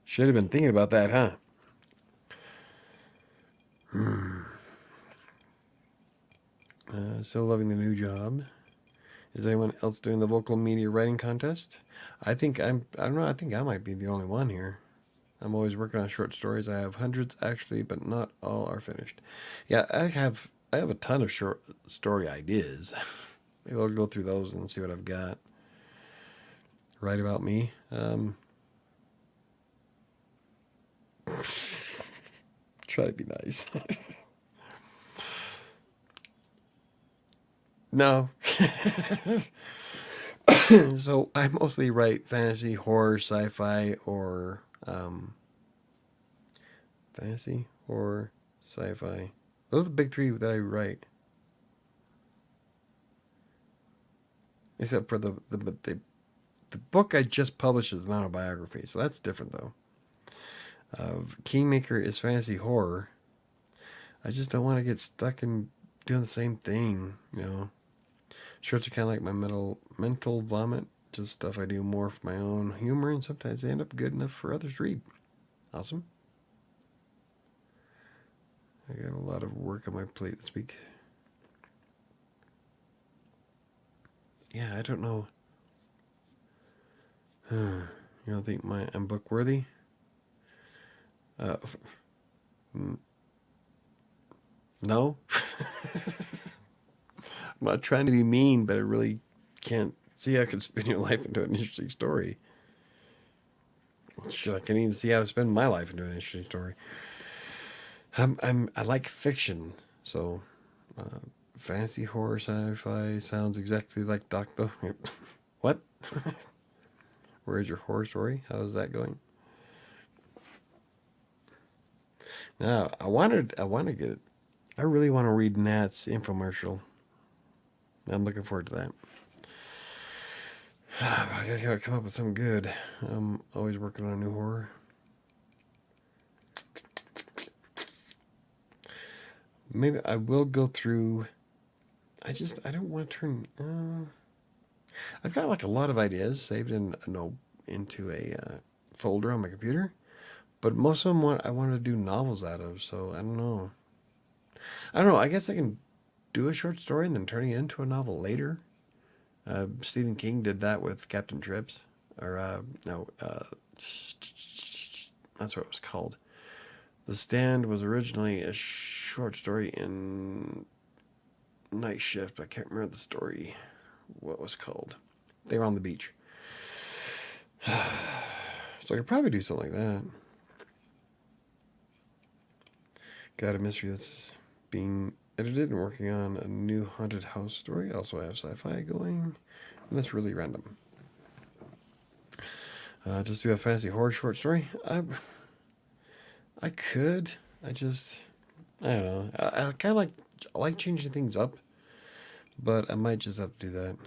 Should have been thinking about that, huh? Still loving the new job. Is anyone else doing the vocal media writing contest? I don't know, I think I might be the only one here. I'm always working on short stories. I have hundreds actually, but not all are finished. Yeah, I have a ton of short story ideas. Maybe I'll go through those and see what I've got. Write about me. Try to be nice. No. So I mostly write fantasy, horror, sci-fi, or fantasy, horror, sci-fi. Those are the big three that I write. Except for the book I just published is an autobiography, so that's different though. Kingmaker is fantasy horror. I just don't want to get stuck in doing the same thing, Shorts are kind of like my mental vomit, just stuff I do more for my own humor, and sometimes they end up good enough for others to read. Awesome. I got a lot of work on my plate this week. Yeah, I don't know. You don't think I'm book worthy? No. I'm not trying to be mean, but I really can't see how I could spin your life into an interesting story. Shit, I can't even see how to spend my life into an interesting story. I like fiction, so fantasy, horror, sci-fi sounds exactly like Doctor. What? Where is your horror story? How is that going? Now, I want to get it. I really want to read Nat's infomercial. I'm looking forward to that. I gotta come up with something good. I'm always working on a new horror. Maybe I will go through. I don't want to turn. I've got like a lot of ideas saved in a note into a folder on my computer, but most of them I want to do novels out of. So I don't know. I don't know. I guess I can do a short story and then turn it into a novel later. Stephen King did that with Captain Trips, or no, that's what it was called. The Stand was originally a short story in Night Shift, but I can't remember the story. What it was called? They were on the beach. So I could probably do something like that. Got a mystery that's being edited and working on a new haunted house story. Also, I have sci-fi going, and that's really random. Just do a fantasy horror short story. I could. I don't know. I kind of like changing things up, but I might just have to do that.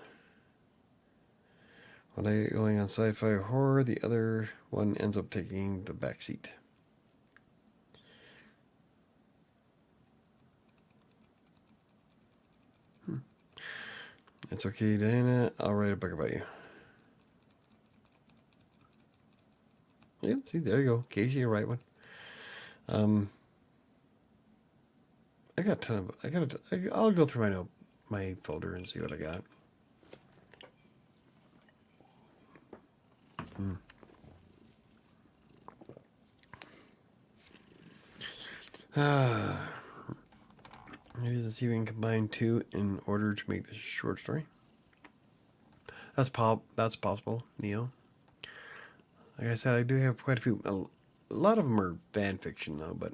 When I going on sci-fi or horror, the other one ends up taking the back seat. It's okay, Diana. I'll write a book about you. Yeah, see, there you go. Casey, you write one. I got a ton of. I'll go through my folder and see what I got. Maybe let's see if we can combine two in order to make this short story. That's possible, Neo. Like I said, I do have quite a few. A lot of them are fan fiction, though, but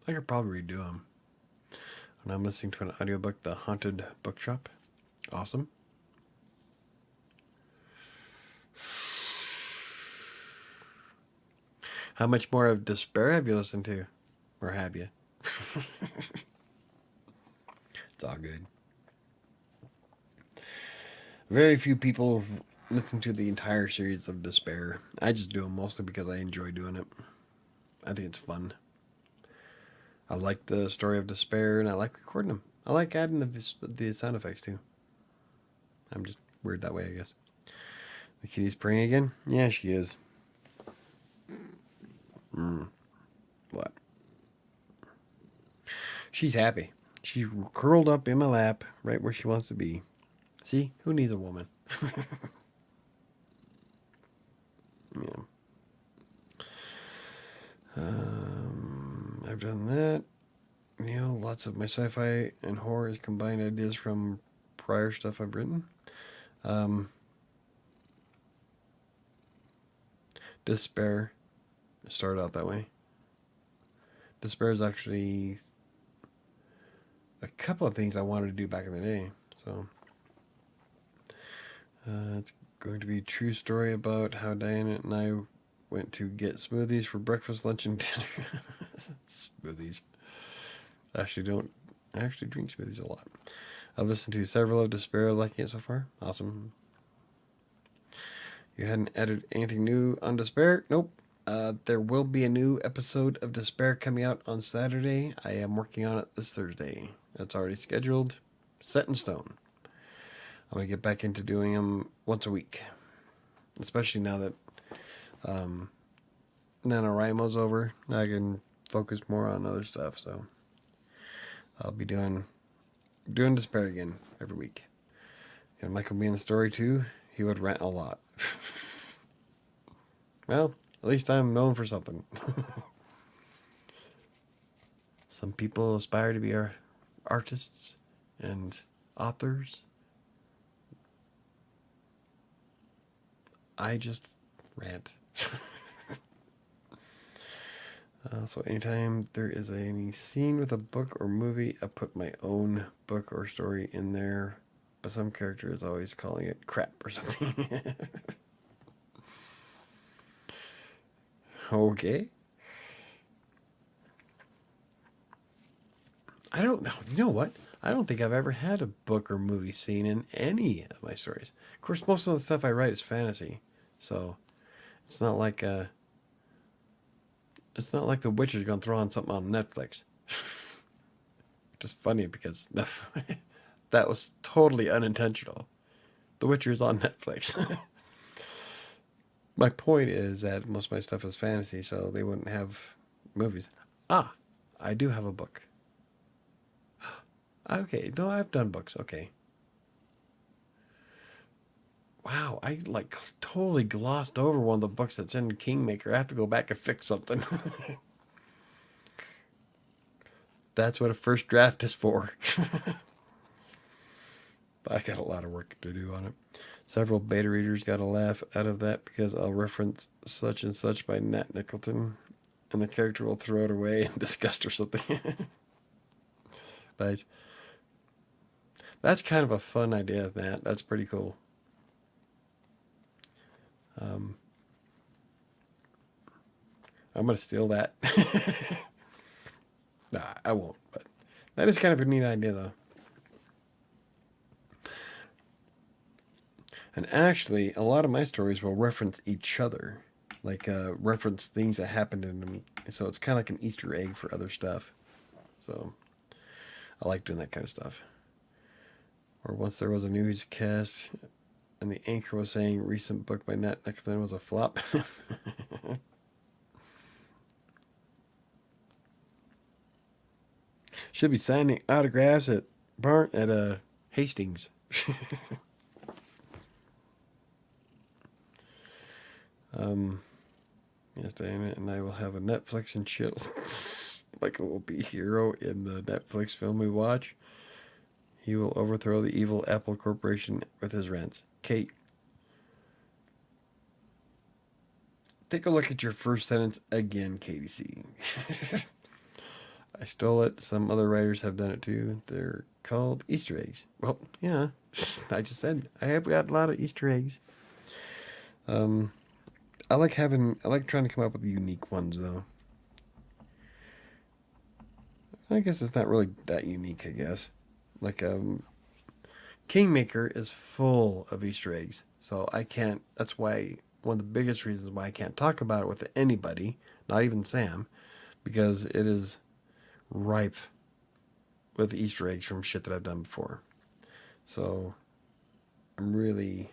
I could probably redo them. And I'm listening to an audiobook, The Haunted Bookshop. Awesome. How much more of Despair have you listened to? Or have you? It's all good. Very few people listen to the entire series of Despair. I just do them mostly because I enjoy doing it. I think it's fun. I like the story of Despair, and I like recording them. I like adding the sound effects, too. I'm just weird that way, I guess. The kitty's praying again? Yeah, she is. What? She's happy. She's curled up in my lap, right where she wants to be. See? Who needs a woman? Yeah. I've done that. You know, lots of my sci-fi and horror is combined ideas from prior stuff I've written. Despair started out that way. Despair is actually a couple of things I wanted to do back in the day. So it's going to be a true story about how Diana and I went to get smoothies for breakfast, lunch, and dinner. Smoothies. I actually drink smoothies a lot. I've listened to several of Despair, liking it so far. Awesome. You hadn't added anything new on Despair? Nope. There will be a new episode of Despair coming out on Saturday. I am working on it this Thursday. That's already scheduled. Set in stone. I'm going to get back into doing them once a week. Especially now that Nanowrimo's over. I can focus more on other stuff. So I'll be doing Despair again every week. And Michael be in the story too. He would rant a lot. Well, at least I'm known for something. Some people aspire to be artists and authors. I just rant. So anytime there is any scene with a book or movie, I put my own book or story in there but some character is always calling it crap or something. Okay. I don't know. You know what? I don't think I've ever had a book or movie scene in any of my stories. Of course, most of the stuff I write is fantasy, so it's not like The Witcher's gonna throw on something on Netflix. Just funny because that was totally unintentional. The Witcher is on Netflix. My point is that most of my stuff is fantasy, so they wouldn't have movies. Ah, I do have a book. Okay, no, I've done books. Okay. Wow, I like totally glossed over one of the books that's in Kingmaker. I have to go back and fix something. That's what a first draft is for. I got a lot of work to do on it. Several beta readers got a laugh out of that because I'll reference such and such by Nat Nicholson, and the character will throw it away in disgust or something. But that's kind of a fun idea, Nat. That's pretty cool. I'm going to steal that. Nah, I won't, but that is kind of a neat idea, though. And actually, a lot of my stories will reference each other, like reference things that happened in them. So it's kind of like an Easter egg for other stuff. So I like doing that kind of stuff. Or once there was a newscast, and the anchor was saying recent book by Nat Nicholson was a flop. Should be signing autographs at Hastings. Yes, Diana and I will have a Netflix and chill. Michael will be hero in the Netflix film we watch. He will overthrow the evil Apple Corporation with his rants. Kate, take a look at your first sentence again, Katie C. I stole it. Some other writers have done it too. They're called Easter eggs. Well, yeah, I just said I have got a lot of Easter eggs. I like trying to come up with unique ones though. I guess it's not really that unique, I guess. Like Kingmaker is full of Easter eggs. So I can't that's why one of the biggest reasons why I can't talk about it with anybody, not even Sam, because it is ripe with Easter eggs from shit that I've done before. So I'm really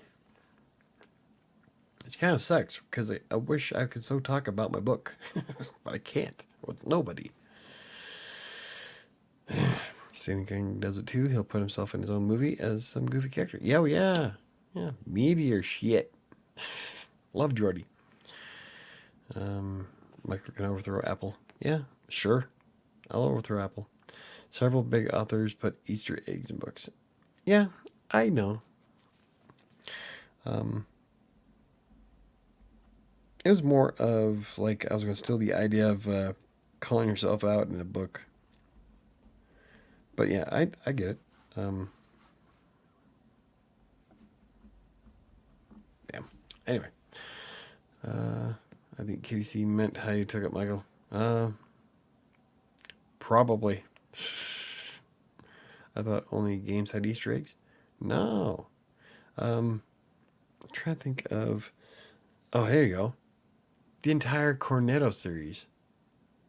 it kind of sucks because I wish I could so talk about my book, but I can't with nobody. Stephen King does it too. He'll put himself in his own movie as some goofy character. Yeah, well, yeah. Meteor shit. Love Jordy. Michael can overthrow Apple. Yeah, sure. I'll overthrow Apple. Several big authors put Easter eggs in books. Yeah, I know. It was more of like I was going to steal the idea of calling yourself out in a book. But yeah, I get it. Yeah. Anyway, I think KDC meant how you took it, Michael. Probably. I thought only games had Easter eggs. No. I'm trying to think of. Oh, here you go. The entire Cornetto series.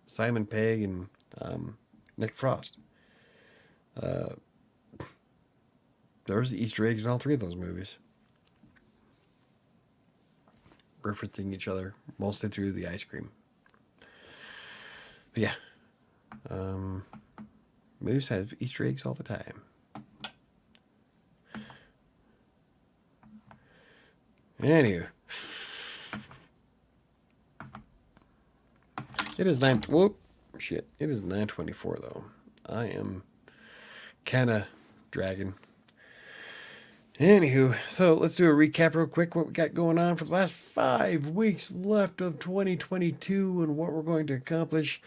Simon Pegg and Nick Frost. There was Easter eggs in all three of those movies. Referencing each other, mostly through the ice cream. But yeah. Movies have Easter eggs all the time. Anywho. It is 9:24 though. I am kind of dragging. Anywho, so let's do a recap real quick. What we got going on for the last 5 weeks left of 2022 and what we're going to accomplish.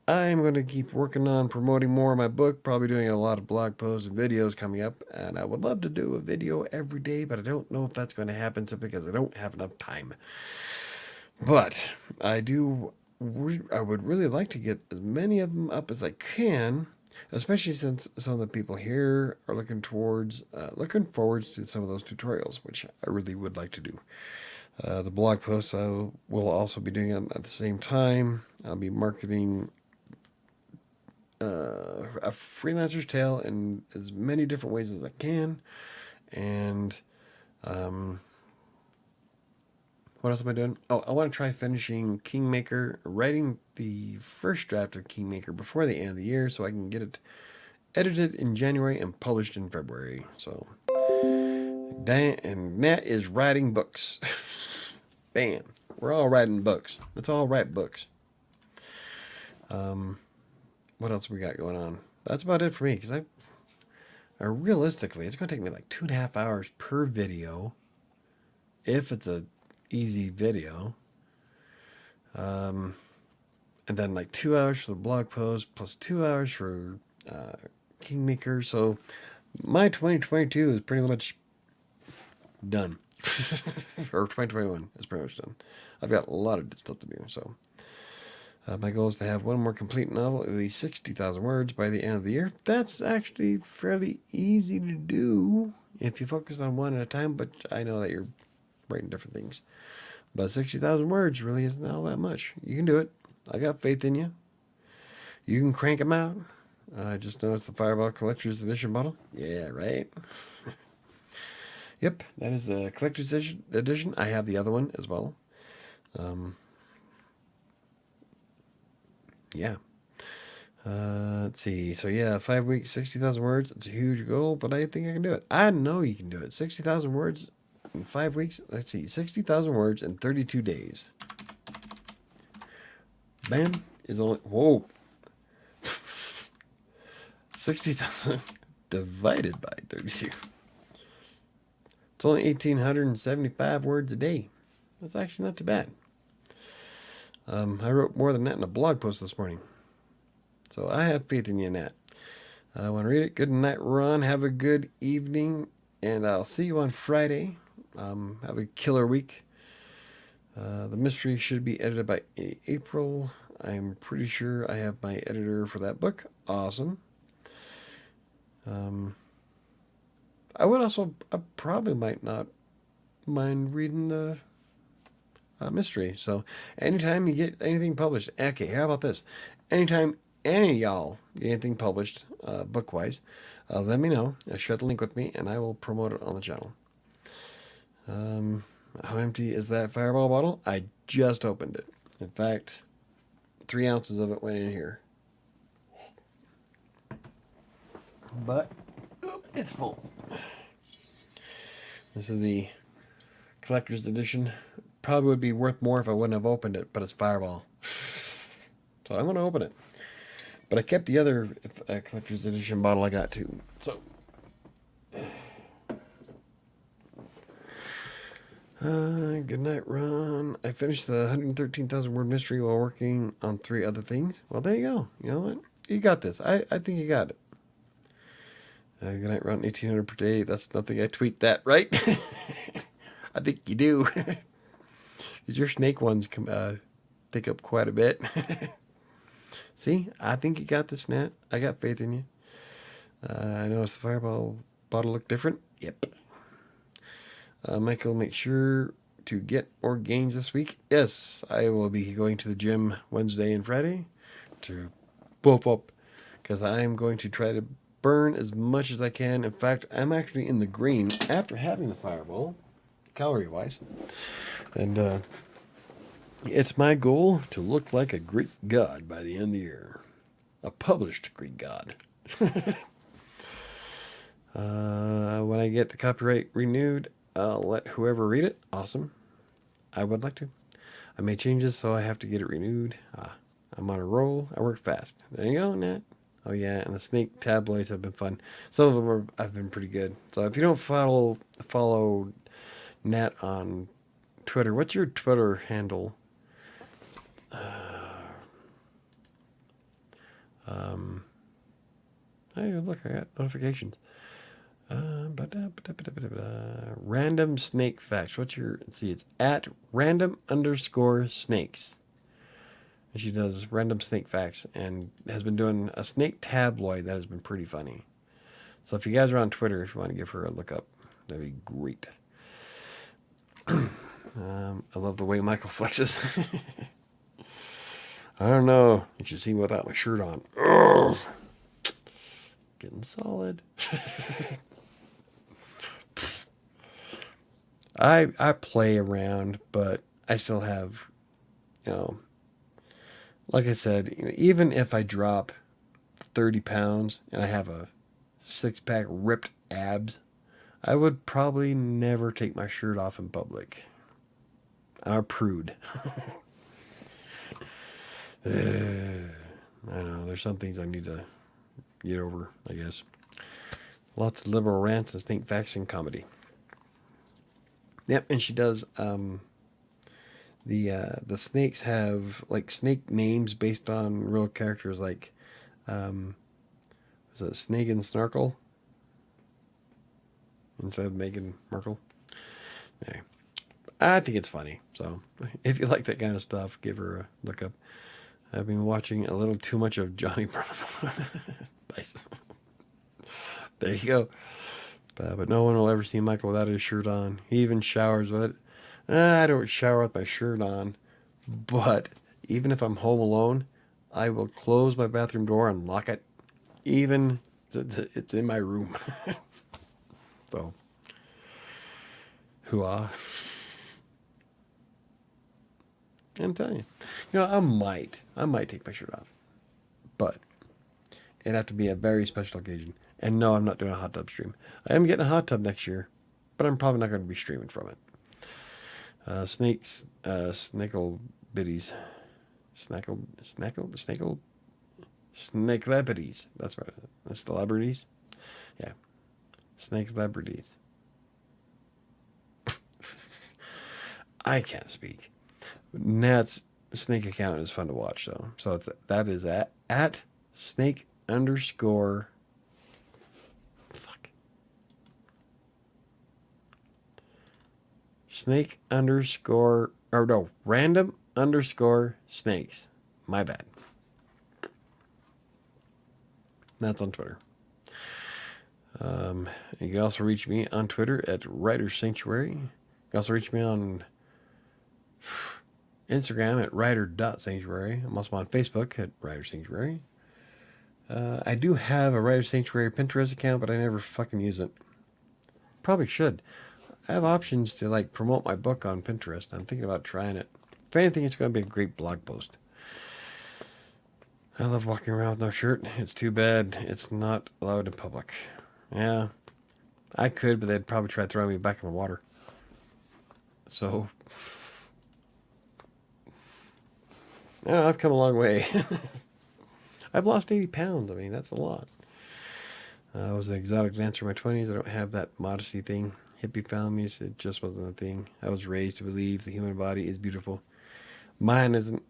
I'm going to keep working on promoting more of my book, probably doing a lot of blog posts and videos coming up. And I would love to do a video every day, but I don't know if that's going to happen simply because I don't have enough time. But I would really like to get as many of them up as I can, especially since some of the people here are looking forwards to some of those tutorials, which I really would like to do. The blog posts I will also be doing them at the same time. I'll be marketing a freelancer's tale in as many different ways as I can. And what else am I doing? Oh, I want to try finishing Kingmaker, writing the first draft of Kingmaker before the end of the year so I can get it edited in January and published in February. So, and Nat is writing books. Bam. We're all writing books. Let's all write books. What else we got going on? That's about it for me, because realistically, it's going to take me like 2.5 hours per video, if it's a easy video. And then like 2 hours for the blog post, plus 2 hours for Kingmaker. So my 2022 is pretty much done. Or 2021 is pretty much done. I've got a lot of stuff to do, so... my goal is to have one more complete novel, at least 60,000 words by the end of the year. That's actually fairly easy to do if you focus on one at a time, but I know that you're writing different things. But 60,000 words really isn't all that much. You can do it. I got faith in you. You can crank them out. I just noticed the Fireball Collector's Edition bottle. Yeah, right? Yep, that is the Collector's Edition. I have the other one as well. Yeah. Let's see. So yeah, 5 weeks, 60,000 words. It's a huge goal, but I think I can do it. I know you can do it. 60,000 words in 5 weeks. Let's see. 60,000 words in 32 days. Bam is only... Whoa. 60,000 divided by 32. It's only 1,875 words a day. That's actually not too bad. I wrote more than that in a blog post this morning. So I have faith in you, Nat. I want to read it. Good night, Ron. Have a good evening, and I'll see you on Friday. Have a killer week. The mystery should be edited by April. I'm pretty sure I have my editor for that book. Awesome. I probably might not mind reading the mystery. So anytime you get anything published, okay, how about this? Anytime any of y'all get anything published, book-wise, let me know. Share the link with me, and I will promote it on the channel. How empty is that Fireball bottle? I just opened it. In fact, 3 ounces of it went in here. But it's full. This is the Collector's Edition. Probably would be worth more if I wouldn't have opened it, but it's Fireball. So I'm going to open it. But I kept the other Collector's Edition bottle I got too. So. Good night, Ron. I finished the 113,000 word mystery while working on 3 other things. Well, there you go. You know what? You got this. I think you got it. Good night, Ron. 1,800 per day. That's nothing. I tweet that, right? I think you do. Because your snake ones take up quite a bit. See, I think you got this, Nat. I got faith in you. I noticed the Fireball bottle looked different. Yep. Michael, make sure to get more gains this week. Yes, I will be going to the gym Wednesday and Friday to buff up, because I'm going to try to burn as much as I can. In fact, I'm actually in the green after having the Fireball, calorie-wise. And it's my goal to look like a Greek god by the end of the year. A published Greek god. When I get the copyright renewed, I'll let whoever read it. Awesome. I would like to. I made changes, so I have to get it renewed. I'm on a roll. I work fast. There you go, Nat. Oh, yeah, and the snake tabloids have been fun. Some of them have been pretty good. So if you don't follow Nat on Twitter, what's your Twitter handle? Hey, look, I got notifications. Random snake facts. What's your, let's see, it's at random_snakes. And she does random snake facts and has been doing a snake tabloid that has been pretty funny. So if you guys are on Twitter, if you want to give her a look up, that'd be great. I love the way Michael flexes. I don't know. You should see me without my shirt on. Ugh. Getting solid. I play around, but I still have, like I said, even if I drop 30 pounds and I have a 6-pack ripped abs, I would probably never take my shirt off in public. I'm a prude. I know, there's some things I need to get over, I guess. Lots of liberal rants and snake facts and comedy. Yep, and she does, the snakes have, like, snake names based on real characters, like, was it Snake and Snarkle? Instead of Meghan Markle. Yeah. I think it's funny. So if you like that kind of stuff, give her a look up. I've been watching a little too much of Johnny Bravo. Nice. There you go. But no one will ever see Michael without his shirt on. He even showers with it. I don't shower with my shirt on. But even if I'm home alone, I will close my bathroom door and lock it. Even it's in my room. So, hoo-ah. I'm telling you. I might take my shirt off. But it'd have to be a very special occasion. And no, I'm not doing a hot tub stream. I am getting a hot tub next year, but I'm probably not going to be streaming from it. Snackle bitties. Snakelebrities. That's right. Celebrities? Yeah. Snakelebrities. I can't speak. Nat's snake account is fun to watch, though. So that is at snake underscore. Fuck. Snake underscore. Or no, random underscore snakes. My bad. That's on Twitter. You can also reach me on Twitter at WriterSanctuary. You can also reach me on Instagram at writer.sanctuary. I'm also on Facebook at WriterSanctuary. I do have a WriterSanctuary Pinterest account, but I never fucking use it. Probably should. I have options to like promote my book on Pinterest. I'm thinking about trying it. If anything, it's going to be a great blog post. I love walking around with no shirt. It's too bad it's not allowed in public. Yeah, I could, but they'd probably try throwing me back in the water. So, I don't know, I've come a long way. I've lost 80 pounds. I mean, that's a lot. I was an exotic dancer in my 20s. I don't have that modesty thing. Hippie families, it just wasn't a thing. I was raised to believe the human body is beautiful. Mine isn't.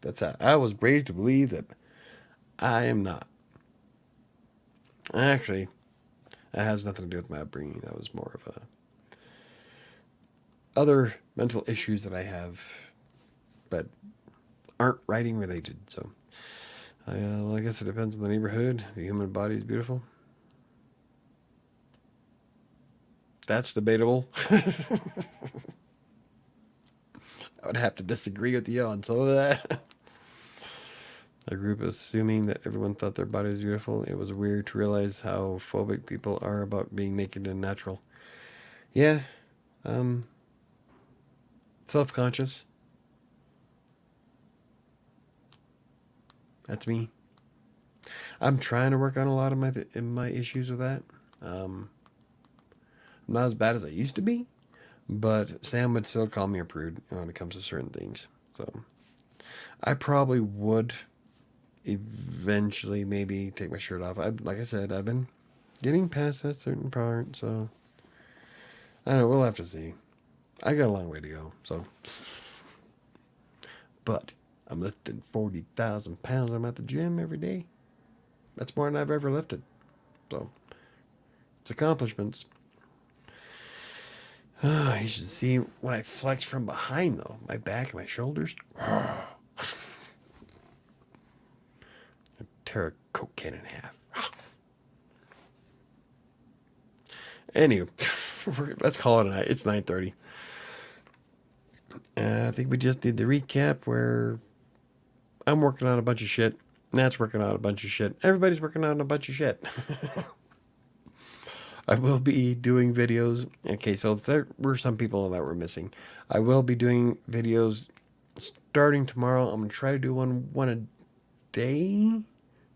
That's how I was raised to believe that I am not. Actually, that has nothing to do with my upbringing. That was more of other mental issues that I have, but aren't writing related. So, well, I guess it depends on the neighborhood. The human body is beautiful. That's debatable. I would have to disagree with you on some of that. A group assuming that everyone thought their body was beautiful. It was weird to realize how phobic people are about being naked and natural. Yeah. Self-conscious. That's me. I'm trying to work on a lot of my issues with that. I'm not as bad as I used to be, but Sam would still call me a prude when it comes to certain things. So I probably would eventually maybe take my shirt off. Like I said, I've been getting past that certain part, so I don't know, we'll have to see. I got a long way to go, so. But I'm lifting 40,000 pounds. I'm at the gym every day. That's more than I've ever lifted. So, it's accomplishments. You should see when I flex from behind, though. My back and my shoulders. Tear a Coke can in half. Anyway, let's call it a night. It's 9:30. I think we just did the recap where I'm working on a bunch of shit. Nat's working on a bunch of shit. Everybody's working on a bunch of shit. I will be doing videos. Okay, so there were some people that were missing. I will be doing videos starting tomorrow. I'm going to try to do one a day,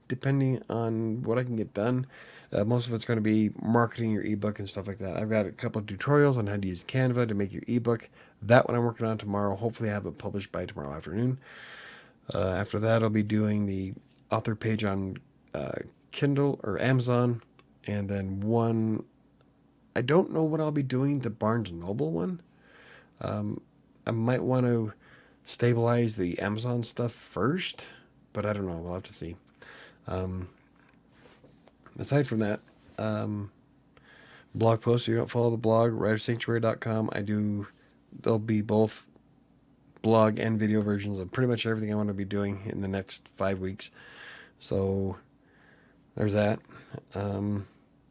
depending on what I can get done. Most of it's going to be marketing your ebook and stuff like that. I've got a couple of tutorials on how to use Canva to make your ebook. That one I'm working on tomorrow. Hopefully I have it published by tomorrow afternoon. After that, I'll be doing the author page on Kindle or Amazon. And then one, I don't know what I'll be doing, the Barnes & Noble one. I might want to stabilize the Amazon stuff first, but I don't know. We'll have to see. Aside from that, blog posts, if you don't follow the blog, WriterSanctuary.com. There'll be both blog and video versions of pretty much everything I want to be doing in the next 5 weeks. So there's that.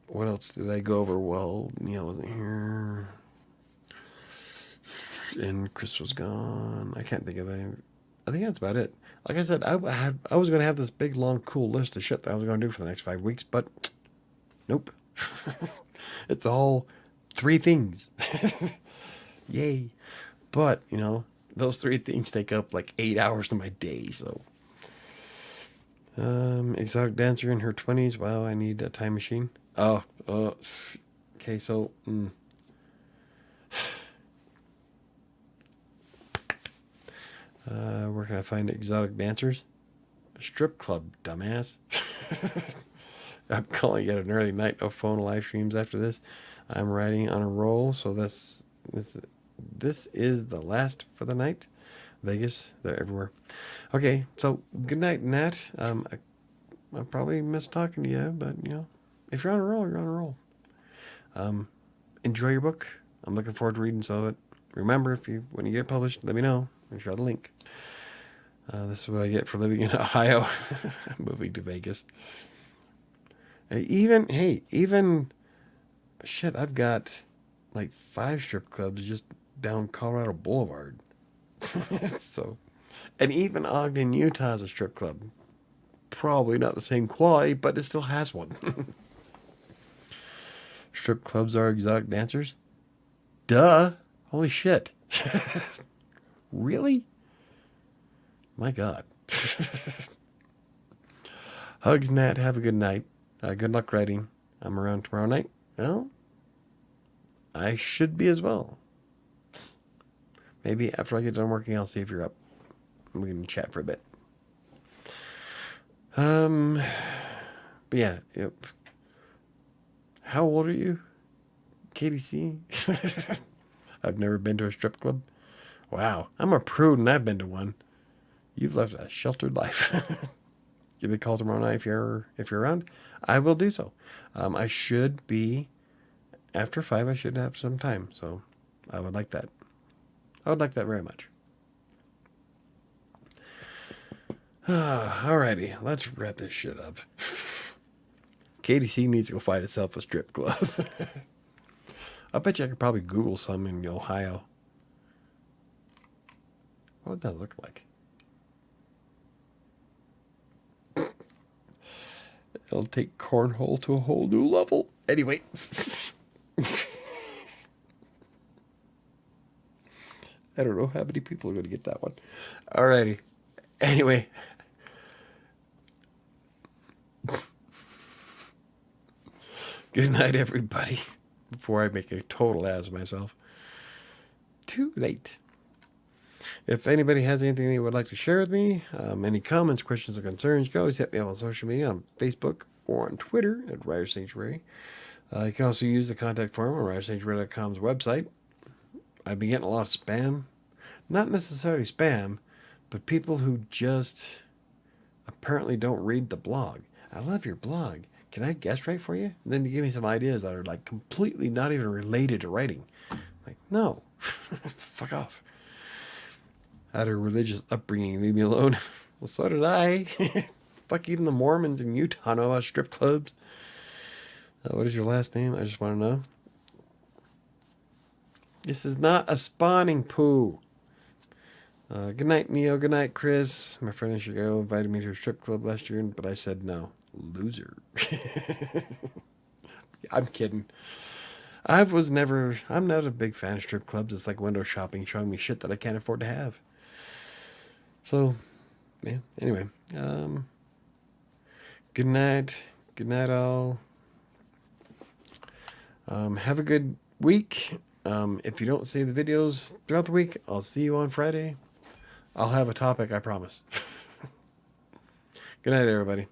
What else did I go over? Well, Neil wasn't here. And Chris was gone. I can't think of any. I think that's about it. Like I said, I was going to have this big, long, cool list of shit that I was going to do for the next 5 weeks, but nope. It's all 3 things. Yay. But, those 3 things take up like 8 hours of my day, so. Exotic dancer in her 20s. Wow, I need a time machine. Okay, so. Where can I find exotic dancers? A strip club, dumbass. I'm calling it an early night. No phone live streams after this. I'm riding on a roll, so this is the last for the night. Vegas, they're everywhere. Okay, so good night, Nat. I probably missed talking to you, but if you're on a roll, you're on a roll. Enjoy your book. I'm looking forward to reading some of it. Remember, when you get it published, let me know. I'll share the link. This is what I get for living in Ohio. Moving to Vegas. Even shit, I've got like 5 strip clubs just down Colorado Boulevard. So, and even Ogden, Utah is a strip club. Probably not the same quality, but it still has one. Strip clubs are exotic dancers? Duh. Holy shit. Really? My God. Hugs, Nat. Have a good night. Good luck writing. I'm around tomorrow night. Well, I should be as well. Maybe after I get done working, I'll see if you're up. We can chat for a bit. But yeah. Yep. How old are you? KDC? I've never been to a strip club. Wow. I'm a prude and I've been to one. You've lived a sheltered life. Give me a call tomorrow night if you're around. I will do so. I should be after 5. I should have some time, so I would like that. I would like that very much. Alrighty, let's wrap this shit up. KDC needs to go find itself a strip club. I bet you I could probably Google some in Ohio. What would that look like? It'll take cornhole to a whole new level. Anyway. I don't know how many people are going to get that one. Alrighty. Anyway. Good night, everybody. Before I make a total ass of myself. Too late. If anybody has anything they would like to share with me, any comments, questions, or concerns, you can always hit me up on social media, on Facebook or on Twitter at WriterSanctuary. You can also use the contact form on WriterSanctuary.com's website. I've been getting a lot of spam. Not necessarily spam, But people who just apparently don't read the blog. I love your blog. Can I guest write for you? And then you give me some ideas that are like completely not even related to writing. Like, no, fuck off. I had a religious upbringing. Leave me alone. Well, so did I. Fuck, even the Mormons in Utah know about strip clubs. What is your last name? I just want to know. This is not a spawning pool. Good night, Neo. Good night, Chris. My friend in Chicago invited me to a strip club last year, but I said no. Loser. I'm kidding. I'm not a big fan of strip clubs. It's like window shopping, showing me shit that I can't afford to have. So, yeah, anyway. Good night. Good night, all. Have a good week. If you don't see the videos throughout the week, I'll see you on Friday. I'll have a topic, I promise. Good night, everybody.